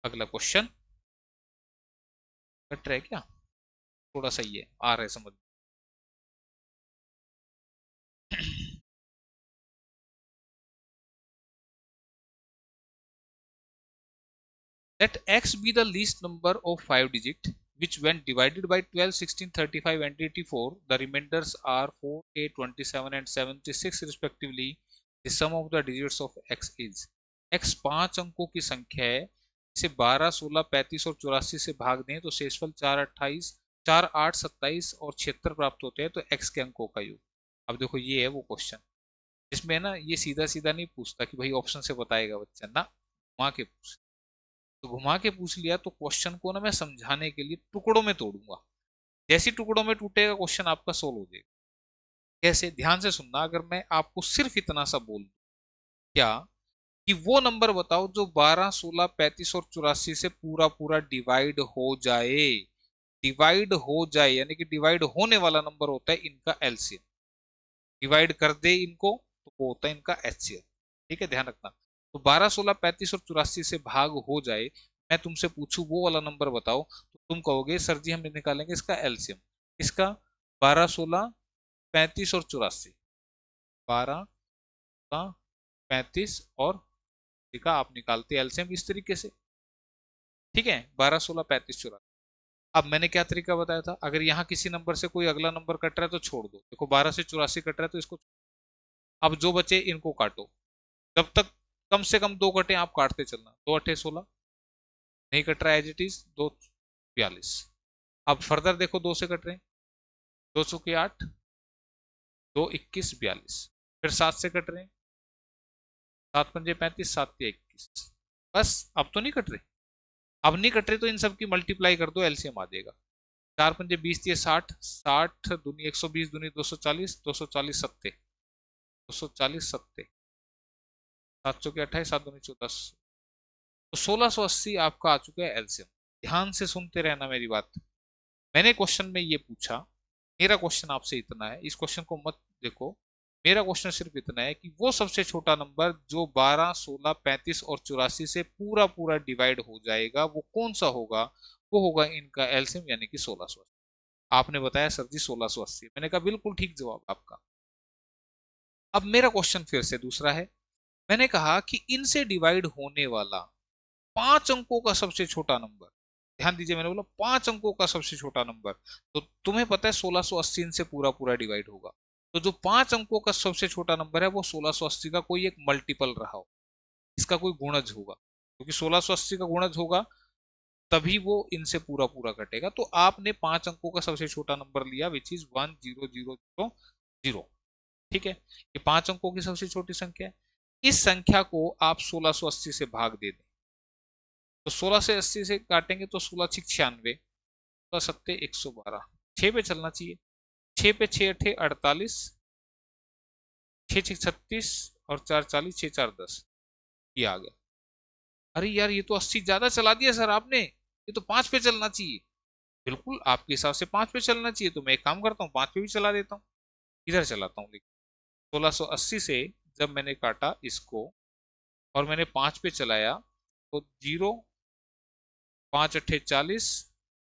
अगला क्वेश्चन कट रहा है क्या, थोड़ा सही है, आ रहा है समझ। Let x be the least number of 5 digit which when divided by 12, 16, 35 and 84, the remainders are 4, 8, 27 and 76 respectively. The sum of the digits of x is x पांच अंकों की संख्या है, इसे 12, 16, 35 और 84 से भाग दें तो शेषफल 4, 28, 4, 8, 27 और 76 प्राप्त होते हैं। तो x के अंकों का योग। अब देखो ये है वो क्वेश्चन जिसमें ना ये सीधा सीधा नहीं पूछता कि भाई ऑप्शन से बताएगा बच्चा ना, वहां के पूछ, तो घुमा के पूछ लिया, तो क्वेश्चन को ना मैं समझाने के लिए टुकड़ों में तोड़ूंगा। जैसे टुकड़ों में टूटेगा क्वेश्चन आपका सोल्व हो जाएगा। कैसे, ध्यान से सुनना, अगर मैं आपको सिर्फ इतना सा बोल दूं क्या, कि वो नंबर बताओ जो 12, 16, 35 और 84 से पूरा पूरा डिवाइड हो जाए, डिवाइड हो जाए यानी कि डिवाइड होने वाला नंबर होता है इनका एलसीएम, डिवाइड कर दे इनको तो वो होता है इनका एचसीएफ। ठीक है, ध्यान रखना। तो 12, 16, 35 और 84 से भाग हो जाए, मैं तुमसे पूछूं वो वाला नंबर बताओ, तो तुम कहोगे सर जी हम निकालेंगे इसका एलसीएम। इसका 12, 16, 35 और 84, 12, 35 और का आप निकालते एलसीएम इस तरीके से। ठीक है, 12, 16, 35, 84। अब मैंने क्या तरीका बताया था, अगर यहाँ किसी नंबर से कोई अगला नंबर कट रहा है तो छोड़ दो। देखो 12 से 84 कट रहा है तो इसको, अब जो बचे इनको काटो, जब तक कम से कम दो कटे आप काटते चलना। दो अठे 16, नहीं कट रहा है एज इट इज, दो 42। अब फर्दर देखो दो से कट रहे हैं, दो चौके 8, दो 21 42, फिर सात से कट रहे हैं, सात पंजे 35, सात या 21, बस अब तो नहीं कट रहे, अब नहीं कट रहे तो इन सब की मल्टीप्लाई कर दो, एलसीएम आ जाएगा। 4 पंजे 20 दिए 60, 60 दूनी 120 दूनी 240, 240 सत्ते, 240 सत्ते, 7 के 28, 7 दूनी 14, तो 1680 आपका आ चुका है एलसीएम। ध्यान से सुनते रहना मेरी बात। मैंने क्वेश्चन में ये पूछा, मेरा क्वेश्चन आपसे इतना है, इस क्वेश्चन को मत देखो, मेरा क्वेश्चन सिर्फ इतना है कि वो सबसे छोटा नंबर जो 12, 16, 35 और 84 से पूरा पूरा डिवाइड हो जाएगा वो कौन सा होगा? वो होगा इनका एलसीएम यानी कि 1680। आपने बताया सर जी 1680, मैंने कहा बिल्कुल ठीक जवाब आपका। अब मेरा क्वेश्चन फिर से दूसरा है, मैंने कहा कि इनसे डिवाइड होने वाला 5 अंकों का सबसे छोटा नंबर, ध्यान दीजिए मैंने बोला 5 अंकों का सबसे छोटा नंबर, तो तुम्हें पता है 1680 इनसे पूरा पूरा डिवाइड होगा, तो जो 5 अंकों का सबसे छोटा नंबर है वो 1680 का कोई एक मल्टीपल रहा हो, इसका कोई गुणज होगा, क्योंकि 1680 का गुणज होगा तभी वो इनसे पूरा पूरा कटेगा। तो आपने 5 अंकों का सबसे छोटा नंबर लिया विच इज 1000। ठीक है, ये 5 अंकों की सबसे छोटी संख्या है, इस संख्या को आप 1680 से भाग दे दें, तो 16 से 80 से काटेंगे तो 16 6 96, 16 7 112, 6 पे चलना चाहिए, 6 पे 6 8 48, 6 6 36 और 4 40, 6 4 10, ये आ गया। अरे यार ये तो 80 ज्यादा चला दिया सर आपने, ये तो 5 पे चलना चाहिए। बिल्कुल आपके हिसाब से 5 पे चलना चाहिए, तो मैं एक काम करता हूँ 5 पे भी चला देता हूँ, इधर चलाता हूँ। देखिए 1680 से जब मैंने काटा इसको और मैंने 5 पे चलाया तो 0, 5 8 40,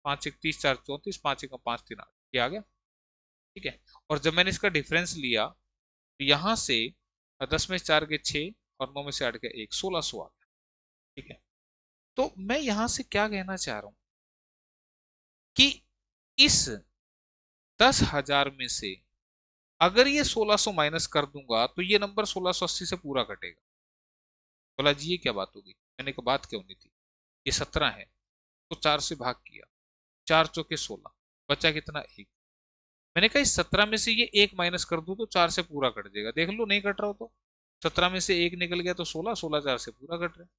5 1 30, 4 34, 5 1 5 3 8, ये आ गया। ठीक है, और जब मैंने इसका डिफरेंस लिया तो यहां से 10 में 4 के 6 और 9 में से 8 के 1, 1600 आ गया। ठीक है, तो मैं यहां से क्या कहना चाह रहा हूं कि इस 10,000 में से अगर ये 1600 माइनस कर दूंगा तो ये नंबर 1680 से पूरा कटेगा। बोला जी ये क्या बात होगी? मैंने कहा बात क्यों नहीं थी, ये 17 है तो 4 से भाग किया, 4 चौके 16, बचा कितना? एक। मैंने कहा इस 17 में से ये एक माइनस कर दूं तो 4 से पूरा कट जाएगा, देख लो नहीं कट रहा हो तो 17 में से एक निकल गया तो 16, 16 4 से पूरा कट रहा है।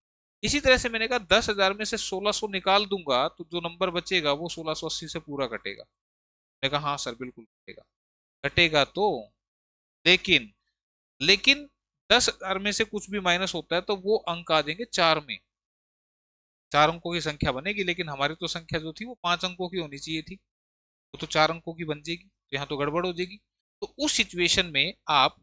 इसी तरह से मैंने कहा 10,000 में से 1600 निकाल दूंगा तो जो नंबर बचेगा वो 1680 से पूरा कटेगा। मैंने कहा हाँ सर बिल्कुल कटेगा, कटेगा तो, लेकिन लेकिन 10,000 में से कुछ भी माइनस होता है तो वो अंक आ जाएंगे 4 में, 4 अंकों की संख्या बनेगी, लेकिन हमारी तो संख्या जो थी वो 5 अंकों की होनी चाहिए थी, वो तो 4 अंकों की बन जाएगी, तो यहाँ तो गड़बड़ हो जाएगी। तो उस सिचुएशन में आप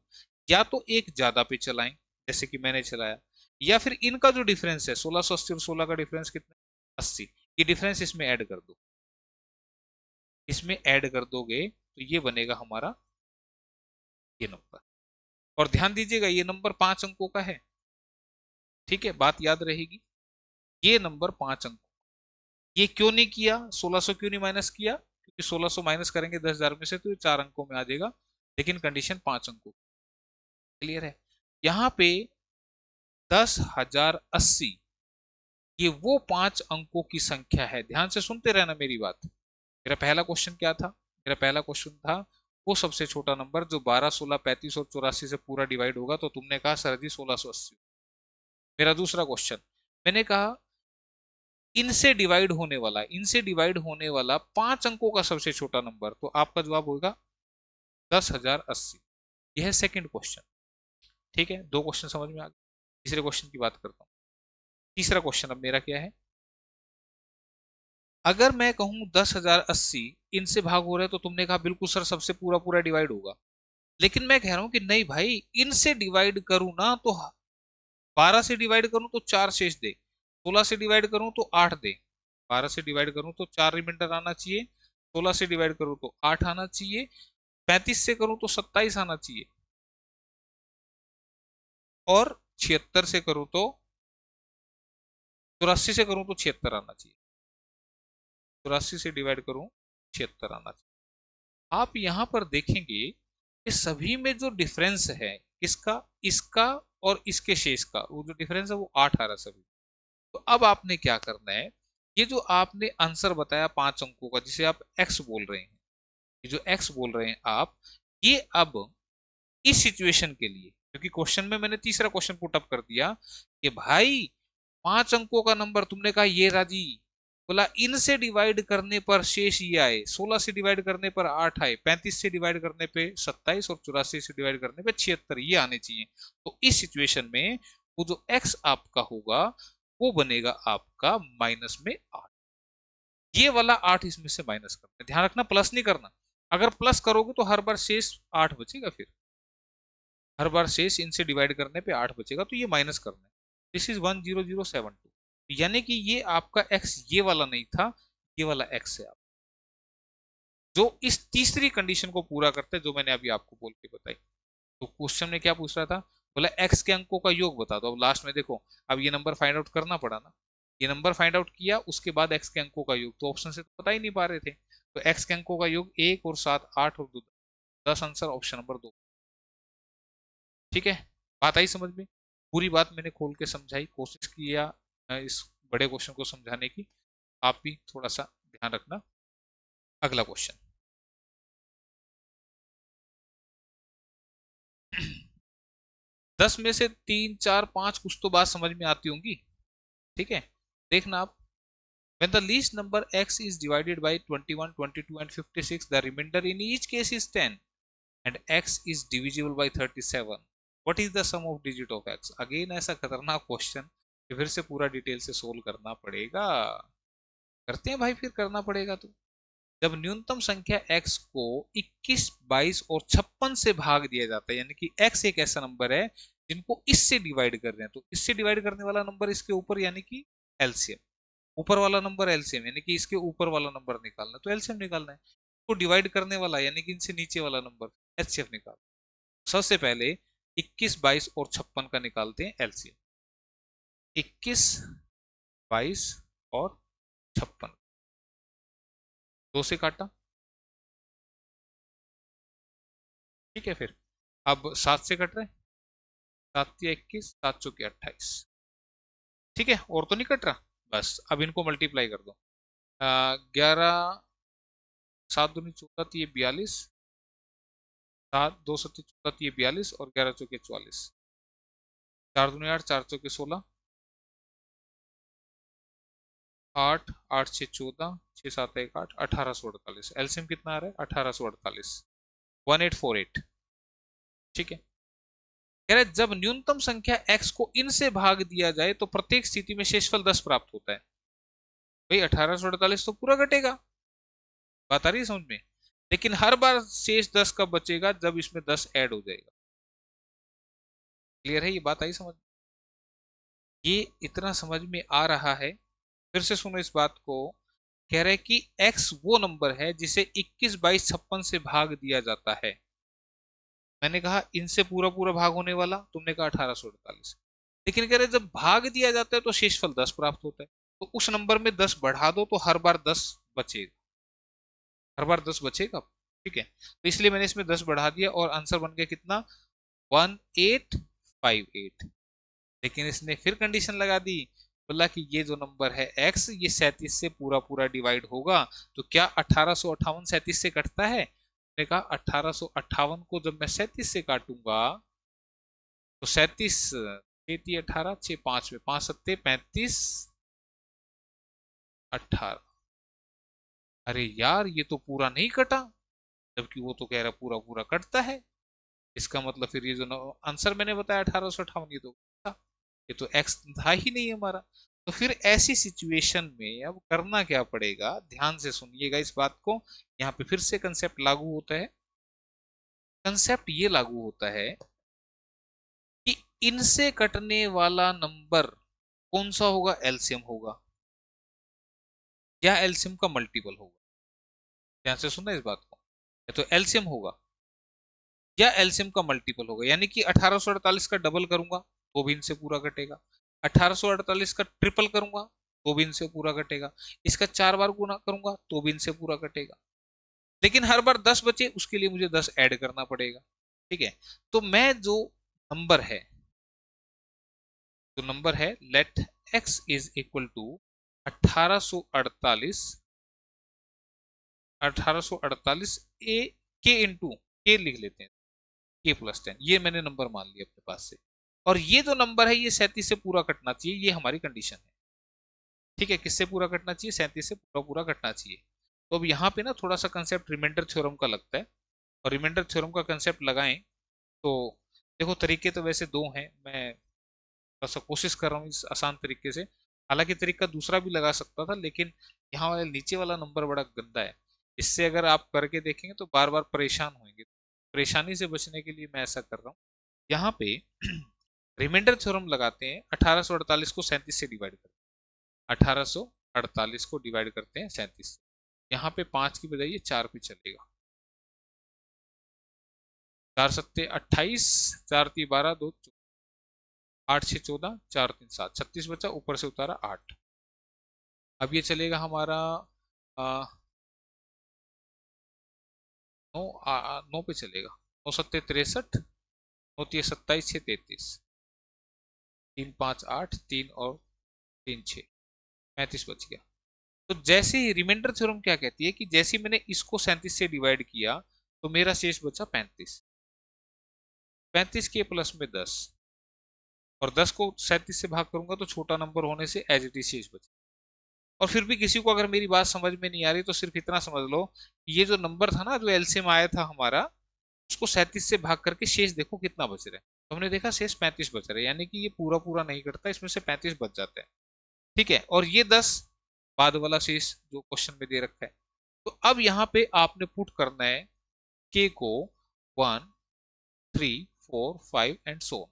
या तो एक ज्यादा पे चलाएं जैसे कि मैंने चलाया, या फिर इनका जो डिफरेंस है 1680 और 16 का डिफरेंस कितना? 80, ये डिफरेंस इसमें ऐड कर दो, इसमें ऐड कर दोगे तो ये बनेगा हमारा ये नंबर। और ध्यान दीजिएगा ये नंबर 5 अंकों का है, ठीक है, बात याद रहेगी, ये नंबर 5 अंक। ये क्यों नहीं किया, 1600 क्यों नहीं माइनस किया? क्योंकि 1600 माइनस करेंगे 10,000 में से तो ये 4 अंकों में आ जाएगा, लेकिन कंडीशन 5 अंकों। क्लियर है? यहाँ पे 10,080 ये वो 5 अंकों की संख्या है, ध्यान से सुनते रहना मेरी बात। मेरा पहला क्वेश्चन क्या था? मेरा पहला क्वेश्चन था वो सबसे छोटा नंबर जो 12, 16, 35 और 84 से पूरा डिवाइड होगा, तो तुमने कहा सर जी 1680। मेरा दूसरा क्वेश्चन, मैंने कहा इनसे डिवाइड होने वाला 5 अंकों का सबसे छोटा नंबर, तो आपका जवाब होगा 10,080। यह है सेकंड क्वेश्चन। ठीक है, दो क्वेश्चन समझ में आ गए। तीसरे क्वेश्चन की बात करता हूँ। तीसरा क्वेश्चन अब मेरा क्या है, अगर मैं कहूं 10,080 इनसे भाग हो रहा है तो तुमने कहा बिल्कुल सर सबसे पूरा पूरा डिवाइड होगा, लेकिन मैं कह रहा हूं कि नहीं भाई, इनसे डिवाइड करूं ना तो 12 से डिवाइड करूं तो 4 शेष दे, 16 से डिवाइड करूं तो 8 दे, 12 से डिवाइड करूं तो 4 रिमाइंडर आना चाहिए, 16 से डिवाइड करूं तो 8 आना चाहिए, 35 से करूं तो 27 आना चाहिए, और 76 से करूं तो 84 से करूं तो 76 आना चाहिए, 84 से डिवाइड करूं 76 आना चाहिए। आप यहां पर देखेंगे कि सभी में जो डिफरेंस है किसका, इसका और इसके शेष का, वो जो डिफरेंस है वो 8 आ रहा सभी। तो अब आपने क्या करना है, ये जो आपने आंसर बताया 5 अंकों का जिसे आप एक्स बोल रहे हैं, ये जो एक्स बोल रहे हैं आप, ये अब इस सिचुएशन के लिए, क्योंकि क्वेश्चन में मैंने तीसरा क्वेश्चन पुट अप कर दिया कि भाई 5 अंकों का नंबर, तुमने कहा ये राजी, बोला इनसे डिवाइड करने पर शेष ये आए, 16 से डिवाइड करने पर 8 आए, 35 से डिवाइड करने पे 27 और 84 से डिवाइड करने पे 76 ये आने चाहिए। तो इस सिचुएशन में वो जो x आपका होगा वो बनेगा आपका माइनस में 8। ये वाला 8 इसमें से माइनस करना है, ध्यान रखना प्लस नहीं करना। अगर प्लस करोगे तो हर बार शेष 8 बचेगा, फिर हर बार शेष इनसे डिवाइड करने पे 8 बचेगा, तो ये माइनस करना है। दिस इज 10072, यानी कि ये आपका x ये वाला नहीं था, ये वाला x है आप, जो इस तीसरी कंडीशन को पूरा करता है जो मैंने अभी आपको बोल के बताई। तो क्वेश्चन में क्या पूछ रहा था, बोला x के अंकों का योग बता दो। अब लास्ट में देखो, अब ये नंबर फाइंड आउट करना पड़ा ना, ये नंबर फाइंड आउट किया, उसके बाद x के अंकों का योग, तो ऑप्शन से तो बता ही नहीं पा रहे थे, तो x के अंकों का योग 1 और 7 8 और 2 10, आंसर ऑप्शन नंबर 2। ठीक है, बात आई समझ में? पूरी बात मैंने खोल के समझाई, कोशिश किया इस बड़े क्वेश्चन को समझाने की, आप भी थोड़ा सा ध्यान रखना। अगला क्वेश्चन 10 में से 3 4 5 कुछ तो बात समझ में आती होंगी। ठीक है, देखना आप, when the least number x is divided by 21 22 and 56, the remainder in each case is 10 and x is divisible by 37, what is the sum of digit of x? Again ऐसा खतरनाक क्वेश्चन कि फिर से पूरा डिटेल से सोल्व करना पड़ेगा। करते हैं भाई, फिर करना पड़ेगा। तो जब न्यूनतम संख्या x को 21 22 और 56 से भाग दिया जाता है, यानी कि x एक ऐसा नंबर है जिनको इससे डिवाइड कर रहे हैं, तो इससे डिवाइड करने वाला नंबर इसके ऊपर, यानी कि एलसीएम, ऊपर वाला नंबर एलसीएम, यानी कि इसके ऊपर वाला नंबर निकालना है, तो एलसीएम निकालना है। तो डिवाइड करने वाला यानी कि इनसे नीचे वाला नंबर एचसीएफ निकालना। सबसे पहले 21 22 और 56 का निकालते हैं एलसीएम। 21 22 और 56, 2 से काटा, ठीक है। फिर अब 7 से कट रहे हैं, 7 या 21, 7 चौके 28, ठीक है, और तो नहीं कट रहा। बस अब इनको मल्टीप्लाई कर दो, 11 7 दूनी 14 ये 42, 7 2 7 14 ये 42 और 11 चौके 44, 4 दूनी 8 4 चौके 16, 8 8 6 14 6 7 1 8, 1848। एलसीएम कितना आ रहा है 1848, 1848। ठीक है, कह रहे जब न्यूनतम संख्या x को इनसे भाग दिया जाए तो प्रत्येक स्थिति में शेषफल 10 प्राप्त होता है। भाई 1848 तो पूरा घटेगा, बात आ रही है समझ में, लेकिन हर बार शेष 10 कब बचेगा, जब इसमें 10 ऐड हो जाएगा। क्लियर है, ये बात आई समझ में? ये इतना समझ में आ रहा है, फिर से सुनो इस बात को। कह रहे कि x वो नंबर है जिसे 21 22 56 से भाग दिया जाता है। मैंने कहा इनसे पूरा पूरा भाग होने वाला, तुमने कहा 1848, लेकिन कह रहे जब भाग दिया जाता है तो शेषफल 10 प्राप्त होता है, तो उस नंबर में 10 बढ़ा दो तो हर बार 10 बचेगा, हर बार 10 बचेगा। ठीक है, तो इसलिए मैंने इसमें 10 बढ़ा दिया और आंसर बन गया कितना, 1858। लेकिन इसने फिर कंडीशन लगा दी, बोला कि ये जो नंबर है x ये 37 से पूरा पूरा डिवाइड होगा, तो क्या 1858 37 से कटता है? मैंने कहा 1858 को जब मैं 37 से काटूंगा तो 37 छेती 18 6 5 में 5 सत्ते 35 18। अरे यार ये तो पूरा नहीं कटा, जबकि वो तो कह रहा पूरा पूरा कटता है। इसका मतलब फिर ये जो आंसर मैंने बताया 1858, ये तो था, ये तो एक्स था ही नहीं हमारा। तो फिर ऐसी सिचुएशन में अब करना क्या पड़ेगा, ध्यान से सुनिएगा इस बात को। यहाँ पे फिर से कंसेप्ट लागू होता है। कंसेप्ट ये लागू होता है कि इनसे कटने वाला नंबर कौन सा होगा, एलसीएम होगा या एलसीएम का मल्टीपल होगा। ध्यान से सुनना इस बात को, या तो एलसीएम होगा या एलसीएम का मल्टीपल होगा, यानी कि 1848 का डबल करूंगा तो भी इनसे पूरा कटेगा, 1848 का ट्रिपल करूंगा तो भी इनसे पूरा कटेगा, इसका 4 बार गुना करूंगा तो भी इनसे पूरा कटेगा, लेकिन हर बार 10 बचे उसके लिए मुझे 10 ऐड करना पड़ेगा। ठीक है, तो मैं नंबर है जो नंबर है let x is equal to 1848, 1848 A के इंटू के लिख लेते हैं, k प्लस 10, ये मैंने नंबर मान लिया अपने पास से। और ये जो नंबर है ये 37 से पूरा कटना चाहिए, ये हमारी कंडीशन है। ठीक है, किससे पूरा कटना चाहिए? 37 से पूरा पूरा कटना चाहिए। तो अब यहाँ पे ना थोड़ा सा कंसेप्ट रिमाइंडर थ्योरम का लगता है, और रिमाइंडर थ्योरम का कंसेप्ट लगाएं तो देखो तरीके तो वैसे दो हैं, मैं थोड़ा सा कोशिश कर रहा हूँ इस आसान तरीके से। हालांकि तरीका दूसरा भी लगा सकता था, लेकिन यहाँ वाले नीचे वाला नंबर बड़ा गंदा है, इससे अगर आप करके देखेंगे तो बार बार परेशान होंगे। परेशानी से बचने के लिए मैं ऐसा कर रहा हूँ, यहाँ पे रिमाइंडर थ्योरम लगाते हैं। 1848 को 37 से डिवाइड करते हैं, 1848 को डिवाइड करते हैं 37 से। यहाँ पे 5 की बजाय ये 4 पे चलेगा। 4 सत्ते 28, 4 ती 12, 2 8 6 14, 4 3 7, 36 बचा, ऊपर से उतारा 8। अब ये चलेगा हमारा 9, 9 पे चलेगा। 9 सत्ते 63, 9 तिये 27, 6 33, 3 5 8, 3 और 3 6, 35 बच गया। तो जैसे ही रिमाइंडर थ्योरम क्या कहती है कि जैसे मैंने इसको 37 से डिवाइड किया तो मेरा शेष बचा 35। 35 के प्लस में 10, और 10 को 37 से भाग करूंगा तो छोटा नंबर होने से एज इट इज शेष बचा। और फिर भी किसी को अगर मेरी बात समझ में नहीं आ रही तो सिर्फ इतना समझ लो कि ये जो नंबर था ना, जो एलसीएम आया था हमारा, उसको 37 से भाग करके शेष देखो कितना बच रहा है। तो हमने देखा शेष 35 बच रहा है, यानी कि ये पूरा पूरा नहीं करता, इसमें से 35 बच जाते हैं। ठीक है, और ये 10 बाद वाला शेष जो क्वेश्चन में दे रखा है। तो अब यहाँ पे आपने पुट करना है के को 1 3 4 5 एंड सो,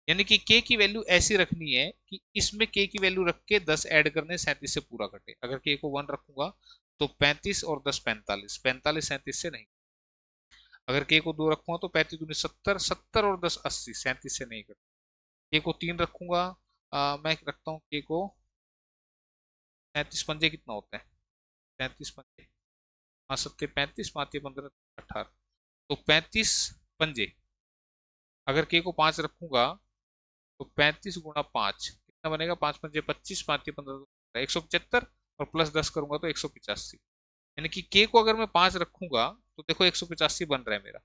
यानी कि के की वैल्यू ऐसी रखनी है कि इसमें के की वैल्यू रख के 10 ऐड करने 37 से पूरा कटे। अगर के को 1 रखूंगा तो 35 और 10 45, 45 37 से नहीं। अगर के को 2 रखूंगा तो 35 दूनी 70, 70 और 10 80, 37 से नहीं कटे। के को 3 रखूंगा, मैं रखता हूँ के को 37 पंजे कितना होता है? 37 पंजे 5 सत्ते 35, 5 15 18, तो 35 पंजे। अगर के को 5 रखूंगा तो 35 गुणा 5 कितना बनेगा? 5 पंजे 25, 5 15, 175, और प्लस 10 करूंगा तो 185। यानी कि के को अगर मैं 5 रखूंगा तो देखो 185 बन रहा है मेरा।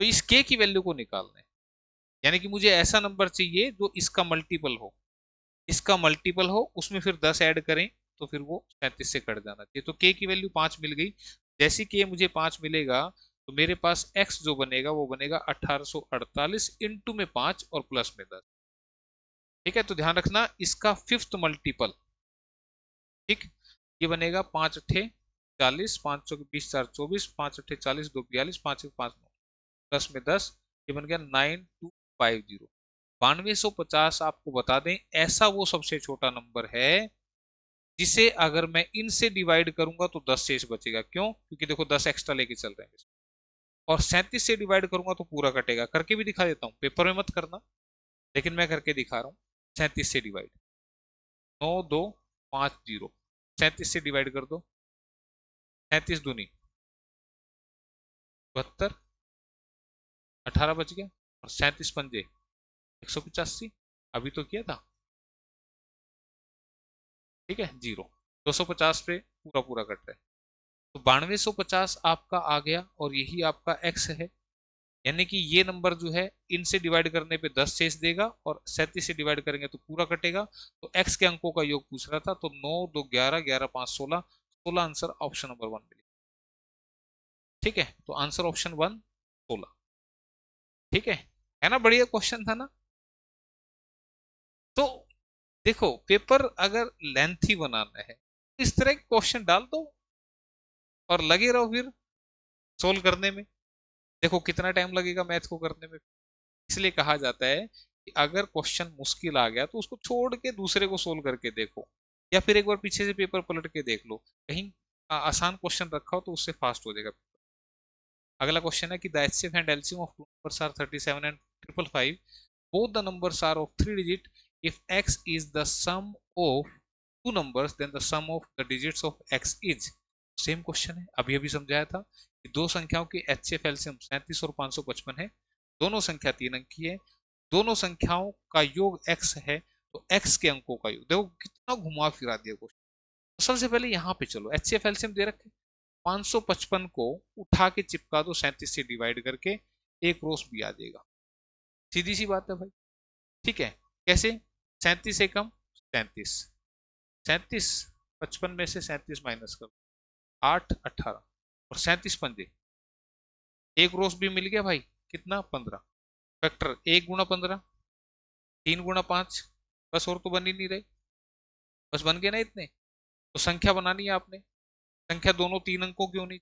तो इस के की वैल्यू को निकालना है, यानी कि मुझे ऐसा नंबर चाहिए जो इसका मल्टीपल हो, इसका मल्टीपल हो, उसमें फिर 10 ऐड करें तो फिर वो 37 से कट जाना चाहिए। तो के की वैल्यू 5 मिल गई। जैसी के मुझे 5 मिलेगा तो मेरे पास एक्स जो बनेगा वो बनेगा 1848 इंटू में 5 और प्लस में 10। ठीक है, तो ध्यान रखना इसका फिफ्थ मल्टीपल। ठीक, ये बनेगा 5 अट्ठे 40, 5 चौके 20, 4 24, 5 अट्ठे 40, 2 42, 5 5 9, 10 में 10, ये बन गया 9250। 9250 आपको बता दें ऐसा वो सबसे छोटा नंबर है जिसे अगर मैं इनसे डिवाइड करूंगा तो 10 शेष बचेगा। क्यों? क्योंकि देखो 10 एक्स्ट्रा लेके चल रहे हैं। और 37 से डिवाइड करूंगा तो पूरा कटेगा। करके भी दिखा देता हूँ, पेपर में मत करना, लेकिन मैं करके दिखा रहा हूँ। 37 से डिवाइड 9250, 37 से डिवाइड कर दो, 37 दूनी 72, 18 बच गया, और 37 पंजे 185, अभी तो किया था। ठीक है, 0, 250 पे पूरा पूरा कट रहा है। तो 9250 आपका आ गया, और यही आपका एक्स है। यानी कि ये नंबर जो है इनसे डिवाइड करने पे 10 शेष देगा, और 37 से डिवाइड करेंगे तो पूरा कटेगा। तो एक्स के अंकों का योग पूछ रहा था, तो 9 2 11, 11 5 16, 16 आंसर ऑप्शन नंबर 1 मिलेगा। ठीक है, तो आंसर ऑप्शन 1 16। ठीक है ना? बढ़िया क्वेश्चन था ना? तो देखो पेपर अगर लेंथी बनाना है इस तरह के क्वेश्चन डाल दो और लगे रहो फिर सोल्व करने में। देखो कितना टाइम लगेगा मैथ को करने में। इसलिए कहा जाता है कि अगर क्वेश्चन मुश्किल आ गया तो उसको छोड़ के दूसरे को सोल्व करके देखो, या फिर एक बार पीछे से पेपर पलट के देख लो, कहीं आसान क्वेश्चन रखा हो तो उससे फास्ट हो जाएगा। अगला क्वेश्चन है कि the HCF and LCM of two numbers are 37 and 555, both the numbers are of 3 digit. If x is the sum of two numbers then the sum of the digits of x is, same question है, अभी अभी समझाया था कि दो संख्याओं के एचसीएफ एलसीएम 37 और 555 है। दोनों संख्या 3 अंक की है, दोनों संख्याओं का योग x है, तो x के अंकों का योग। देखो कितना घुमा फिरा दिया क्वेश्चन। तो सबसे पहले यहाँ पे चलो, एचसीएफ एलसीएम दे रखे, 555 को उठा के चिपका दो 37 से डिवाइड करके, एक रोस भी आ जाएगा। सीधी सी बात है भाई। ठीक है, कैसे? 37 एकम 37, 37, 55 में से 37 माइनस करो, 8 18 और 37 पंजे, एक रोज भी मिल गया भाई, कितना? 15। फैक्टर 1 गुणा 15, 3 गुणा 5, बस और तो बन ही नहीं रही, बस बन गए ना इतने। तो संख्या बनानी है आपने, संख्या दोनों 3 अंकों की होनी,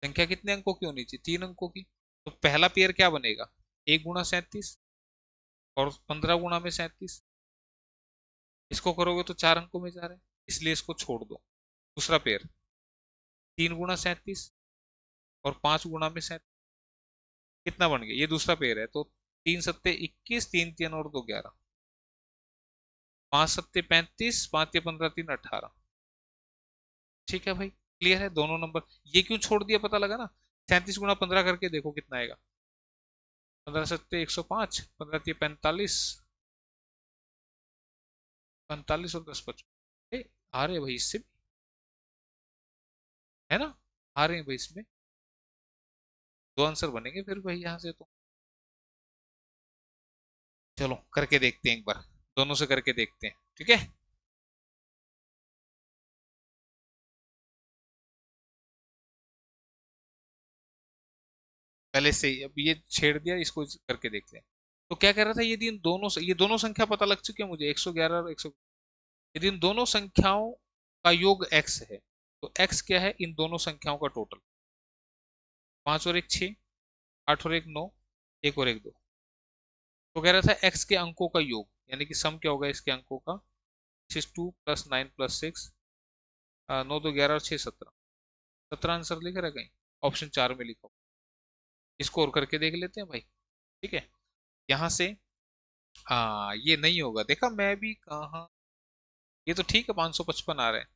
संख्या कितने अंकों की होनी चाहिए? 3 अंकों की। तो पहला पेयर क्या बनेगा? 1 गुणा 37 और 15 गुणा में 37, इसको करोगे तो 4 अंकों में जा रहे हैं, इसलिए इसको छोड़ दो। दूसरा पेयर 3 गुणा 37 और 5 गुणा में 37, कितना बन गया? ये दूसरा पेयर है, तो 3 सत्ते 21, 3 3 और 2 11, 5 सत्ते 35, 5 या 15 3 18। ठीक है भाई, क्लियर है दोनों नंबर। ये क्यों छोड़ दिया पता लगा ना? 37 गुणा 15 करके देखो कितना आएगा। 15 सत्ते 105, 15 45 और 10 55, आ रहे भाई इससे भी, है ना? आ रहे हैं भाई इसमें, दो आंसर बनेंगे फिर भाई यहाँ से तो। चलो करके देखते हैं एक बार, दोनों से करके देखते हैं, ठीक है। पहले से ही अब ये छेड़ दिया, इसको करके देखते हैं। तो क्या कह रहा था, यदि इन दोनों ये दोनों संख्या पता लग चुकी है मुझे, 111 और 100, यदि इन दोनों संख्याओं का योग x है, तो x क्या है इन दोनों संख्याओं का टोटल? 5 और 1 6, 8 और 1 9, 1 और 1 2। तो कह रहा था x के अंकों का योग, यानी कि सम क्या होगा इसके अंकों का? 2 + 9 + 6, 9 2 11 और 6 17, 17 आंसर लिख रहा है कहीं, ऑप्शन 4 में लिखा। इसको और करके देख लेते हैं भाई, ठीक है। यहां से हाँ ये नहीं होगा, देखा मैं भी कहा, ये तो ठीक है 555 आ रहा है,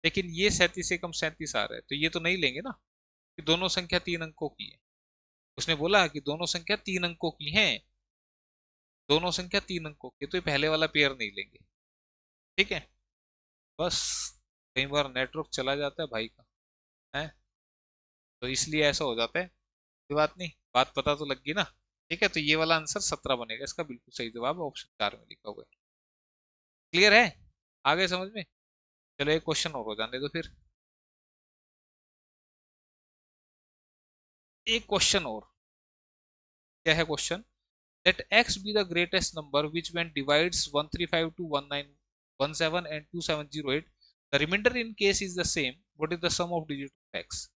लेकिन ये 37 एकम 37 आ रहा है, तो ये तो नहीं लेंगे ना, कि दोनों संख्या 3 अंकों की है। उसने बोला कि दोनों संख्या 3 अंकों की हैं, दोनों संख्या 3 अंकों की, तो ये पहले वाला पेयर नहीं लेंगे, ठीक है। बस कई बार नेटवर्क चला जाता है भाई का, है, तो इसलिए ऐसा हो जाता है। कोई बात नहीं, बात पता तो लग गई ना। ठीक है, तो ये वाला आंसर 17 बनेगा, इसका बिल्कुल सही जवाब ऑप्शन 4 में लिखा हुआ है। क्लियर है, आगे समझ में? चलो एक क्वेश्चन और हो जाने दो फिर, एक क्वेश्चन और। क्या है question? Let x be the greatest number which when divides 135 to 1917 and 2708, the remainder in case is the same. What is the sum of digit of x?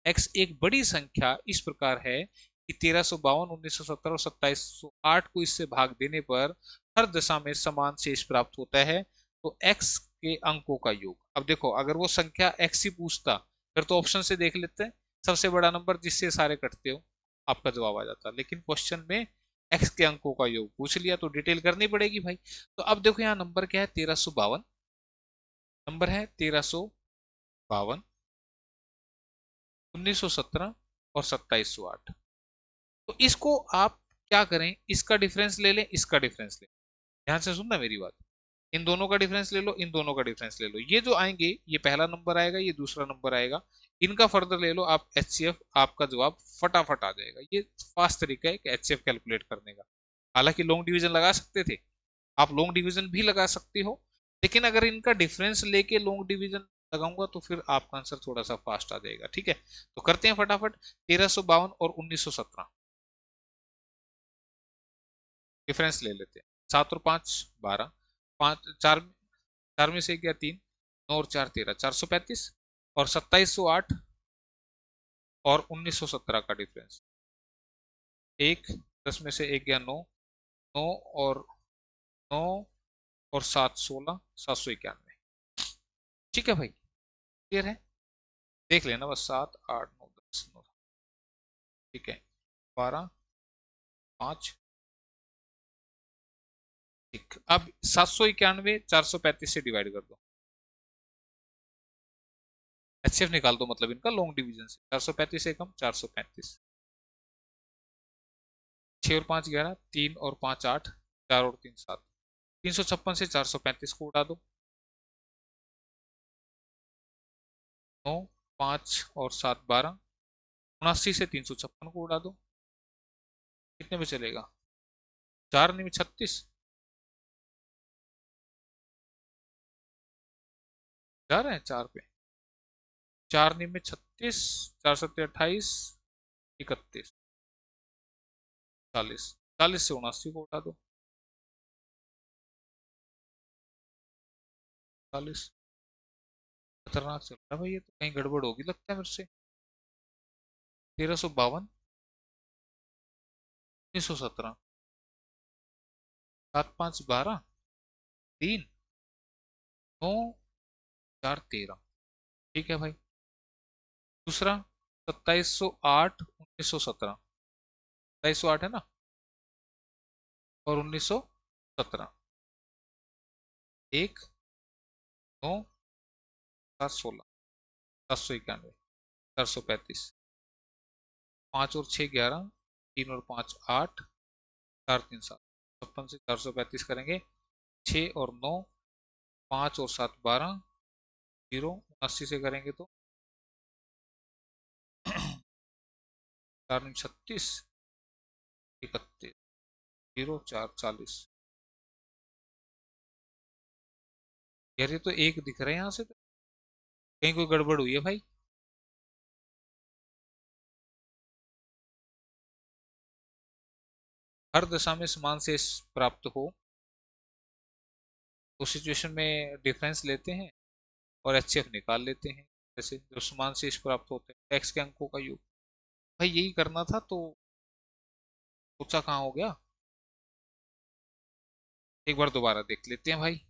x एक बड़ी संख्या इस प्रकार है कि 1352, 1970 और 2708 को इससे भाग देने पर हर दशा में समान शेष प्राप्त होता है। तो x के अंकों का योग। अब देखो, अगर वो संख्या x ही पूछता फिर तो ऑप्शन से देख लेते हैं, सबसे बड़ा नंबर जिससे सारे कटते हो, आपका जवाब आ जाता। लेकिन क्वेश्चन में एक्स के अंकों का योग पूछ लिया, तो डिटेल करनी पड़ेगी भाई। तो अब देखो यहाँ नंबर क्या है, 1352, नंबर है 1352, 1917 और 2708। तो इसको आप क्या करें, इसका डिफरेंस ले लें, इसका डिफरेंस ले लें। ध्यान से सुनना मेरी बात, इन दोनों का डिफरेंस ले लो, इन दोनों का डिफरेंस ले लो, ये जो आएंगे ये पहला नंबर आएगा, ये दूसरा नंबर आएगा, इनका फर्दर ले लो आप एचसीएफ, आपका जवाब फटाफट आ जाएगा। ये फास्ट तरीका है कि एचसीएफ कैलकुलेट करने का। हालांकि लॉन्ग डिवीजन लगा सकते थे, आप लॉन्ग डिवीजन भी लगा सकते हो, लेकिन अगर इनका डिफरेंस लेके लॉन्ग डिवीजन लगाऊंगा तो फिर आपका आंसर थोड़ा सा फास्ट आ जाएगा, ठीक है। तो करते हैं फटाफट, 1352 और 1917 डिफरेंस ले लेते हैं। 7 और 5 12, 5 4, 4 में से गया 3, 9 और 4 13, 435 और 2708 और 1917 का डिफरेंस 1, 10 में से 1 गया 9, 9 और 9 और 7 16, 791। ठीक है भाई, क्लियर है, देख लेना बस, 7 8 9 10 9, ठीक है, 12 5, ठीक। अब 791 435 से डिवाइड कर दो, एचसीएफ निकाल दो, मतलब इनका लॉन्ग डिवीजन से। 435 एकम 435, 6 और 5 11, 3 और 5 8, 4 और 3 7, 356 से 435 को उड़ा दो, 9 5 और 7 12, 79 से 356 को उड़ा दो, कितने में चलेगा? 4 नहीं में 36, 4 है 4 पे, 4 नहीं में 36, 4 7 28, 31, 40, 40 से 79 को उठा दो, 40। खतरनाक चल रहा है भाई, ये तो कहीं गड़बड़ होगी लगता है मेरे से। 1352, 1917, 7 5 12, 3 9 4 13। ठीक है भाई। दूसरा 2708, 1917, 2708 है ना, और 1917, 1 9 7 16, 791, 435, 5 और 6 11, 3 और 5 8, 4 3 7, 56 से 435 करेंगे, 6 और 9, 5 और 7 12, 0 79 से करेंगे तो 4 36, 31, 0 4 40। यार ये तो एक दिख रहा है यहाँ से तो, कहीं कोई गड़बड़ हुई है भाई। हर दशा में समान शेष प्राप्त हो, उस सिचुएशन में डिफरेंस लेते हैं और एचसीएफ निकाल लेते हैं। जैसे जो समान शेष प्राप्त होते हैं एक्स के अंकों का योग। भाई यही करना था तो पूछा कहाँ हो गया। एक बार दोबारा देख लेते हैं भाई।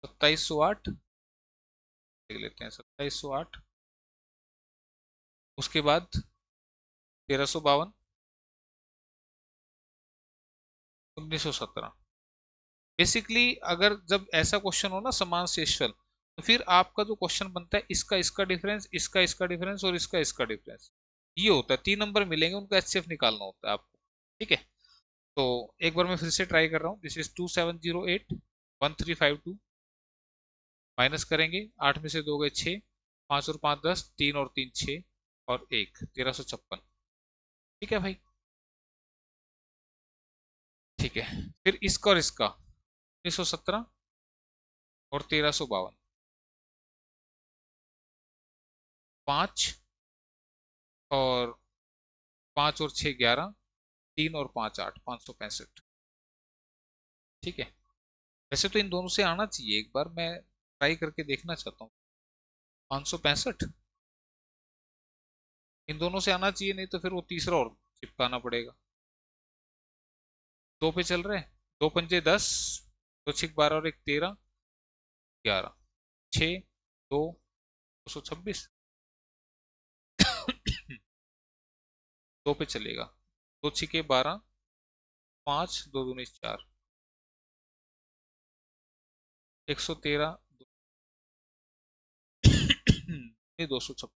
2708 देख लेते हैं, 2708, उसके बाद 1352, 1917। बेसिकली अगर जब ऐसा क्वेश्चन हो ना समान शेषफल, तो फिर आपका जो क्वेश्चन बनता है इसका इसका डिफरेंस, इसका इसका डिफरेंस और इसका इसका डिफरेंस, ये होता है। 3 नंबर मिलेंगे, उनका एचसीएफ निकालना होता है आपको। ठीक है, तो एक बार मैं फिर से ट्राई कर रहा हूँ। दिस इज 2708, 1352, माइनस करेंगे, 8 में से 2 गए 6, 5 और 5 10, 3 और 3 6, और 1 1356। ठीक है भाई। ठीक है, फिर इसका और इसका 1917 और 1352, 5 और 5 और 6 11, 3 और 5 8, 565। ठीक है, वैसे तो इन दोनों से आना चाहिए, एक बार मैं ट्राई करके देखना चाहता हूँ। 565 इन दोनों से आना चाहिए, नहीं तो फिर वो तीसरा और चिपकाना पड़ेगा। 2 पे चल रहे हैं, 2 पंजे 10, 2 6 12 और 1 13, 11, 6 2, 226। 2 पे चलेगा, 2 6 12, 5 2 2 4, 113, 256।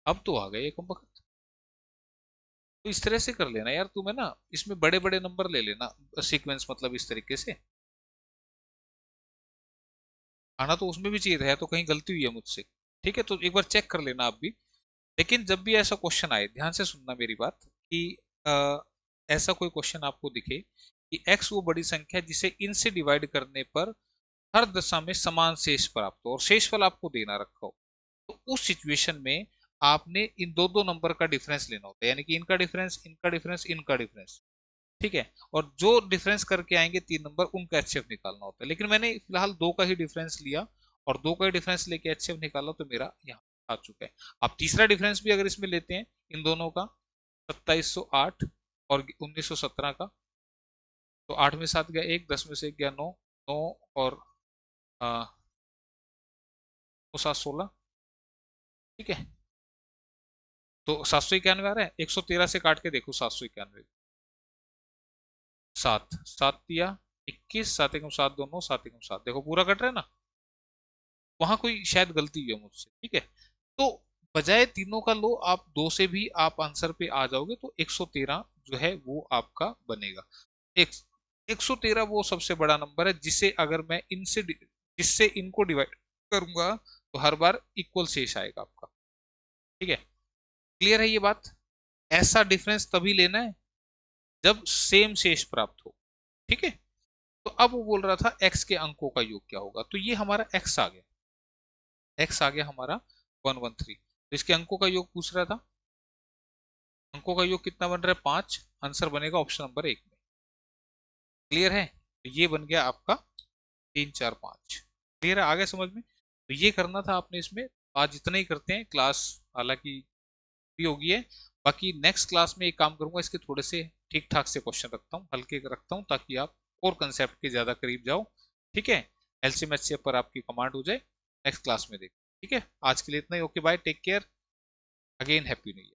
अब तो आ गए एक वक्त। तो इस तरह से कर लेना यार, तुम्हें ना इसमें बड़े बड़े नंबर ले लेना, सीक्वेंस मतलब इस तरीके से आना तो उसमें भी चाहिए था, तो कहीं गलती हुई है मुझसे। ठीक है, तो एक बार चेक कर लेना आप भी। लेकिन जब भी ऐसा क्वेश्चन आए, ध्यान से सुनना मेरी बात, कि ऐसा कोई क्वेश्चन आपको दिखे कि x वो बड़ी संख्या है जिसे इनसे डिवाइड करने पर हर दशा में समान शेष प्राप्त हो और शेषफल आपको देना रखा हो, तो उस सिचुएशन में आपने इन दो दो नंबर का डिफरेंस लेना होता है, यानी कि इनका डिफरेंस, इनका डिफरेंस, इनका डिफरेंस। ठीक है, और जो डिफरेंस करके आएंगे 3 नंबर, उनका एचसीएफ निकालना होता है। लेकिन मैंने फिलहाल 2 का ही डिफरेंस लिया और 2 का ही डिफरेंस लेके एचसीएफ निकाला, तो मेरा यहाँ आ चुका है। आप तीसरा डिफरेंस भी अगर इसमें लेते हैं इन दोनों का, 2708 और 1917 का, तो 8 में 7 गया 1, 10 में से 1 गया 9, 9 और 7 16। ठीक है, तो 791 आ रहा है, 113 से काट के देखो 791, 7 7 दिया 21, 7 1 7 2 9, 7 1 7, देखो पूरा कट रहा है ना। वहां कोई शायद गलती हुई है मुझसे। ठीक है, तो बजाय तीनों का लो, आप 2 से भी आप आंसर पे आ जाओगे, तो 113 जो है वो आपका बनेगा। एक 113 वो सबसे बड़ा नंबर है जिसे अगर मैं इनसे जिससे इनको डिवाइड करूंगा तो हर बार इक्वल शेष आएगा आपका। ठीक है, क्लियर है ये बात। ऐसा डिफरेंस तभी लेना है जब सेम शेष प्राप्त हो। ठीक है, तो अब वो बोल रहा था x के अंकों का योग क्या होगा, तो ये हमारा x आ गया, x आ गया हमारा 113। तो इसके अंकों का योग पूछ रहा था, अंकों का योग कितना बन रहा है 5, आंसर बनेगा ऑप्शन नंबर 1 में। क्लियर है, तो ये बन गया आपका 3 4 5। क्लियर है, आगे समझ में। तो ये करना था आपने इसमें। आज इतना ही करते हैं, क्लास हालांकि भी होगी है। बाकी नेक्स्ट क्लास में एक काम करूंगा, इसके थोड़े से ठीक ठाक से क्वेश्चन रखता हूँ, हल्के रखता हूँ, ताकि आप और कंसेप्ट के ज्यादा करीब जाओ। ठीक है, एलसीएम एचसीएफ पर आपकी कमांड हो जाए, नेक्स्ट क्लास में देखें। ठीक है, आज के लिए इतना ही। Okay bye, take care, again happy new year.